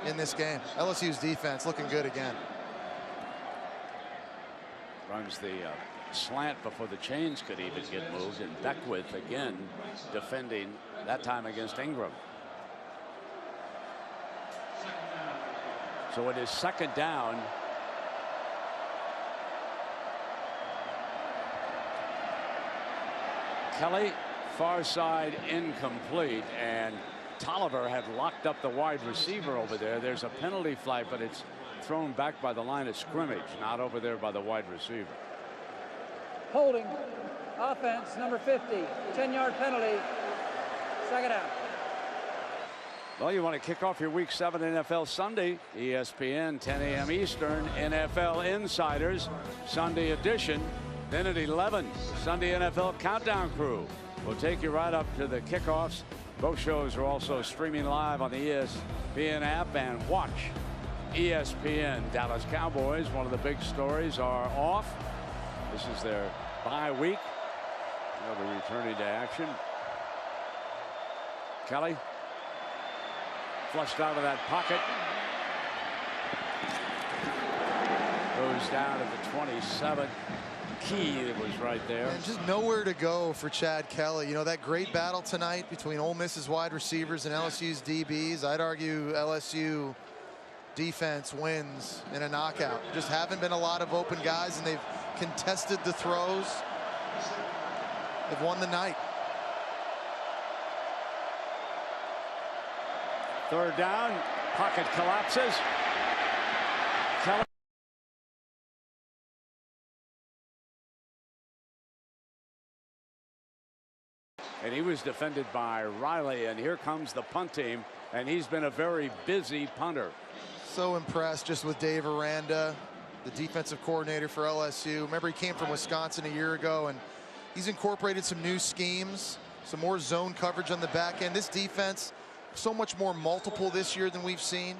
in this game. LSU's defense looking good again. Runs the slant before the chains could even get moved, and Beckwith again defending, that time against Ingram. So it is second down. Kelly, far side, incomplete, and Tolliver had locked up the wide receiver over there. There's a penalty flag, but it's thrown back by the line of scrimmage, not over there by the wide receiver. Holding. Offense, number 50. 10-yard penalty. Second down. Well, you want to kick off your Week 7 NFL Sunday. ESPN, 10 a.m. Eastern, NFL Insiders, Sunday edition. Then at 11, Sunday NFL Countdown Crew. We'll take you right up to the kickoffs. Both shows are also streaming live on the ESPN app, and watch ESPN. Dallas Cowboys, one of the big stories, are off. This is their bye week. They'll be returning to action. Kelly flushed out of that pocket. Goes down at the 27. Key that was right there. And just nowhere to go for Chad Kelly. You know, that great battle tonight between Ole Miss's wide receivers and LSU's DBs. I'd argue LSU defense wins in a knockout. Just haven't been a lot of open guys, and they've contested the throws. They've won the night. Third down, pocket collapses. Kelly. And he was defended by Riley, and here comes the punt team, and he's been a very busy punter. So impressed just with Dave Aranda, the defensive coordinator for LSU. Remember, he came from Wisconsin a year ago, and he's incorporated some new schemes, some more zone coverage on the back end. This defense, so much more multiple this year than we've seen.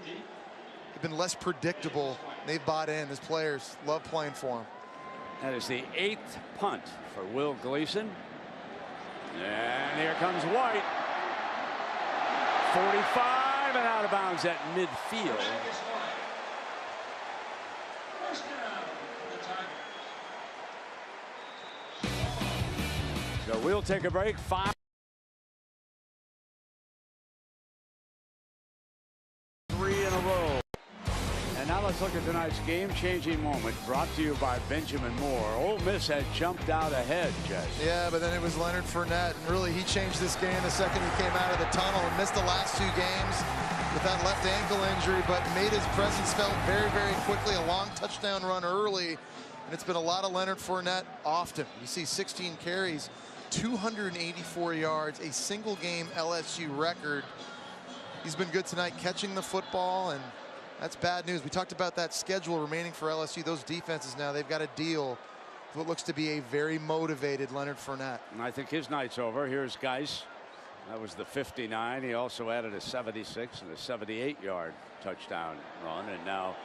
They've been less predictable. They've bought in. His players love playing for him. That is the 8th punt for Will Gleason. And here comes White. 45 and out of bounds at midfield. So we'll take a break. 5. 3 in a row. And now let's look at tonight's game-changing moment, brought to you by Benjamin Moore. Ole Miss had jumped out ahead, Jess. Yeah, but then it was Leonard Fournette, and really he changed this game the second he came out of the tunnel and missed the last 2 games with that left ankle injury, but made his presence felt very, very quickly. A long touchdown run early, and it's been a lot of Leonard Fournette often. You see 16 carries, 284 yards, a single-game LSU record. He's been good tonight catching the football, and that's bad news. We talked about that schedule remaining for LSU. Those defenses now, they've got to deal with what looks to be a very motivated Leonard Fournette. And I think his night's over. Here's Geis. That was the 59. He also added a 76 and a 78-yard touchdown run. And now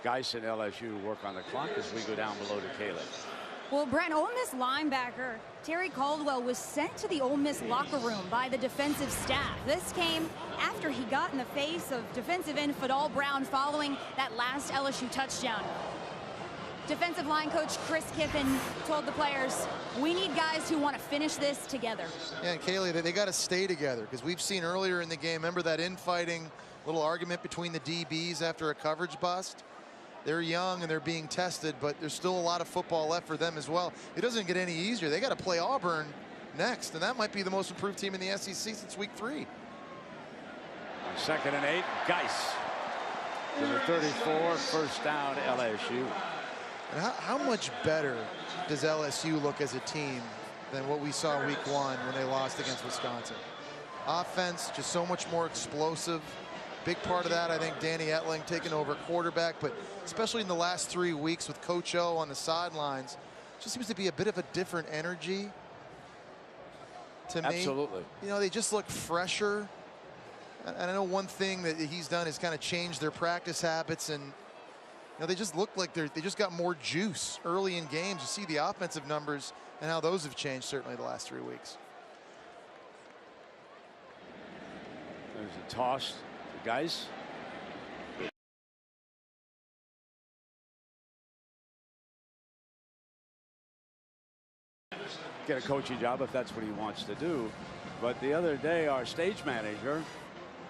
Geis and LSU work on the clock as we go down below to Caleb. Well, Brent, Ole Miss linebacker Terry Caldwell was sent to the Ole Miss locker room by the defensive staff. This came after he got in the face of defensive end Fadal Brown following that last LSU touchdown. Defensive line coach Chris Kiffin told the players, we need guys who want to finish this together. Yeah, and Kaylee, they got to stay together, because we've seen earlier in the game, remember that infighting little argument between the DBs after a coverage bust? They're young and they're being tested, but there's still a lot of football left for them as well. It doesn't get any easier. They got to play Auburn next, and that might be the most improved team in the SEC since week 3. 2nd and 8, Geis to the 34, first down LSU. And how much better does LSU look as a team than what we saw week 1 when they lost against Wisconsin? Offense just so much more explosive. Big part of that, I think, Danny Etling taking over quarterback, but especially in the last 3 weeks with Coach O on the sidelines, just seems to be a bit of a different energy to me. Absolutely. You know, they just look fresher. And I know one thing that he's done is kind of change their practice habits, and you know, they just look like they just got more juice early in games. You see the offensive numbers and how those have changed certainly the last 3 weeks. There's a toss. Guys, get a coaching job if that's what he wants to do. But the other day, our stage manager,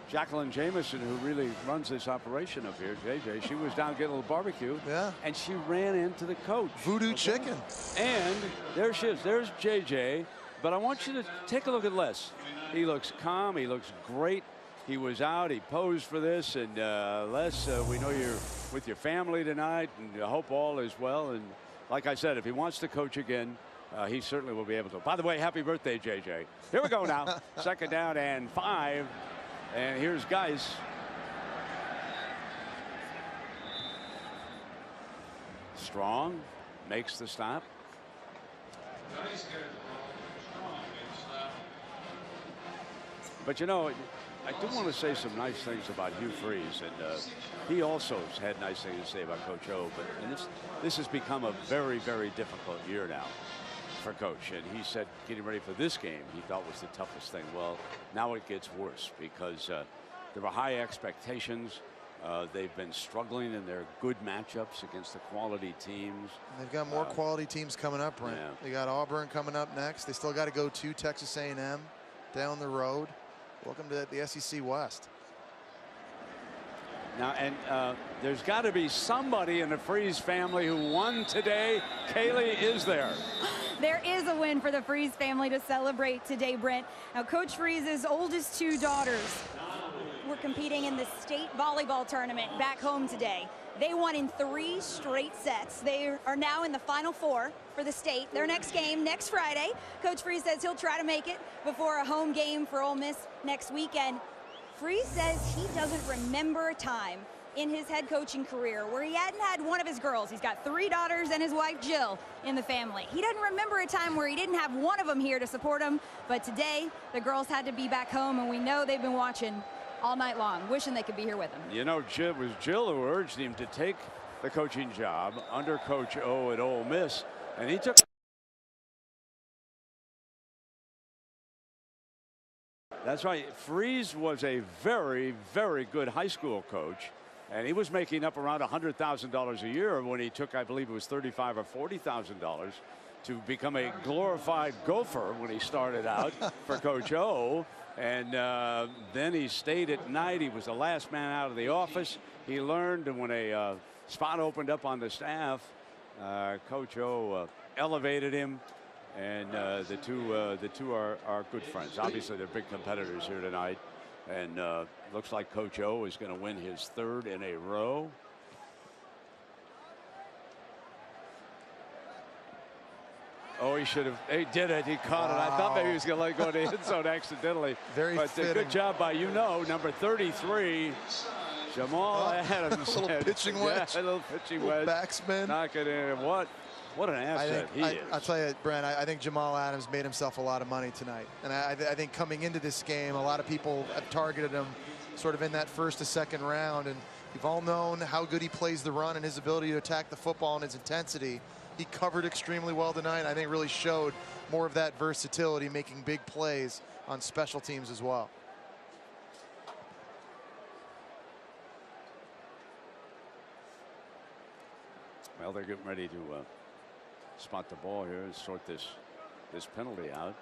Jacqueline Jameson, who really runs this operation up here, JJ, she was down getting a little barbecue. Yeah. And she ran into the coach. Voodoo chicken. And there she is. There's JJ. But I want you to take a look at Les. He looks calm. He looks great. he was out. He posed for this. And Les, we know you're with your family tonight, and I hope all is well. And like I said, if he wants to coach again, he certainly will be able to. By the way, happy birthday, JJ. Here we go now. 2nd down and 5. And here's Geis. Strong makes the stop. But you know, I do want to say some nice things about Hugh Freeze, and he also has had nice things to say about Coach O. But this has become a very, very difficult year now for Coach. And he said getting ready for this game he thought was the toughest thing. Well, now it gets worse because there were high expectations. They've been struggling in their good matchups against the quality teams. They've got more quality teams coming up, Brent. Yeah. They got Auburn coming up next. They still got to go to Texas A&M down the road. Welcome to the SEC West. Now, and there's got to be somebody in the Freeze family who won today. Kaylee, is there? There is a win for the Freeze family to celebrate today, Brent. Now, Coach Freeze's oldest 2 daughters were competing in the state volleyball tournament back home today. They won in 3 straight sets. They are now in the Final 4 for the state. Their next game next Friday. Coach Freeze says he'll try to make it before a home game for Ole Miss next weekend. Freeze says he doesn't remember a time in his head coaching career where he hadn't had one of his girls. He's got 3 daughters and his wife Jill in the family. He doesn't remember a time where he didn't have one of them here to support him. But today the girls had to be back home, and we know they've been watching all night long, wishing they could be here with him. You know, it was Jill who urged him to take the coaching job under Coach O at Ole Miss, and he took. That's right. Freeze was a very, very good high school coach, and he was making up around $100,000 a year when he took, I believe it was $35,000 or $40,000 to become a glorified gopher when he started out for Coach O. And then he stayed at night. He was the last man out of the office. He learned, and when a spot opened up on the staff, Coach O elevated him, and the two are good friends. Obviously, they're big competitors here tonight, and looks like Coach O is going to win his 3rd in a row. Oh, he should have. He did it. He caught it. I thought maybe he was going to let go of the end zone accidentally. Very but fitting. Good job by number 33, Jamal Adams. A little pitching wedge. Yeah, a little pitching wedge. Backspin. Knock it in. What an asset he is. I'll tell you, Brent, I think Jamal Adams made himself a lot of money tonight. And I think coming into this game, a lot of people have targeted him sort of in that 1st to 2nd round. And you've all known how good he plays the run and his ability to attack the football and his intensity. He covered extremely well tonight. I think really showed more of that versatility, making big plays on special teams as well. Well, they're getting ready to spot the ball here and sort this penalty out.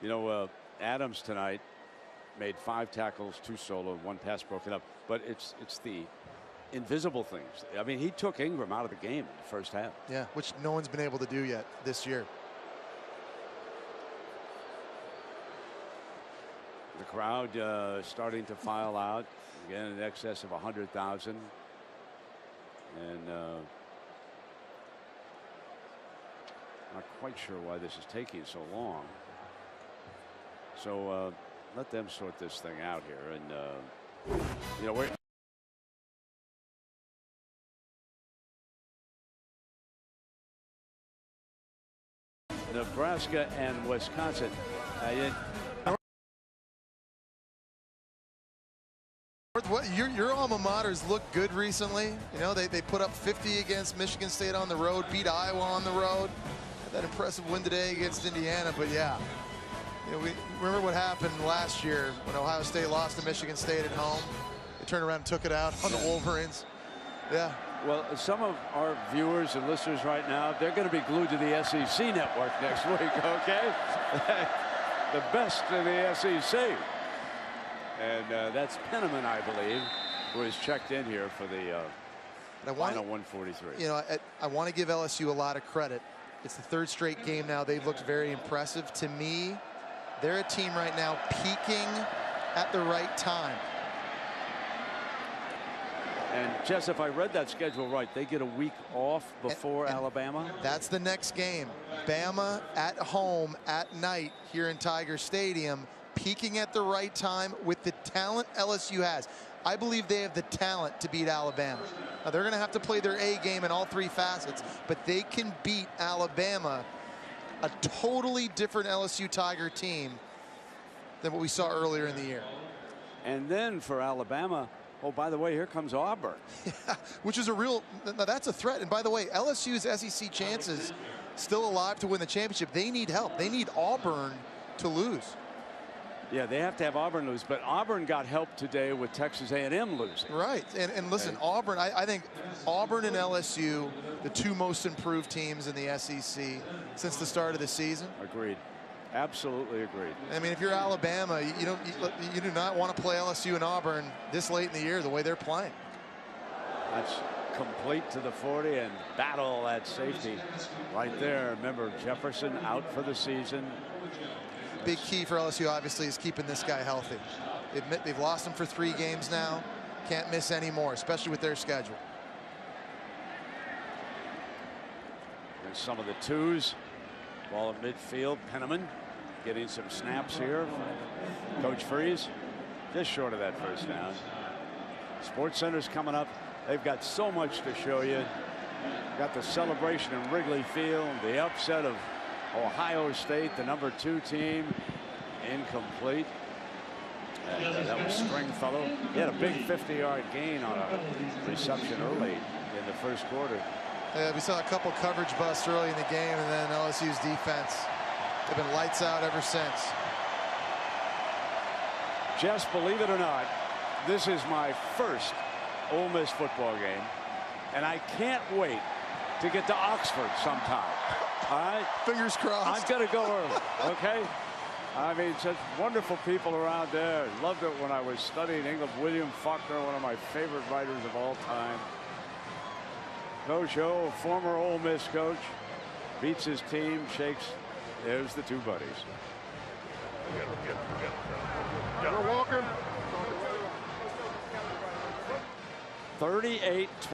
You know, Adams tonight made 5 tackles, 2 solo, 1 pass broken up. But it's the invisible things. I mean, he took Ingram out of the game in the 1st half. Yeah, which no one's been able to do yet this year. The crowd starting to file out. Again, in excess of 100,000. And not quite sure why this is taking so long. So let them sort this thing out here. And, you know, we're. Nebraska and Wisconsin. Your alma maters look good recently. You know, they put up 50 against Michigan State on the road, beat Iowa on the road. Had that impressive win today against Indiana. But yeah, you know, we remember what happened last year when Ohio State lost to Michigan State at home. They turned around and took it out on the Wolverines. Yeah. Well, some of our viewers and listeners right now, they're going to be glued to the SEC network next week, okay? The best in the SEC. And that's Penniman, I believe, who has checked in here for the final 143. You know, I want to give LSU a lot of credit It's the third straight game now. They've looked very impressive. To me, they're a team right now peaking at the right time. And Jess, if I read that schedule right, they get a week off before Alabama. That's the next game. Bama at home at night here in Tiger Stadium, peaking at the right time with the talent LSU has. I believe they have the talent to beat Alabama. Now, they're going to have to play their A game in all three facets, but they can beat Alabama, a totally different LSU Tiger team than what we saw earlier in the year. And then for Alabama, oh, by the way, here comes Auburn. Yeah, which is a real, now that's a threat. And by the way, LSU's SEC chances still alive to win the championship. They need help. They need Auburn to lose. Yeah, they have to have Auburn lose, but Auburn got help today with Texas A&M losing. Right, and listen, Auburn, I think Auburn and LSU, the two most improved teams in the SEC since the start of the season. Agreed. Absolutely agreed. I mean, if you're Alabama, you do not want to play LSU and Auburn this late in the year the way they're playing. That's complete to the 40 and battle at safety right there. Remember, Jefferson out for the season. Big key for LSU, obviously, is keeping this guy healthy. They've lost him for 3 games now. Can't miss any more, especially with their schedule. There's some of the twos. Ball at midfield. Penniman getting some snaps here. Coach Freeze just short of that first down. Sports Center's coming up. They've got so much to show you. Got the celebration in Wrigley Field, the upset of Ohio State, the #2 team, incomplete. And that was Stringfellow. He had a big 50-yard gain on a reception early in the first quarter. We saw a couple coverage busts early in the game, and then LSU's defense, they've been lights out ever since. Jess, believe it or not, this is my first Ole Miss football game, and I can't wait to get to Oxford sometime. All right? Fingers crossed. I've got to go early, okay? I mean, such wonderful people around there. Loved it when I was studying English. William Faulkner, one of my favorite writers of all time. Coach O, former Ole Miss coach, beats his team, shakes. There's the two buddies. You're welcome. 38-20.